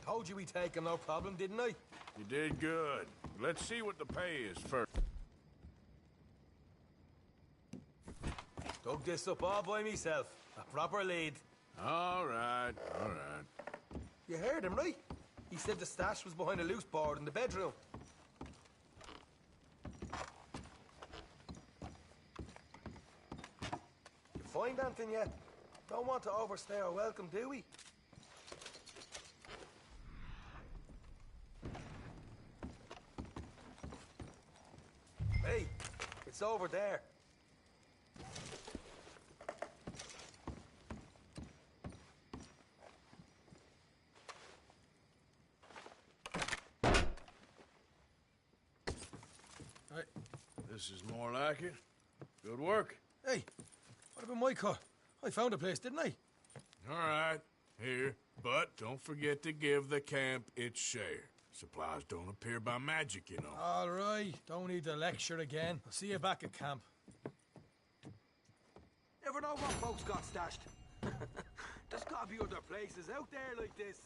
[SPEAKER 19] Told you we'd take him, no problem, didn't I?
[SPEAKER 1] You did good. Let's see what the pay is first.
[SPEAKER 19] Dug this up all by myself. A proper lead.
[SPEAKER 1] All right.
[SPEAKER 19] You heard him, right? He said the stash was behind a loose board in the bedroom. You find anything yet? Don't want to overstay our welcome, do we? Hey, it's over there.
[SPEAKER 1] This is more like it. Good work.
[SPEAKER 19] Hey, what about my car? I found a place, didn't I?
[SPEAKER 1] All right, here. But don't forget to give the camp its share. Supplies don't appear by magic, you know.
[SPEAKER 19] All right, don't need the lecture again. I'll see you back at camp.
[SPEAKER 17] Never know what folks got stashed. There's gotta be other places out there like this.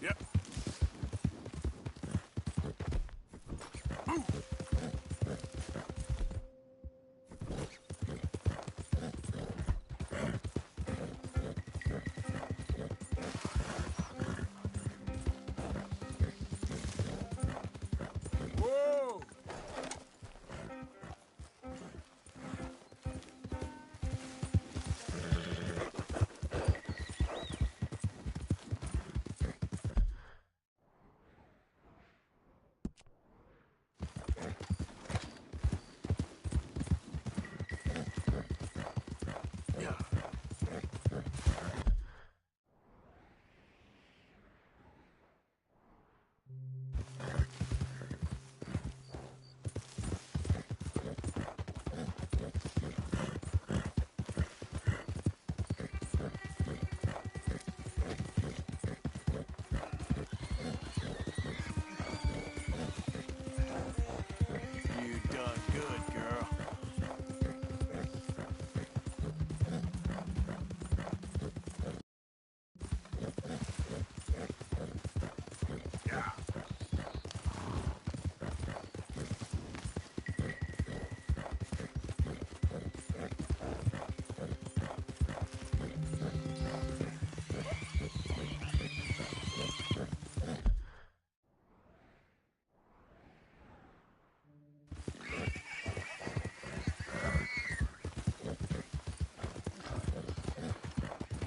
[SPEAKER 13] Yep. Whoa! You done good, girl. Yeah.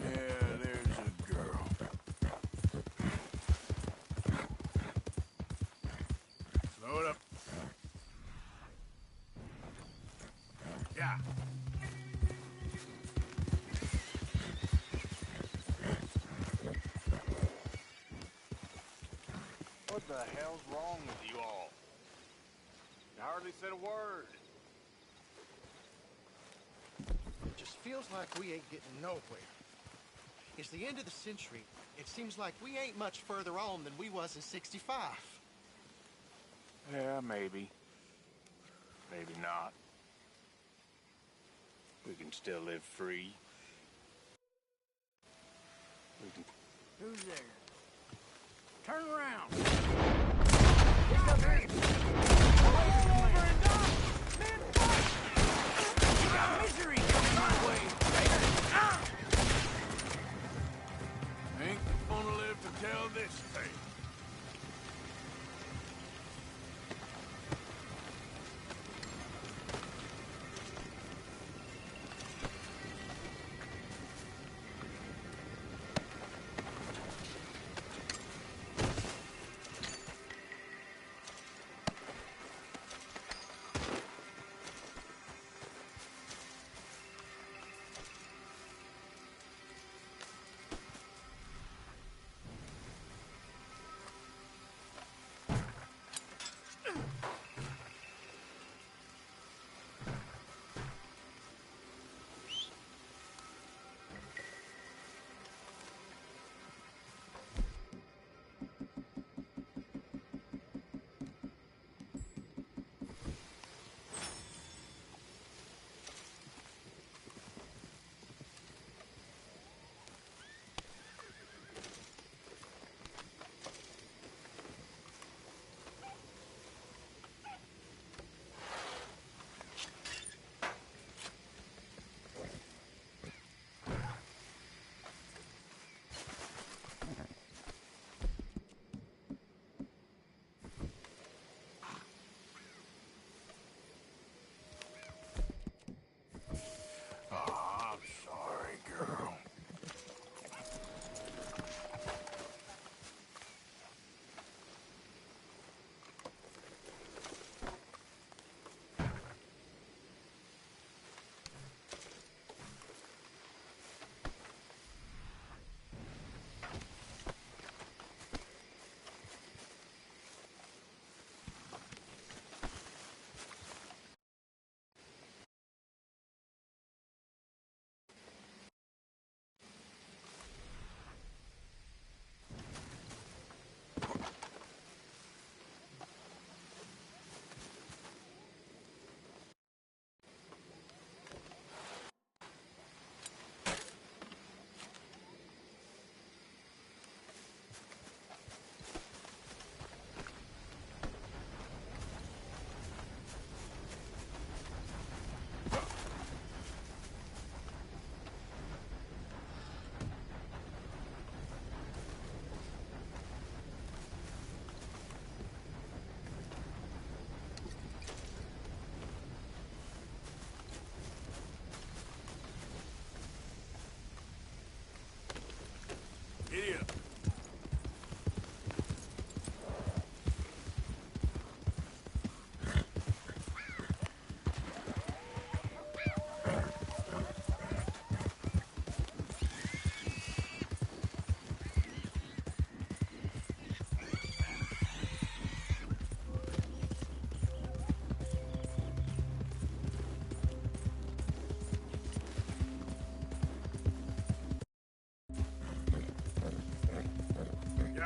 [SPEAKER 13] Yeah, there's a girl. Slow it up. Yeah.
[SPEAKER 20] What the hell's wrong with you all? You hardly said a word.
[SPEAKER 5] Just feels like we ain't getting nowhere. It's the end of the century. It seems like we ain't much further on than we was in '65.
[SPEAKER 20] Yeah, maybe. Maybe not. We can still live free. We can...
[SPEAKER 10] Who's there? Turn around. You got misery coming my way.
[SPEAKER 13] Ain't gonna live to tell this tale.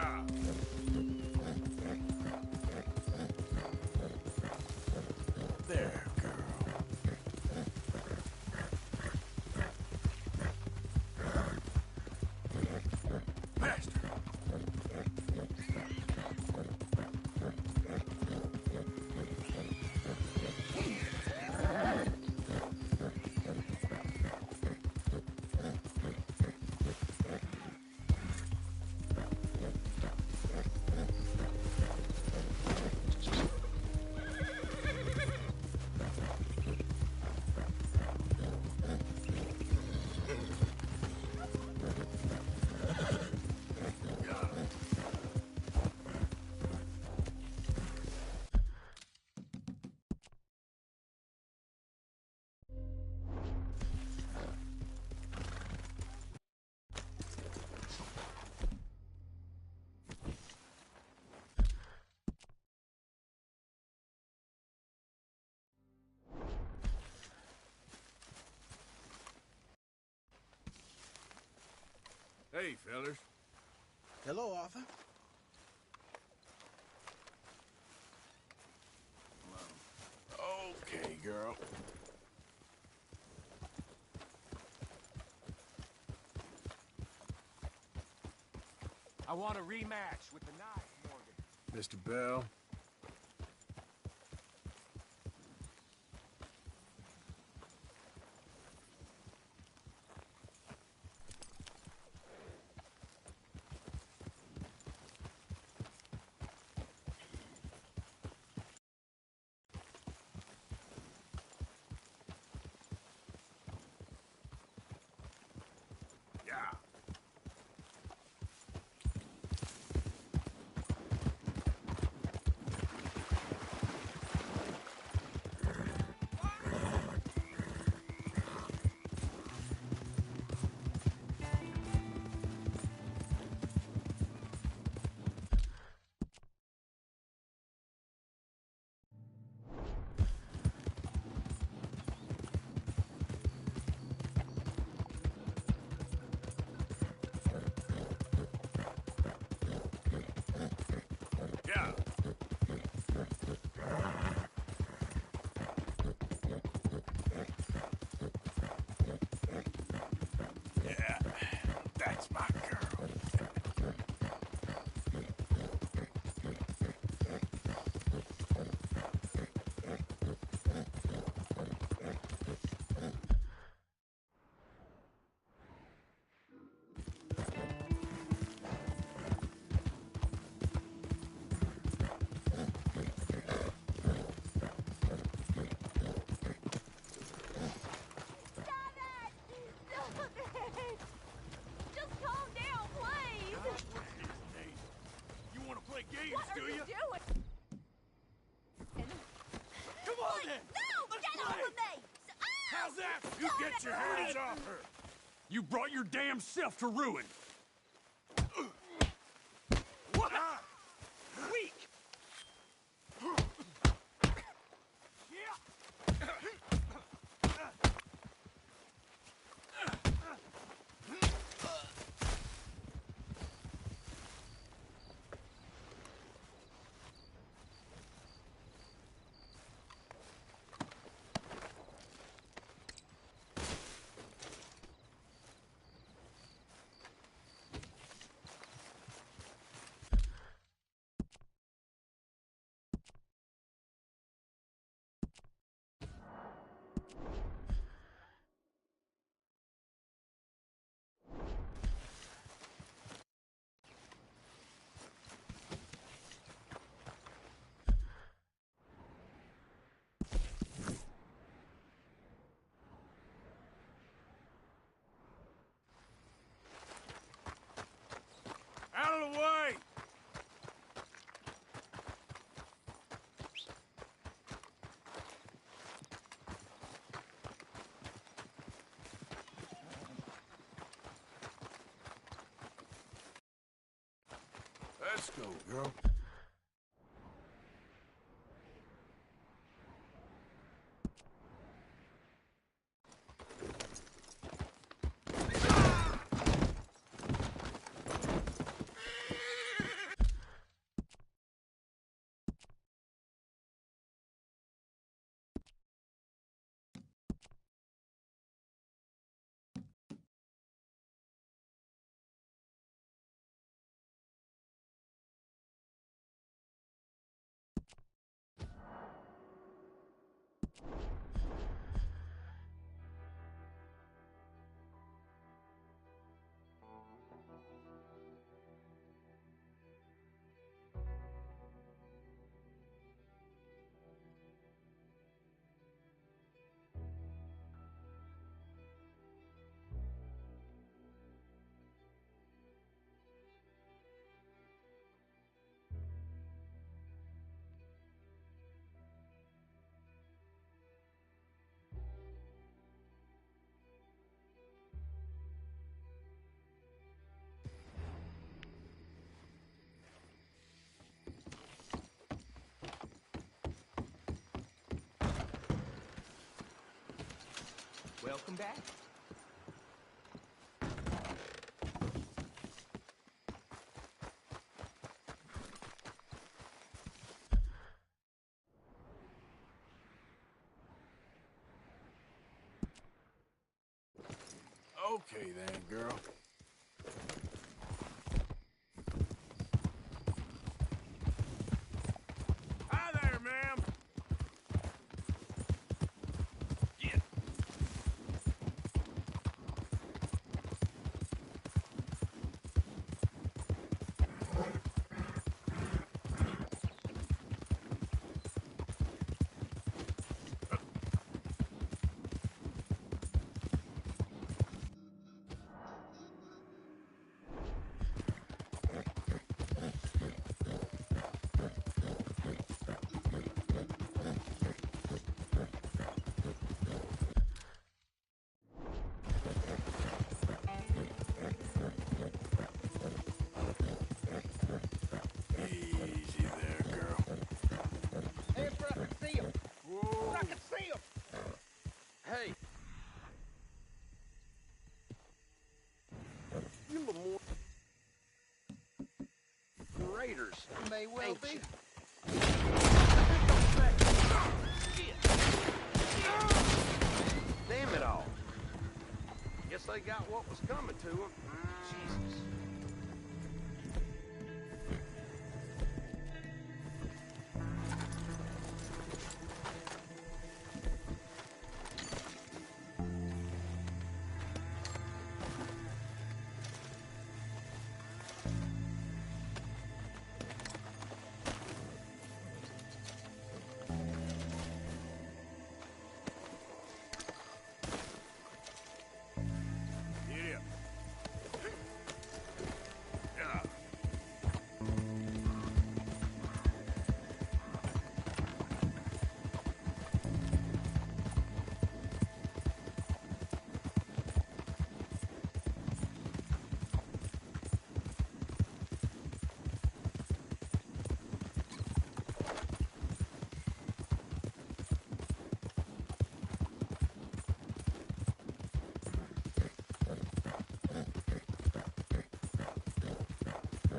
[SPEAKER 13] job. There, girl. Master. Hey, fellers.
[SPEAKER 5] Hello, Arthur.
[SPEAKER 13] Okay, girl.
[SPEAKER 14] I want a rematch with the knife, Morgan.
[SPEAKER 13] Mr. Bell. Yeah. Yeah. Yeah, that's my girl.
[SPEAKER 12] Just calm down, please.
[SPEAKER 13] You want to play games,
[SPEAKER 12] What
[SPEAKER 13] do
[SPEAKER 12] are you
[SPEAKER 13] you?
[SPEAKER 12] doing?
[SPEAKER 13] Come on, then.
[SPEAKER 12] No! Get off of me!
[SPEAKER 13] How's that? You get your hands off her.
[SPEAKER 7] You brought your damn self to ruin.
[SPEAKER 13] What?
[SPEAKER 7] Weak.
[SPEAKER 13] Out of the way! Let's go, girl.
[SPEAKER 5] Welcome back.
[SPEAKER 13] Okay then, girl. Hi there, ma'am. Easy there, girl.
[SPEAKER 5] Hey, bro, I can see him.
[SPEAKER 13] Whoa.
[SPEAKER 5] I can see him.
[SPEAKER 7] Hey! You more raiders.
[SPEAKER 5] May well be.
[SPEAKER 7] Damn it all. Guess they got what was coming to them. Jesus.
[SPEAKER 13] Giddy up.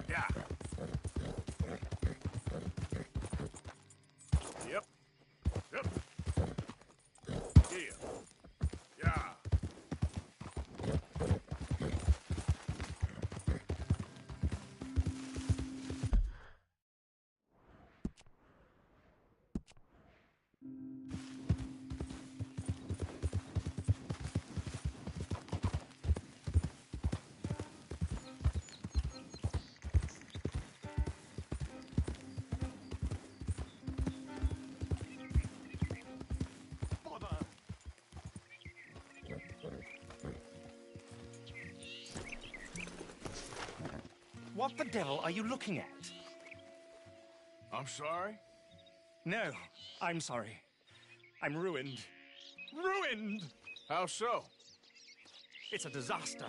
[SPEAKER 13] Yeah. Yep. Yep. Yeah. Yeah.
[SPEAKER 5] What the devil are you looking at?
[SPEAKER 13] I'm sorry?
[SPEAKER 5] No, I'm sorry. I'm ruined. Ruined!
[SPEAKER 13] How so?
[SPEAKER 5] It's a disaster.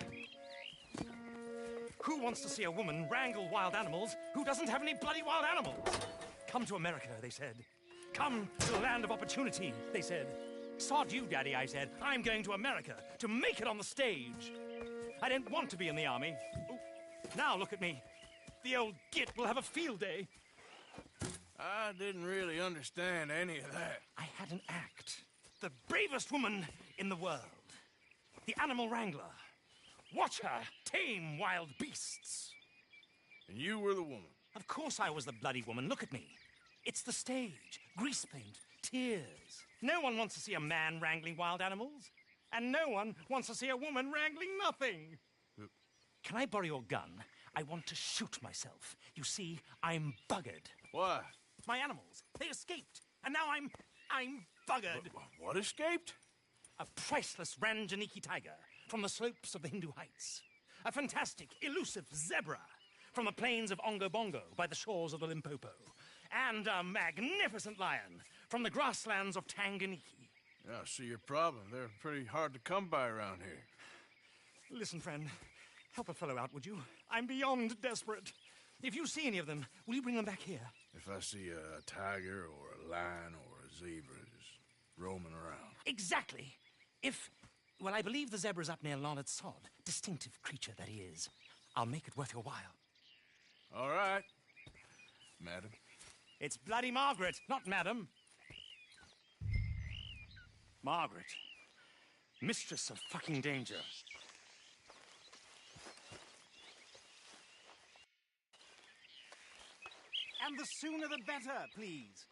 [SPEAKER 5] Who wants to see a woman wrangle wild animals who doesn't have any bloody wild animals? Come to America, they said. Come to the land of opportunity, they said. Sod you, Daddy, I said. I'm going to America to make it on the stage. I didn't want to be in the army. Oh, now look at me. The old git will have a field day.
[SPEAKER 13] I didn't really understand any of that.
[SPEAKER 5] I had an act. The bravest woman in the world. The animal wrangler. Watch her tame wild beasts.
[SPEAKER 13] And you were the woman?
[SPEAKER 5] Of course I was the bloody woman. Look at me. It's the stage. Grease paint. Tears. No one wants to see a man wrangling wild animals. And no one wants to see a woman wrangling nothing. Can I borrow your gun? I want to shoot myself. You see, I'm buggered.
[SPEAKER 13] Why?
[SPEAKER 5] My animals, they escaped. And now I'm buggered.
[SPEAKER 13] What escaped?
[SPEAKER 5] A priceless Ranjaniki tiger from the slopes of the Hindu Heights. A fantastic, elusive zebra from the plains of Ongo Bongo by the shores of the Limpopo. And a magnificent lion from the grasslands of Tanganyika.
[SPEAKER 13] Yeah, I see your problem. They're pretty hard to come by around here.
[SPEAKER 5] Listen, friend. Help a fellow out, would you? I'm beyond desperate. If you see any of them, will you bring them back here?
[SPEAKER 13] If I see a tiger or a lion or a zebra just roaming around.
[SPEAKER 5] Exactly. If
[SPEAKER 6] Well, I believe the zebra's up near Lonnet Sod. Distinctive creature that he is. I'll make it worth your while.
[SPEAKER 13] All right, madam.
[SPEAKER 6] It's bloody Margaret, not madam. Margaret. Mistress of fucking danger. And the sooner the better, please.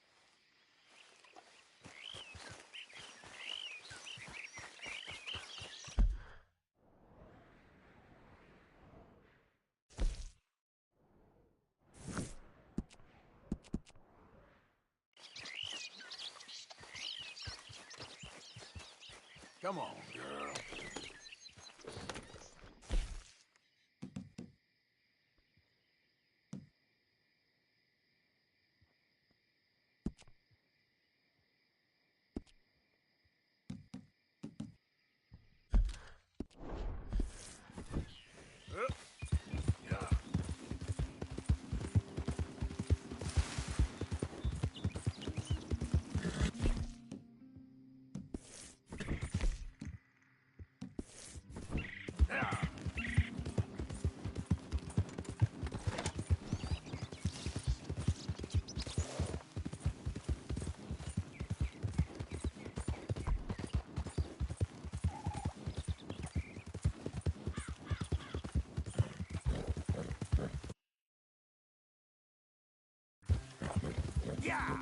[SPEAKER 13] Come on, girl.
[SPEAKER 6] Yeah!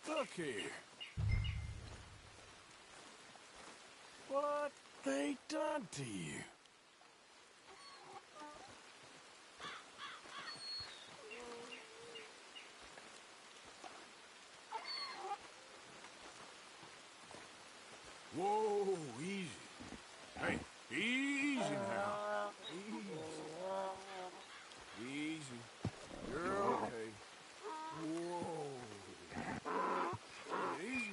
[SPEAKER 13] Look here. What they done to you? Whoa, easy. Hey, easy now. Easy. Easy. You're okay. Whoa. Easy.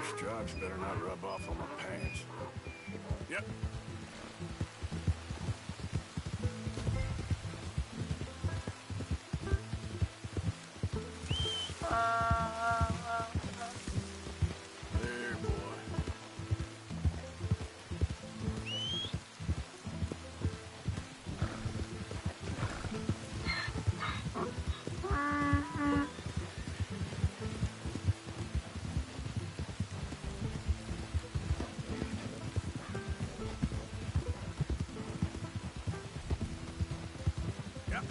[SPEAKER 13] This drugs better not rub off on my pants. Yep. There, boy. Yep.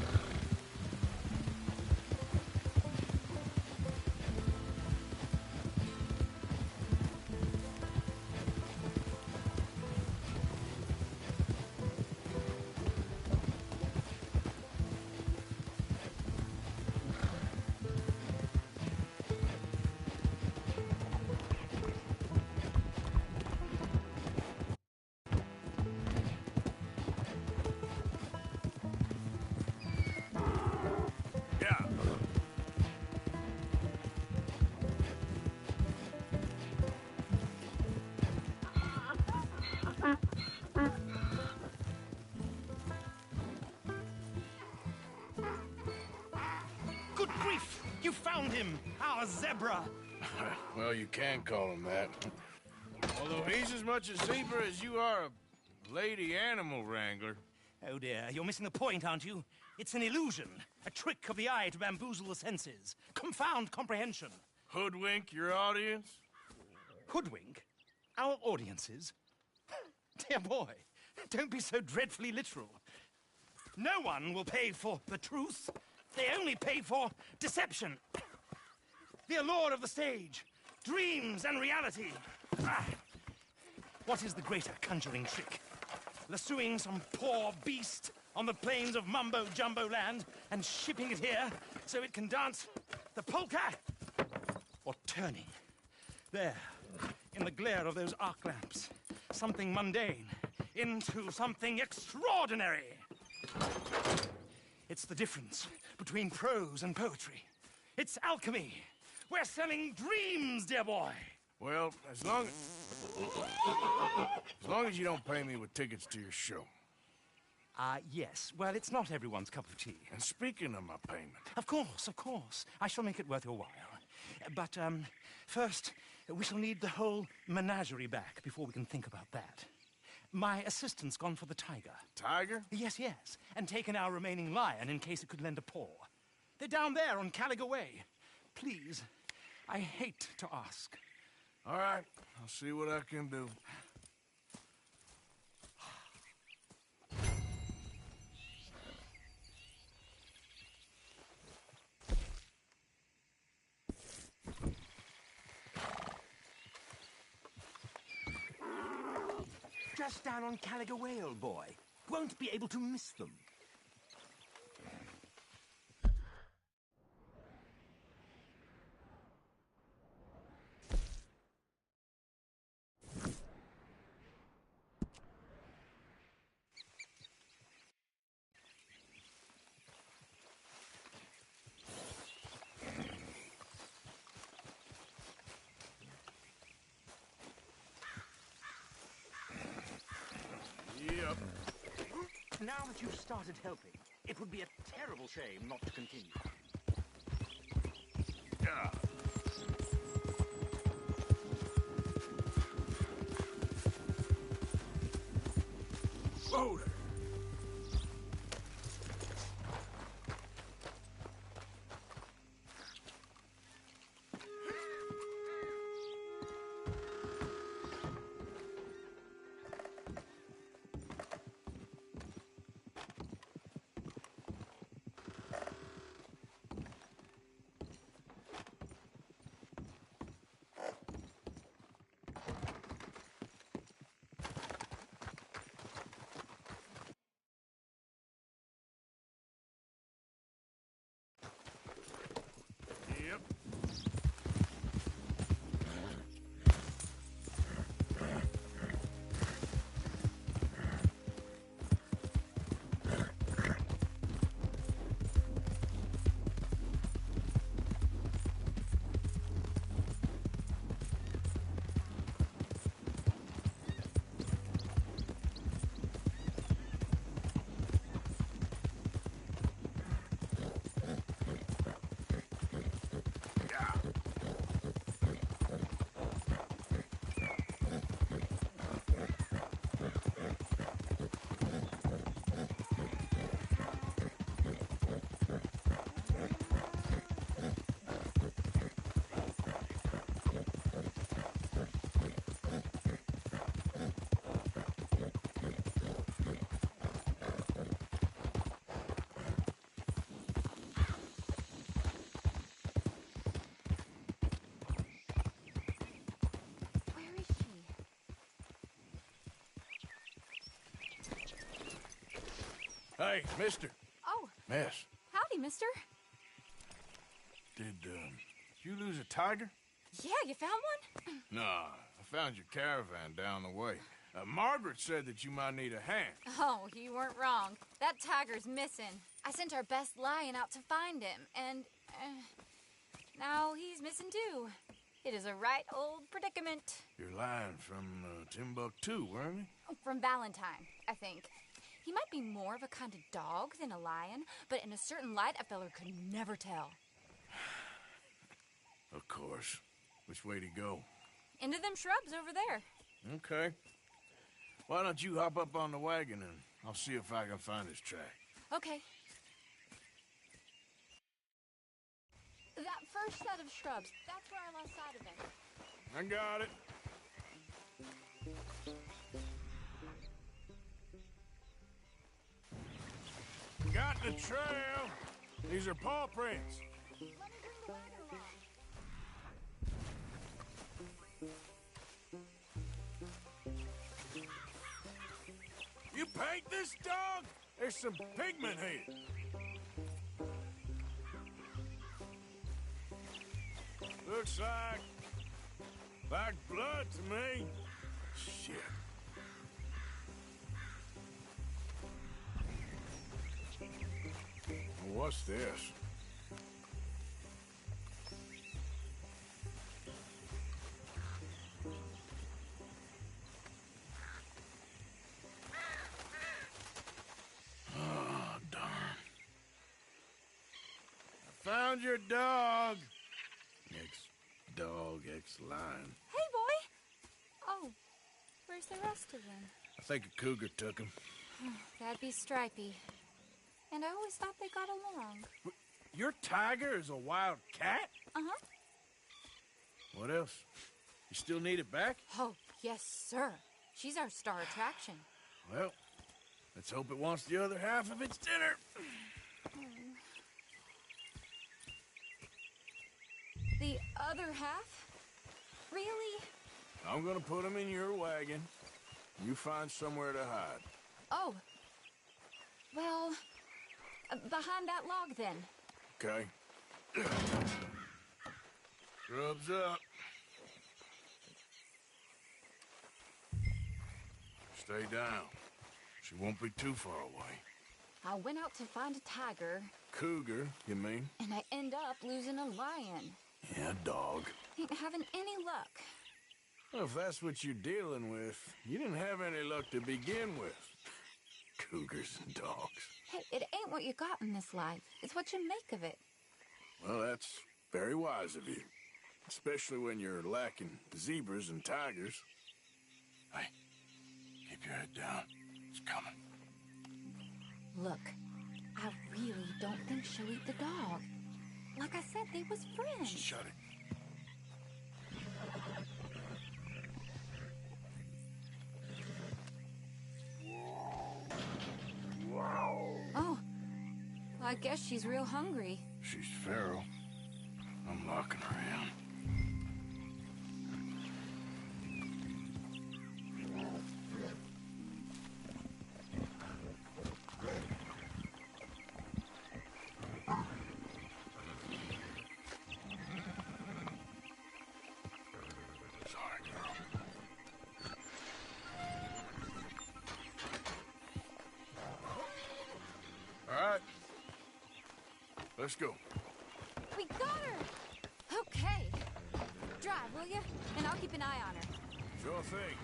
[SPEAKER 5] zebra.
[SPEAKER 13] Well, you can call him that. Although he's as much a zebra as you are a lady animal wrangler.
[SPEAKER 5] Oh dear, you're missing the point, aren't you? It's an illusion, a trick of the eye to bamboozle the senses, confound comprehension.
[SPEAKER 13] Hoodwink your audience?
[SPEAKER 5] Hoodwink? Our audiences? Dear boy, don't be so dreadfully literal. No one will pay for the truth. They only pay for deception. The allure of the stage, dreams and reality. Ah. What is the greater conjuring trick? Lassoing some poor beast on the plains of mumbo-jumbo land and shipping it here so it can dance the polka? Or turning, there, in the glare of those arc lamps, something mundane into something extraordinary? It's the difference between prose and poetry. It's alchemy. We're selling dreams, dear boy.
[SPEAKER 13] Well, as long as you don't pay me with tickets to your show.
[SPEAKER 5] Yes. Well, it's not everyone's cup of tea.
[SPEAKER 13] And speaking of my payment...
[SPEAKER 5] Of course. I shall make it worth your while. But, first, we shall need the whole menagerie back before we can think about that. My assistant's gone for the tiger.
[SPEAKER 13] Tiger?
[SPEAKER 5] Yes. And taken our remaining lion in case it could lend a paw. They're down there on Caliga Way. Please, I hate to ask.
[SPEAKER 13] All right, I'll see what I can do.
[SPEAKER 5] Just down on Caliga Way, old boy. Won't be able to miss them.
[SPEAKER 13] Yep.
[SPEAKER 5] Now that you've started helping, it would be a terrible shame not to continue.
[SPEAKER 13] Yeah. Whoa there. Hey, mister.
[SPEAKER 12] Oh.
[SPEAKER 13] Miss.
[SPEAKER 12] Howdy, mister.
[SPEAKER 13] Did you lose a tiger?
[SPEAKER 12] Yeah, you found one?
[SPEAKER 13] Nah, I found your caravan down the way. Margaret said that you might need a hand.
[SPEAKER 12] Oh, you weren't wrong. That tiger's missing. I sent our best lion out to find him, and now he's missing too. It is a right old predicament.
[SPEAKER 13] Your lion from Timbuktu, weren't he?
[SPEAKER 12] From Valentine, I think. He might be more of a kind of dog than a lion, but in a certain light, a feller could never tell.
[SPEAKER 13] Of course. Which way to go?
[SPEAKER 12] Into them shrubs over there.
[SPEAKER 13] Okay. Why don't you hop up on the wagon and I'll see if I can find his track.
[SPEAKER 12] Okay. That first set of shrubs, that's where I lost sight of him.
[SPEAKER 13] I got it. Got the trail. These are paw prints. You paint this dog? There's some pigment here. Looks like blood to me. Shit. What's this? Oh, darn. I found your dog. Ex-dog, ex-lion.
[SPEAKER 12] Hey, boy! Oh, where's the rest of them?
[SPEAKER 13] I think a cougar took him.
[SPEAKER 12] That'd be Stripey. And I always thought they got along.
[SPEAKER 13] Your tiger is a wild cat?
[SPEAKER 12] Uh-huh.
[SPEAKER 13] What else? You still need it back?
[SPEAKER 12] Oh, yes, sir. She's our star attraction.
[SPEAKER 13] Well, let's hope it wants the other half of its dinner.
[SPEAKER 12] The other half? Really?
[SPEAKER 13] I'm gonna put him in your wagon. You find somewhere to hide.
[SPEAKER 12] Oh. Well, behind that log, then.
[SPEAKER 13] Okay. Scrubs up. Stay down. She won't be too far away.
[SPEAKER 12] I went out to find a tiger.
[SPEAKER 13] Cougar, you mean?
[SPEAKER 12] And I end up losing a lion.
[SPEAKER 13] Yeah, dog.
[SPEAKER 12] Ain't having any luck.
[SPEAKER 13] Well, if that's what you're dealing with, you didn't have any luck to begin with. Cougars and dogs.
[SPEAKER 12] Hey, it ain't what you got in this life. It's what you make of it.
[SPEAKER 13] Well, that's very wise of you. Especially when you're lacking zebras and tigers. Hey, keep your head down. It's coming.
[SPEAKER 12] Look, I really don't think she'll eat the dog. Like I said, they was friends.
[SPEAKER 13] Shut it.
[SPEAKER 12] Oh, well, I guess she's real hungry.
[SPEAKER 13] She's feral. I'm locking her in. Let's go.
[SPEAKER 12] We got her! Okay. Drive, will you? And I'll keep an eye on her.
[SPEAKER 13] Sure thing.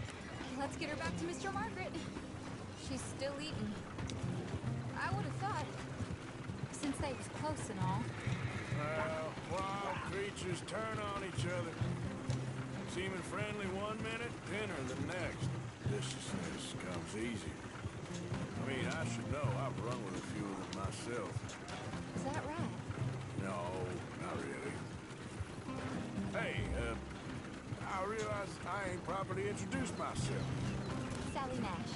[SPEAKER 12] Let's get her back to Mr. Margaret. She's still eating. I would have thought, since they was close and all.
[SPEAKER 13] Well, wild creatures turn on each other. Seeming friendly one minute, pinner the next. Viciousness comes easy. I mean, I should know. I've run with a few of them myself.
[SPEAKER 12] Is that right?
[SPEAKER 13] No, not really. Hey, I realize I ain't properly introduced myself.
[SPEAKER 12] Sally Nash.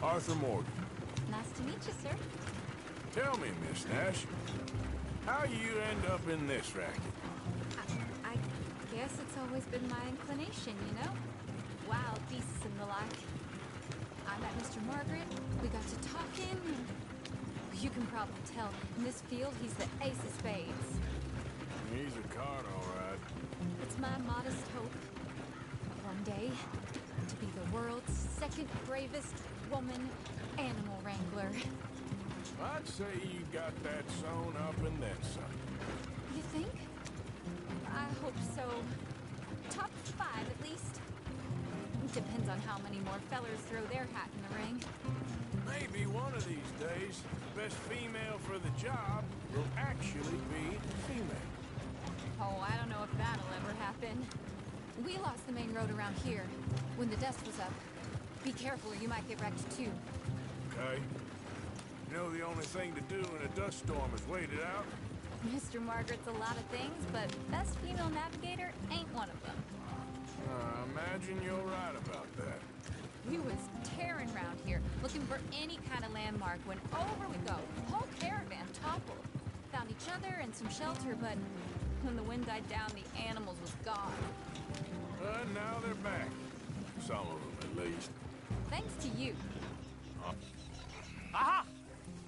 [SPEAKER 13] Arthur Morgan.
[SPEAKER 12] Nice to meet you, sir.
[SPEAKER 13] Tell me, Miss Nash, how you end up in this racket?
[SPEAKER 12] I guess it's always been my inclination, you know? Wild beasts and the like. I met Mr. Margaret, we got to talking, and you can probably tell, in this field, he's the ace of spades.
[SPEAKER 13] He's a card, all right.
[SPEAKER 12] It's my modest hope, one day, to be the world's second bravest woman animal wrangler.
[SPEAKER 13] I'd say you got that sewn up and then some.
[SPEAKER 12] You think? I hope so. Top 5, at least. Depends on how many more fellers throw their hat in the ring.
[SPEAKER 13] Maybe one of these days, the best female for the job will actually be female.
[SPEAKER 12] Oh, I don't know if that'll ever happen. We lost the main road around here when the dust was up. Be careful or you might get wrecked too.
[SPEAKER 1] Okay. You know the only thing to do in a dust storm is wait it out?
[SPEAKER 12] Mr. Margaret's a lot of things, but best female navigator ain't one of them.
[SPEAKER 1] Imagine you're right about that.
[SPEAKER 12] We was tearing around here, looking for any kind of landmark when over we go. Whole caravan toppled. Found each other and some shelter, but when the wind died down, the animals was gone.
[SPEAKER 1] Now they're back. Some of them, at least.
[SPEAKER 12] Thanks to you.
[SPEAKER 5] Aha!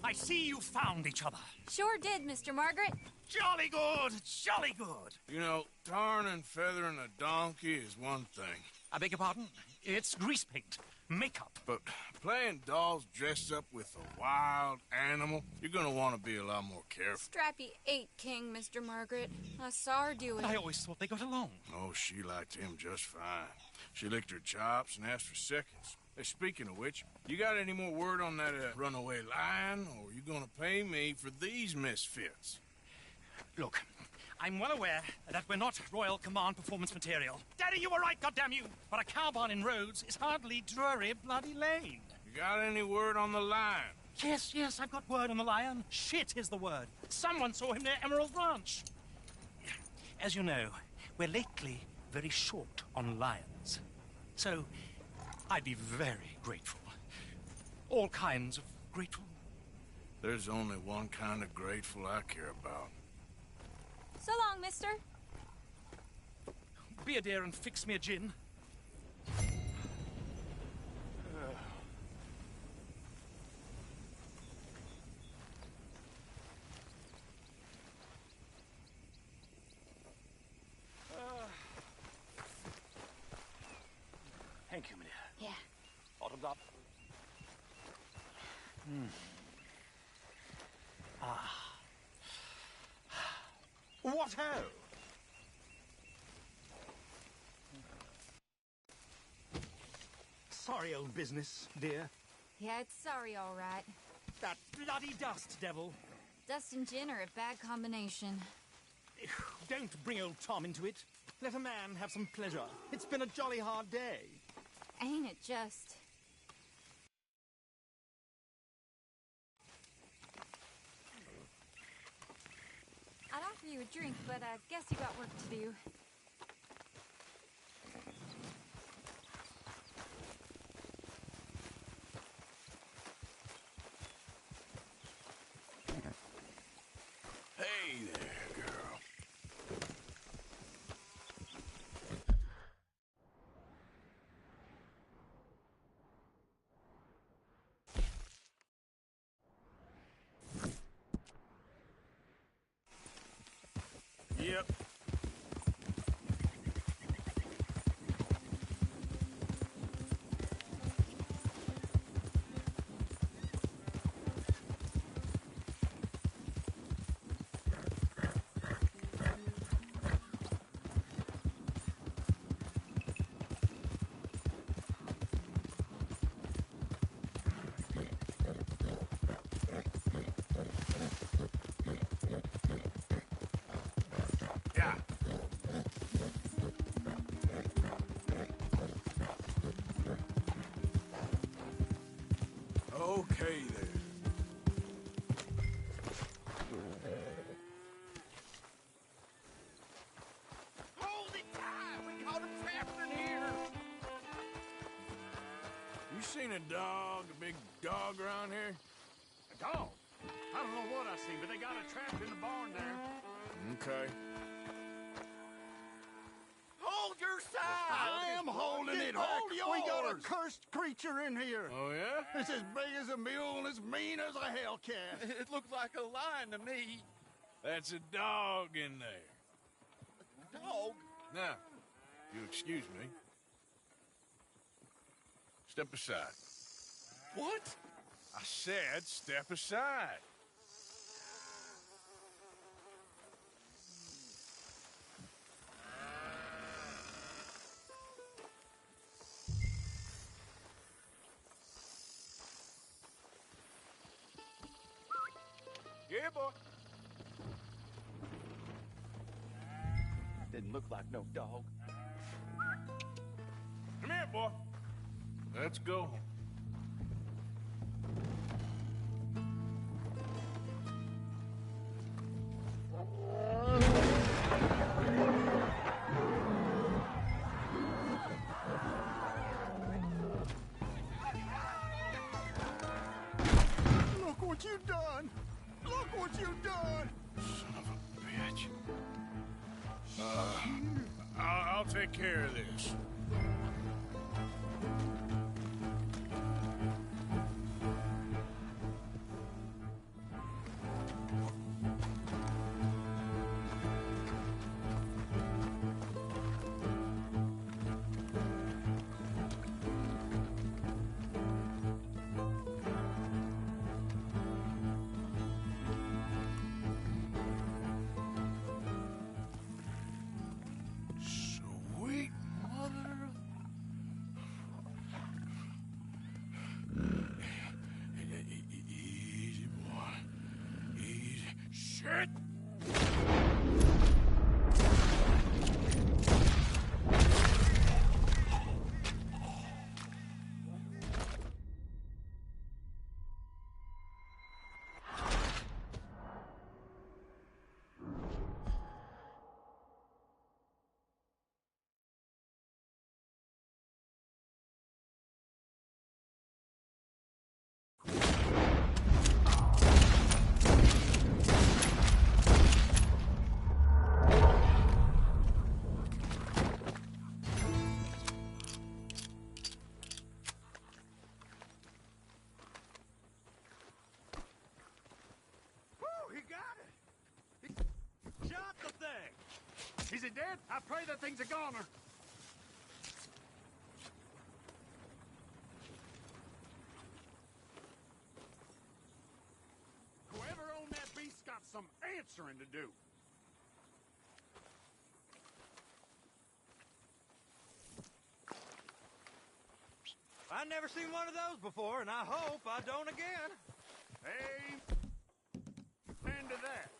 [SPEAKER 5] I see you found each other.
[SPEAKER 12] Sure did, Mr. Margaret.
[SPEAKER 5] Jolly good, jolly good.
[SPEAKER 1] You know, tarring and feathering a donkey is one thing.
[SPEAKER 5] I beg your pardon? It's grease paint, makeup.
[SPEAKER 1] But playing dolls dressed up with a wild animal, you're gonna want to be a lot more careful.
[SPEAKER 12] Strappy ate King, Mr. Margaret. I saw her do it.
[SPEAKER 5] I always thought they got along.
[SPEAKER 1] Oh, she liked him just fine. She licked her chops and asked for seconds. Hey, speaking of which, you got any more word on that runaway lion, or are you gonna pay me for these misfits?
[SPEAKER 5] Look, I'm well aware that we're not Royal Command performance material. Daddy, you were right, goddammit you! But a cow barn in Rhodes is hardly Drury Bloody Lane.
[SPEAKER 1] You got any word on the lion?
[SPEAKER 5] Yes, I've got word on the lion. Shit is the word. Someone saw him near Emerald Ranch. As you know, we're lately very short on lions. So, I'd be very grateful. All kinds of grateful.
[SPEAKER 1] There's only one kind of grateful I care about.
[SPEAKER 12] So long, mister.
[SPEAKER 5] Be a dear and fix me a gin. Thank you, my dear.
[SPEAKER 12] Yeah.
[SPEAKER 5] Bottoms up. What ho! Sorry, old business, dear.
[SPEAKER 12] Yeah, it's sorry, all right.
[SPEAKER 5] That bloody dust, devil.
[SPEAKER 12] Dust and gin are a bad combination.
[SPEAKER 5] Don't bring old Tom into it. Let a man have some pleasure. It's been a jolly hard day.
[SPEAKER 12] Ain't it just? I'd offer you a drink, but I guess you got work to do.
[SPEAKER 1] Hey there, girl. Yep. Yeah. Okay then.
[SPEAKER 9] Hold it tight! We caught him trapped in here!
[SPEAKER 1] You seen a dog, a big dog around here?
[SPEAKER 13] A dog? I don't know what I seen, but they got it trapped in the barn there.
[SPEAKER 1] Okay.
[SPEAKER 9] Hold your side!
[SPEAKER 4] I am holding it.
[SPEAKER 9] Hold
[SPEAKER 4] We got a
[SPEAKER 9] yours.
[SPEAKER 4] cursed creature in here.
[SPEAKER 1] Oh, yeah?
[SPEAKER 4] It's as big as a mule and as mean as a hellcat.
[SPEAKER 9] It looks like a lion to me.
[SPEAKER 1] That's a dog in there.
[SPEAKER 9] Dog?
[SPEAKER 1] Now, if you excuse me. Step aside.
[SPEAKER 9] What?
[SPEAKER 1] I said step aside. Yeah, boy.
[SPEAKER 5] Didn't look like no dog.
[SPEAKER 1] Come here, boy. Let's go.
[SPEAKER 4] Look what you've done! Look what you've done!
[SPEAKER 1] Son of a bitch. I'll take care of this. Sweet mother of... Easy, boy. Easy. Shit!
[SPEAKER 9] He got it! He shot the thing! Is it dead? I pray that thing's a goner. Whoever owned that beast's got some answering to do.
[SPEAKER 5] I've never seen one of those before, and I hope I don't again.
[SPEAKER 9] Amen to that.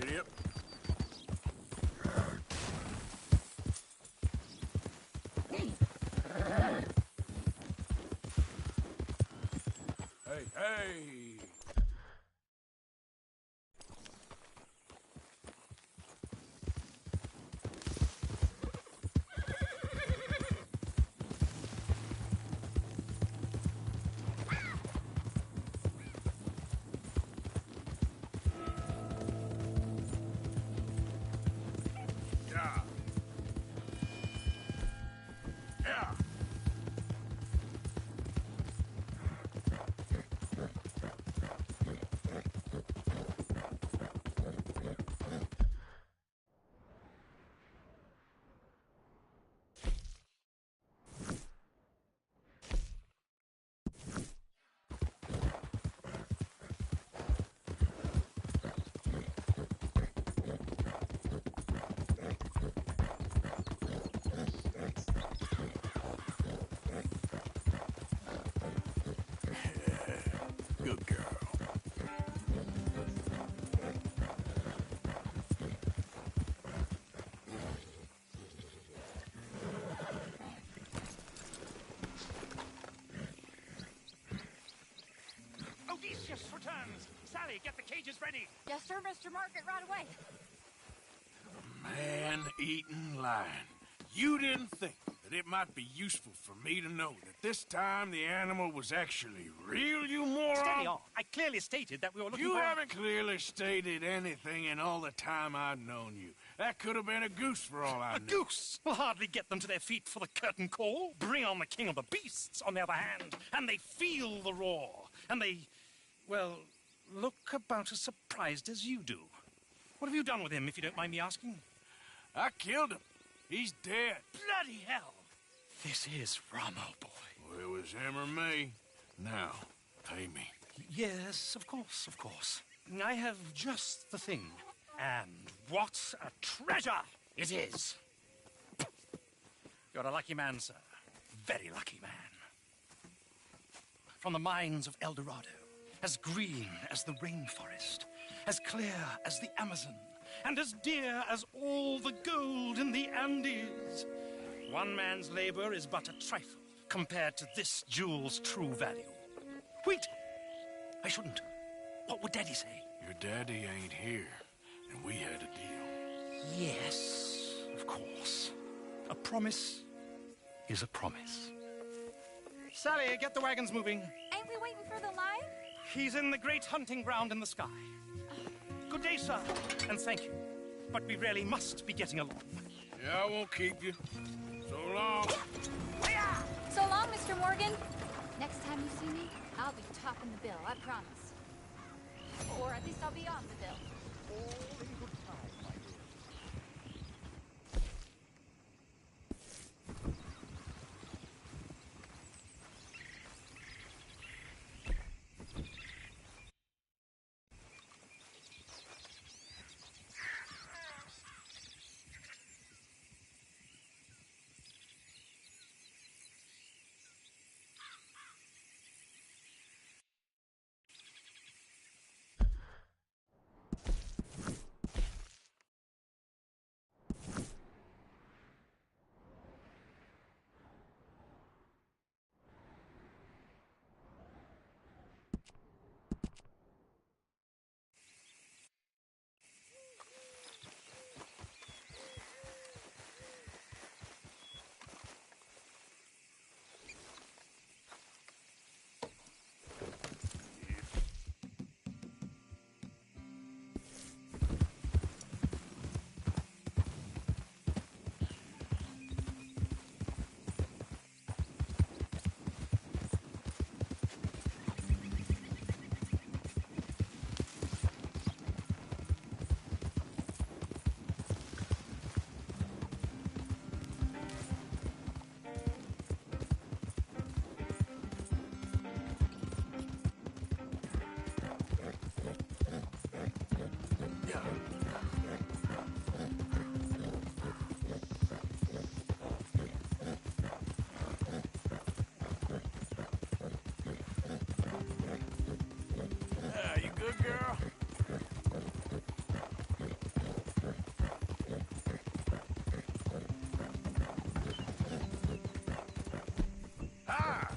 [SPEAKER 1] Idiot. Hey, hey! Yeah. Yeah. Good girl.
[SPEAKER 20] Odysseus returns! Sally, get the cages ready!
[SPEAKER 12] Yes, sir, Mr. Margaret, right away.
[SPEAKER 1] Man-eating lion. You didn't think that it might be useful for me to know that this time the animal was actually real, you moron?
[SPEAKER 20] Steady on. I clearly stated that we were looking
[SPEAKER 1] You
[SPEAKER 20] for...
[SPEAKER 1] haven't clearly stated anything in all the time I've known you. That could have been a goose for all I
[SPEAKER 20] A
[SPEAKER 1] knew.
[SPEAKER 20] goose will hardly get them to their feet for the curtain call. Bring on the king of the beasts, on the other hand, and they feel the roar. And they, well, look about as surprised as you do. What have you done with him, if you don't mind me asking?
[SPEAKER 1] I killed him. He's dead.
[SPEAKER 20] Bloody hell! This is Ramo, boy.
[SPEAKER 1] Well, it was him or me.
[SPEAKER 7] Now, pay me.
[SPEAKER 20] Yes, of course, of course. I have just the thing. And what a treasure it is! You're a lucky man, sir. Very lucky man. From the mines of El Dorado, as green as the rainforest, as clear as the Amazon, and as dear as all the gold in the Andes. One man's labor is but a trifle compared to this jewel's true value. Wait! I shouldn't. What would Daddy say?
[SPEAKER 7] Your daddy ain't here, and we had a deal.
[SPEAKER 20] Yes, of course. A promise is a promise. Sally, get the wagons moving.
[SPEAKER 12] Ain't we waiting for the line?
[SPEAKER 20] He's in the great hunting ground in the sky. Good day, sir, and thank you. But we really must be getting along.
[SPEAKER 7] Yeah, I won't keep you. So long.
[SPEAKER 12] So long, Mr. Morgan. Next time you see me, I'll be topping the bill, I promise. Or at least I'll be on the bill.
[SPEAKER 9] All in good time, my dear.
[SPEAKER 13] You good, girl? Ah!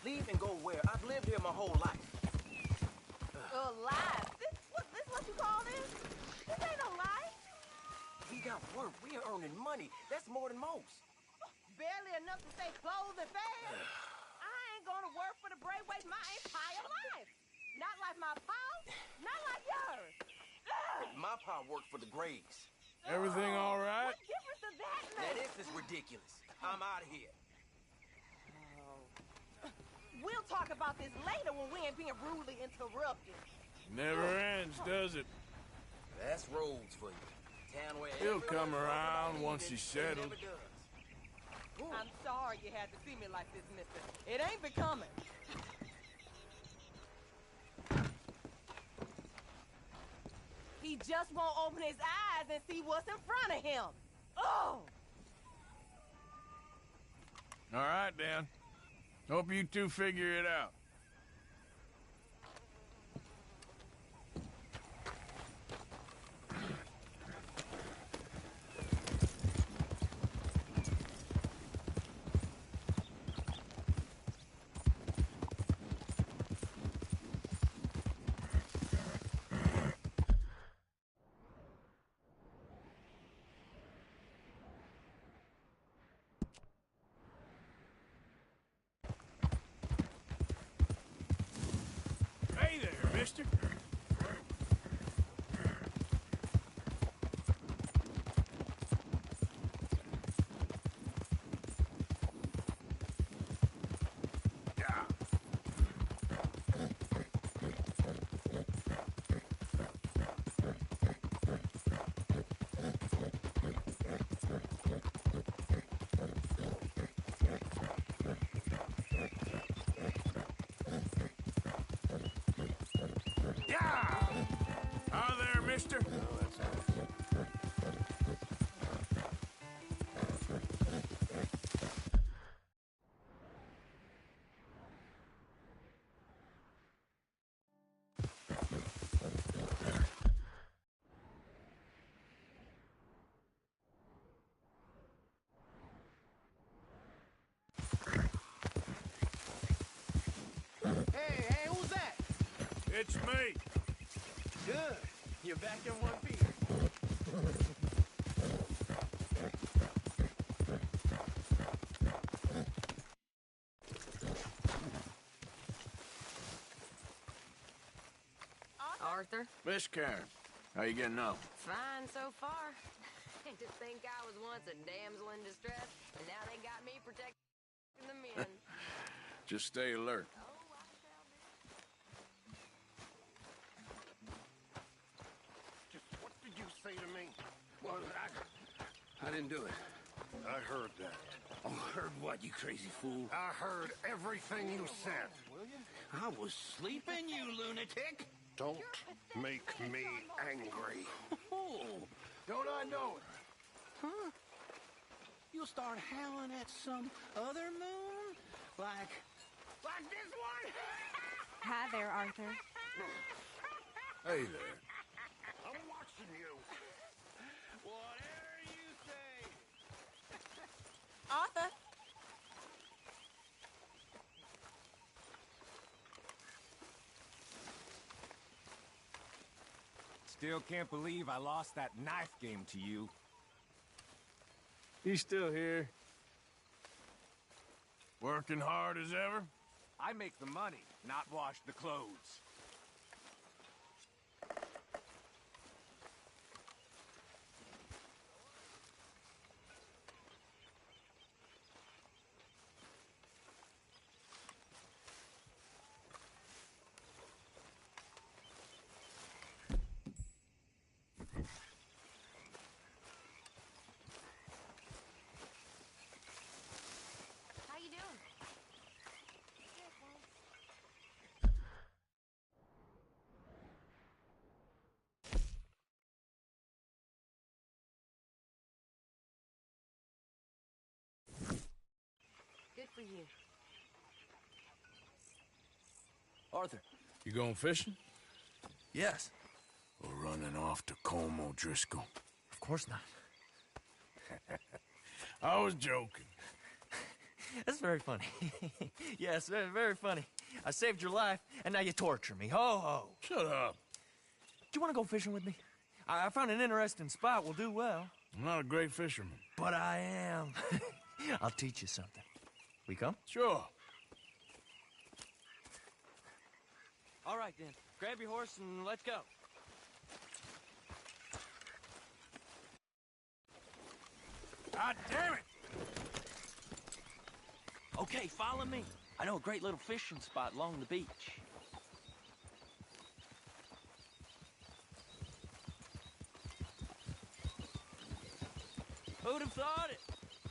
[SPEAKER 8] Leave and go where? I've lived here my whole life.
[SPEAKER 22] Life? This what you call this? This ain't no life.
[SPEAKER 8] We got work. We are earning money. That's more than most.
[SPEAKER 22] Barely enough to stay clothed and fed. I ain't gonna work for the brave waste my entire life. Not like my pa, not like yours.
[SPEAKER 8] My pa worked for the Grays.
[SPEAKER 13] Everything all right?
[SPEAKER 22] What difference does that
[SPEAKER 8] Now
[SPEAKER 22] make?
[SPEAKER 8] this is ridiculous. I'm out of here.
[SPEAKER 22] We'll talk about this later when we ain't being rudely interrupted.
[SPEAKER 13] Never ends, does it?
[SPEAKER 8] That's Rhodes for you. Town where
[SPEAKER 13] He'll come
[SPEAKER 8] everyone
[SPEAKER 13] around
[SPEAKER 8] believes
[SPEAKER 13] once
[SPEAKER 8] in,
[SPEAKER 13] he's
[SPEAKER 8] he
[SPEAKER 13] settled.
[SPEAKER 8] never does.
[SPEAKER 22] I'm sorry you had to see me like this, mister. It ain't becoming. He just won't open his eyes and see what's in front of him. Oh!
[SPEAKER 13] All right, Dan. Hope you two figure it out.
[SPEAKER 1] mister?
[SPEAKER 5] Hey, who's that?
[SPEAKER 1] It's me.
[SPEAKER 5] Good. You're back in one piece.
[SPEAKER 8] Arthur?
[SPEAKER 1] Miss Karen, how you getting on?
[SPEAKER 8] Fine so far. To think I was once a damsel in distress, and now they got me protecting the men.
[SPEAKER 1] Just stay alert.
[SPEAKER 9] Just what did you say to me?
[SPEAKER 7] Well, I didn't do it.
[SPEAKER 9] I heard that.
[SPEAKER 7] Oh, heard what, you crazy fool?
[SPEAKER 9] I heard everything you said.
[SPEAKER 7] I was sleeping, you lunatic.
[SPEAKER 9] Don't make me angry.
[SPEAKER 7] Oh,
[SPEAKER 9] Don't I know it?
[SPEAKER 7] huh? You'll start howling at some other moon? Like this one?
[SPEAKER 12] Hi there, Arthur.
[SPEAKER 1] Hey there.
[SPEAKER 9] I'm watching you.
[SPEAKER 7] Whatever you say.
[SPEAKER 22] Arthur.
[SPEAKER 14] Still can't believe I lost that knife game to you.
[SPEAKER 13] He's still here. Working hard as ever?
[SPEAKER 14] I make the money, not wash the clothes.
[SPEAKER 12] How you doing?
[SPEAKER 8] Good for you.
[SPEAKER 19] Arthur.
[SPEAKER 13] You going fishing?
[SPEAKER 19] Yes.
[SPEAKER 1] Or running off to Colm O'Driscoll?
[SPEAKER 19] Of course not.
[SPEAKER 13] I was joking.
[SPEAKER 19] That's very funny. Yes, very, very funny. I saved your life, and now you torture me. Ho, ho.
[SPEAKER 13] Shut up.
[SPEAKER 19] Do you want to go fishing with me? I found an interesting spot. We'll do well.
[SPEAKER 13] I'm not a great fisherman.
[SPEAKER 19] But I am. I'll teach you something. We come?
[SPEAKER 13] Sure.
[SPEAKER 19] All right, then. Grab your horse and let's go.
[SPEAKER 13] God damn it!
[SPEAKER 19] Okay, follow me. I know a great little fishing spot along the beach. Who'd have thought it?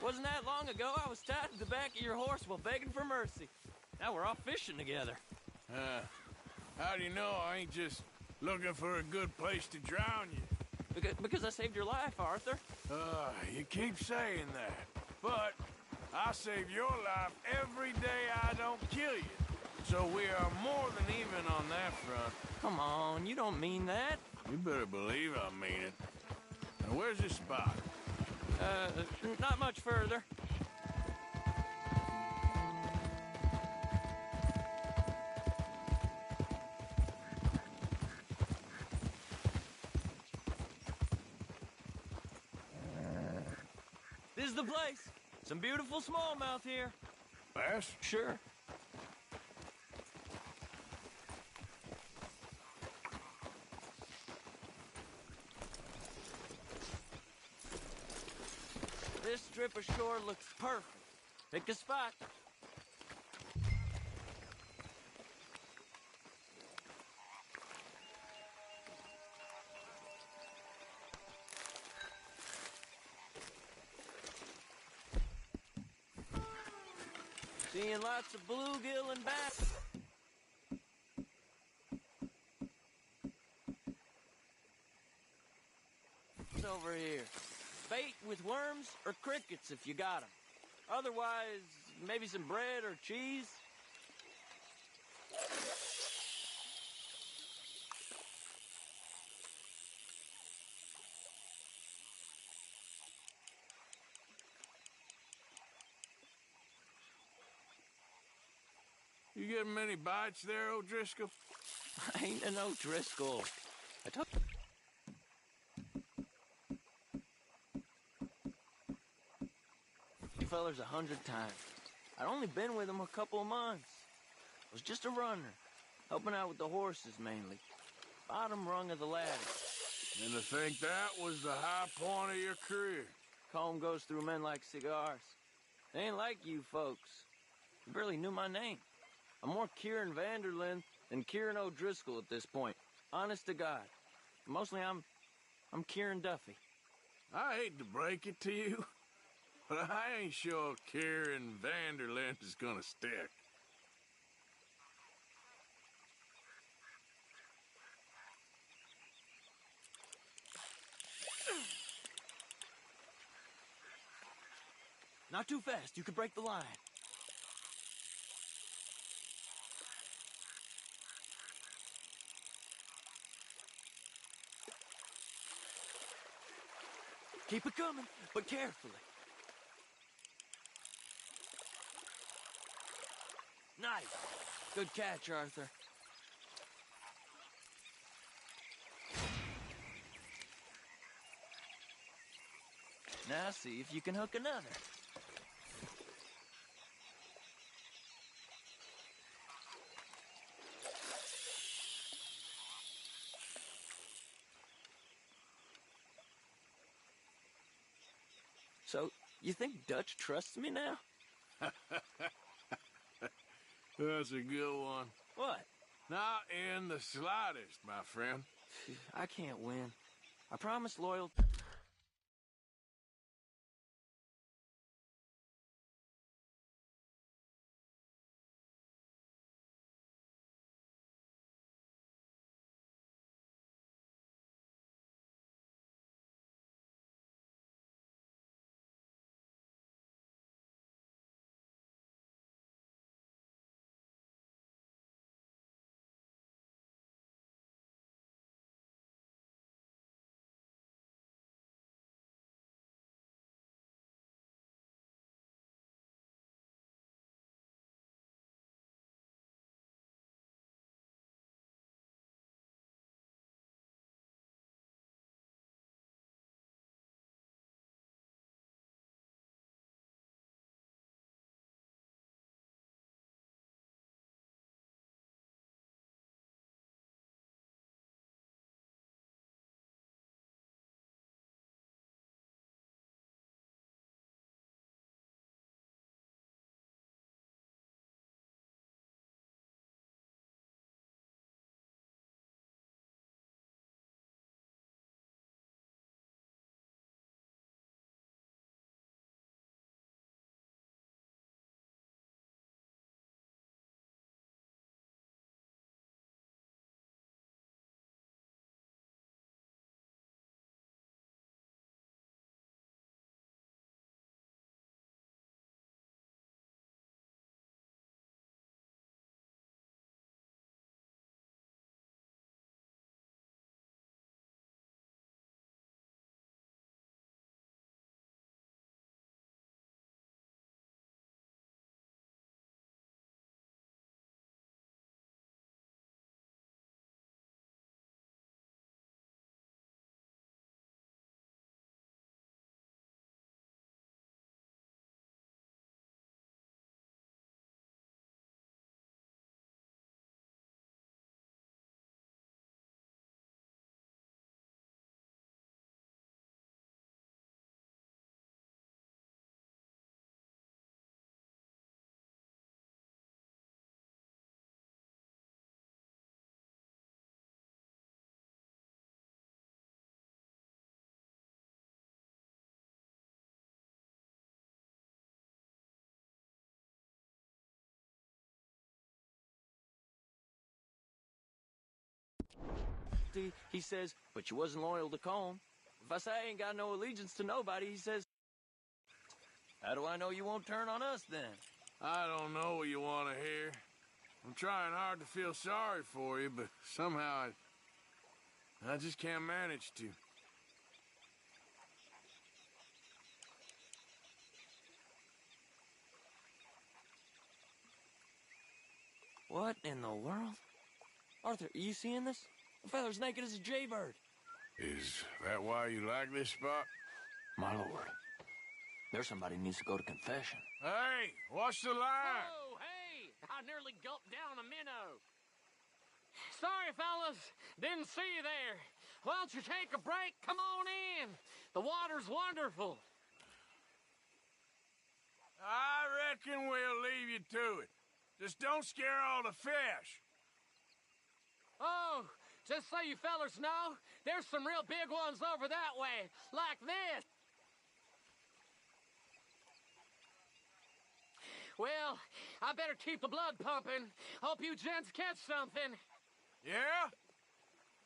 [SPEAKER 19] Wasn't that long ago I was tied to the back of your horse while begging for mercy. Now we're off fishing together.
[SPEAKER 1] How do you know I ain't just looking for a good place to drown you?
[SPEAKER 19] Because I saved your life, Arthur.
[SPEAKER 1] You keep saying that. But I save your life every day I don't kill you. So we are more than even on that front.
[SPEAKER 19] Come on, you don't mean that.
[SPEAKER 1] You better believe I mean it. Now, where's this spot?
[SPEAKER 19] Not much further. This is the place. Some beautiful smallmouth here.
[SPEAKER 1] Bass?
[SPEAKER 19] Sure. This strip of shore looks perfect. Pick a spot. Seeing lots of bluegill and bass.
[SPEAKER 15] bait with worms or crickets if you got 'em. Otherwise, maybe some bread or cheese.
[SPEAKER 13] You getting many bites there, O'Driscoll?
[SPEAKER 15] I ain't an O'Driscoll. I told you fellers 100 times. I'd only been with him a couple of months. I was just a runner, helping out with the horses mainly. Bottom rung of the ladder.
[SPEAKER 13] And to think that was the high point of your career.
[SPEAKER 15] Comb goes through men like cigars. They ain't like you folks. You barely knew my name. I'm more Kieran Vanderlyn than Kieran O'Driscoll at this point. Honest to God. Mostly I'm Kieran Duffy.
[SPEAKER 13] I hate to break it to you, but I ain't sure Kieran Vanderlyn is gonna stick.
[SPEAKER 15] Not too fast, you could break the line. Keep it coming, but carefully. Nice. Good catch, Arthur. Now see if you can hook another. So, you think Dutch trusts me now?
[SPEAKER 13] That's a good one.
[SPEAKER 15] What?
[SPEAKER 13] Not in the slightest, my friend.
[SPEAKER 15] I can't win. I promise loyalty. He says, but you wasn't loyal to Combe. If I say I ain't got no allegiance to nobody, he says, how do I know you won't turn on us then?
[SPEAKER 13] I don't know what you want to hear. I'm trying hard to feel sorry for you, but somehow I just can't manage to.
[SPEAKER 15] What in the world? Arthur, are you seeing this? The fella's naked as a jaybird.
[SPEAKER 13] Is that why you like this spot?
[SPEAKER 15] My lord, there's somebody needs to go to confession.
[SPEAKER 13] Hey, watch the line!
[SPEAKER 3] Oh, hey! I nearly gulped down a minnow. Sorry, fellas. Didn't see you there. Why don't you take a break? Come on in. The water's wonderful.
[SPEAKER 13] I reckon we'll leave you to it. Just don't scare all the fish.
[SPEAKER 3] Oh, just so you fellers know, there's some real big ones over that way, like this. Well, I better keep the blood pumping. Hope you gents catch something.
[SPEAKER 13] Yeah?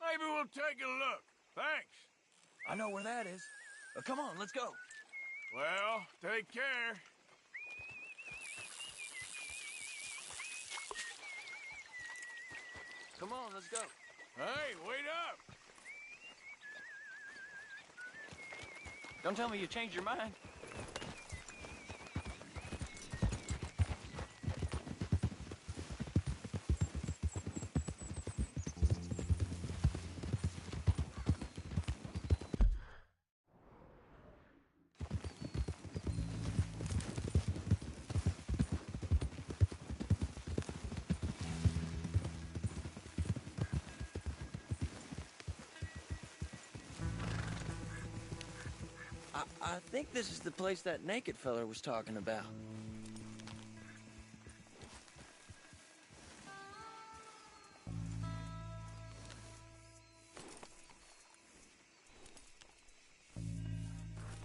[SPEAKER 13] Maybe we'll take a look. Thanks.
[SPEAKER 15] I know where that is. Come on, let's go.
[SPEAKER 13] Well, take care.
[SPEAKER 15] Come on, let's go.
[SPEAKER 13] Hey, wait up!
[SPEAKER 15] Don't tell me you changed your mind. I think this is the place that naked fella was talking about.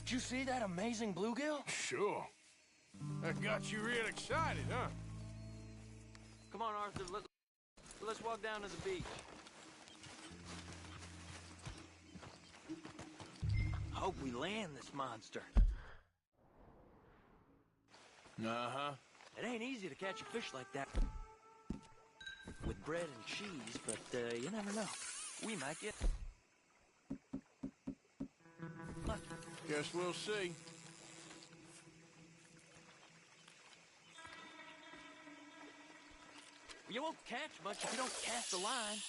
[SPEAKER 15] Did you see that amazing bluegill?
[SPEAKER 13] Sure. That got you real excited, huh?
[SPEAKER 15] Come on, Arthur, let's walk down to the beach. Hope we land this monster.
[SPEAKER 13] Uh-huh.
[SPEAKER 15] It ain't easy to catch a fish like that with bread and cheese, but you never know. We might get lucky.
[SPEAKER 13] Guess we'll see.
[SPEAKER 15] You won't catch much if you don't cast a line.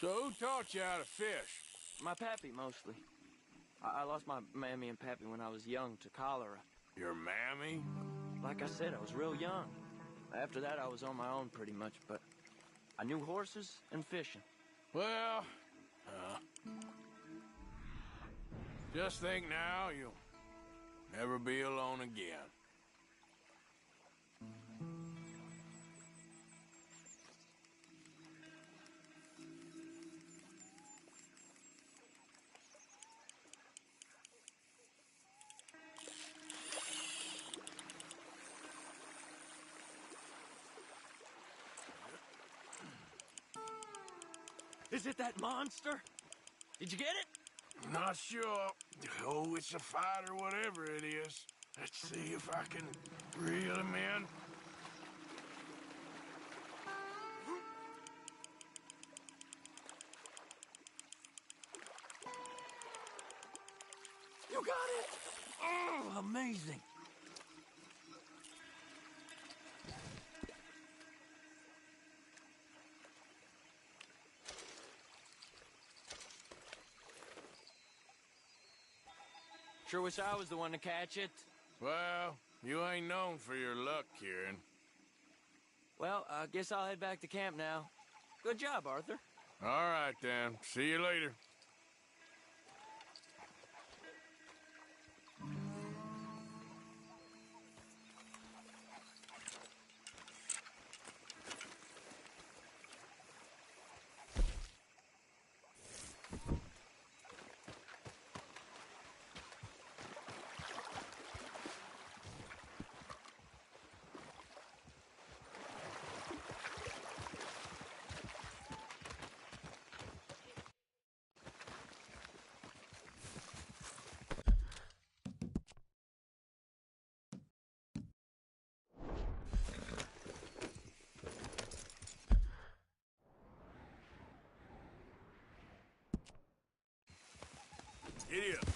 [SPEAKER 13] So who taught you how to fish?
[SPEAKER 15] My pappy, mostly. I lost my mammy and pappy when I was young to cholera.
[SPEAKER 13] Your mammy?
[SPEAKER 15] Like I said, I was real young. After that, I was on my own pretty much, but I knew horses and fishing.
[SPEAKER 13] Well, just think now you'll never be alone again.
[SPEAKER 15] Is it that monster? Did you get it?
[SPEAKER 13] Not sure. Oh, it's a fight or whatever it is. Let's see if I can reel him in.
[SPEAKER 15] You got it! Oh, amazing. Sure wish I was the one to catch it.
[SPEAKER 13] Well, you ain't known for your luck, Kieran.
[SPEAKER 15] Well, I guess I'll head back to camp now. Good job, Arthur.
[SPEAKER 13] All right, then. See you later.
[SPEAKER 1] Giddy up.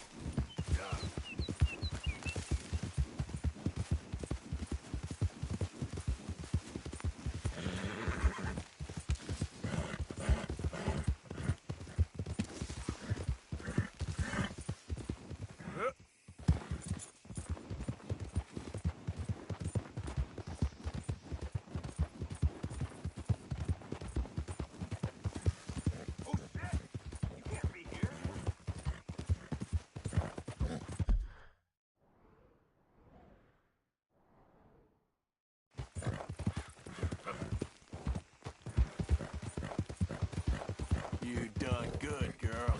[SPEAKER 1] You done good, girl.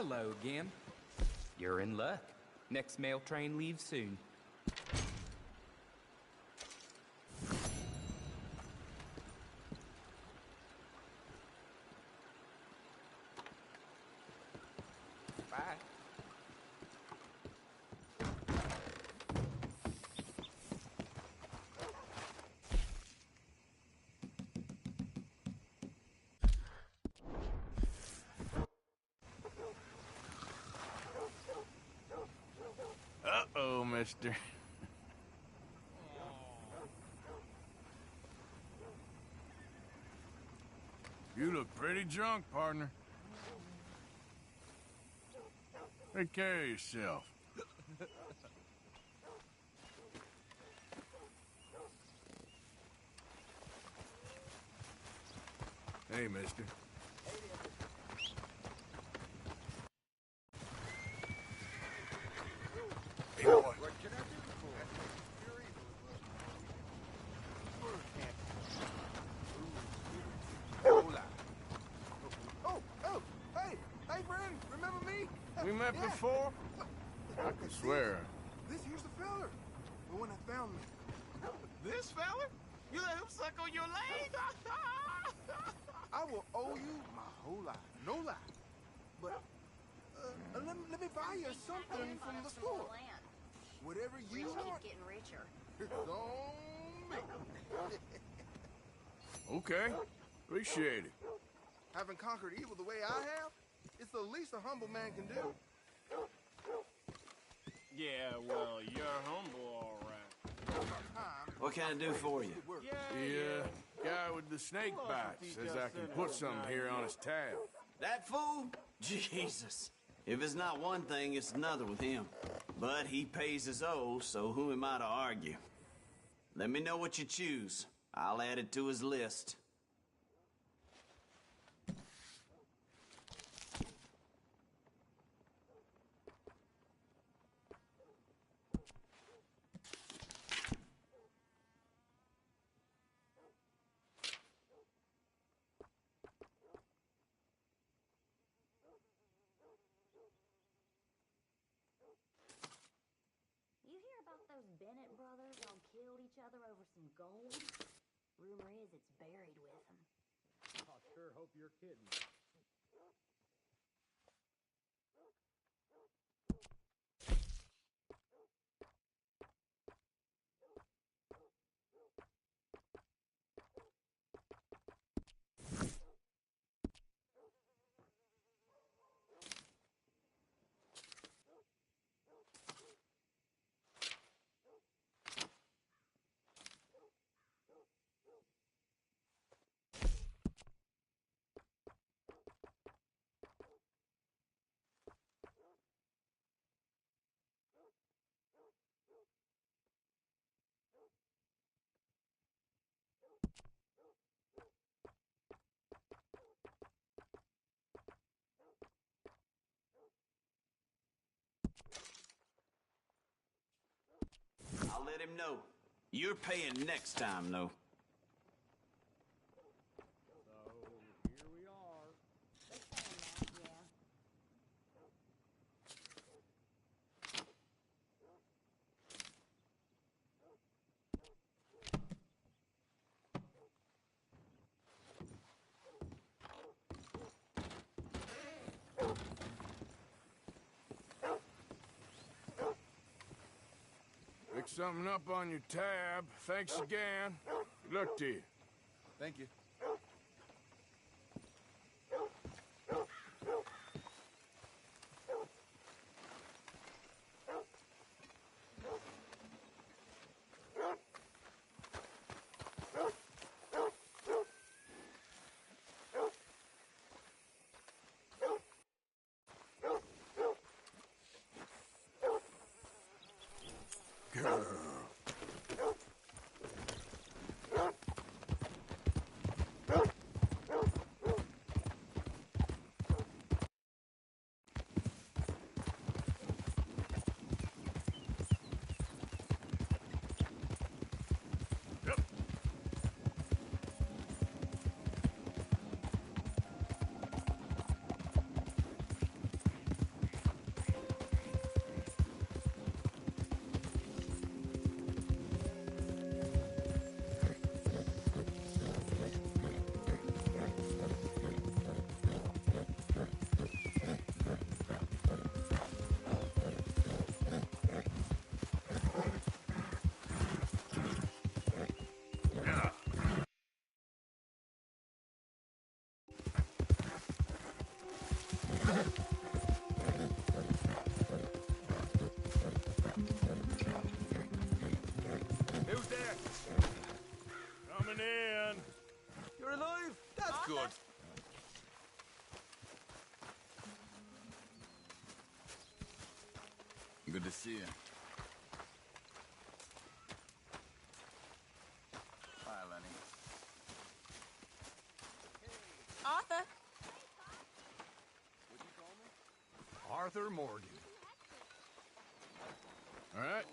[SPEAKER 16] Hello again. You're in luck. Next mail train leaves soon. Bye.
[SPEAKER 13] Uh-oh, mister. You look pretty drunk, partner. Take care of yourself. Hey, mister. Hey, boy.
[SPEAKER 9] Hey, friend, remember me?
[SPEAKER 13] We met
[SPEAKER 9] Yeah.
[SPEAKER 13] before? I can swear.
[SPEAKER 9] This here's the feller. The one that found me. This feller? You let him suck on your leg? I will owe you my whole life. No lie. But, let me buy you something from the store. Whatever you want.
[SPEAKER 8] Getting richer.
[SPEAKER 9] It's on me.
[SPEAKER 13] Okay. Appreciate it.
[SPEAKER 9] Having conquered evil the way I have, it's the least a humble man can do.
[SPEAKER 15] Yeah, well, you're humble, all right.
[SPEAKER 2] What can I do for you?
[SPEAKER 13] The guy with the snake bites says I can put something here on his tab.
[SPEAKER 2] That fool? Jesus. If it's not one thing, it's another with him. But he pays his owe, so who am I to argue? Let me know what you choose. I'll add it to his list.
[SPEAKER 8] You hear about those Bennett brothers all killed each other over some gold? Rumor is it's buried with them.
[SPEAKER 9] I sure hope you're kidding.
[SPEAKER 2] I'll let him know. You're paying next time, though.
[SPEAKER 9] So, here we are.
[SPEAKER 13] Pick something up on your tab. Thanks again. Good luck to you.
[SPEAKER 9] Thank you.
[SPEAKER 13] Girl.
[SPEAKER 18] Good to see you. Bye, Lenny.
[SPEAKER 22] Arthur.
[SPEAKER 13] Arthur Morgan. All right.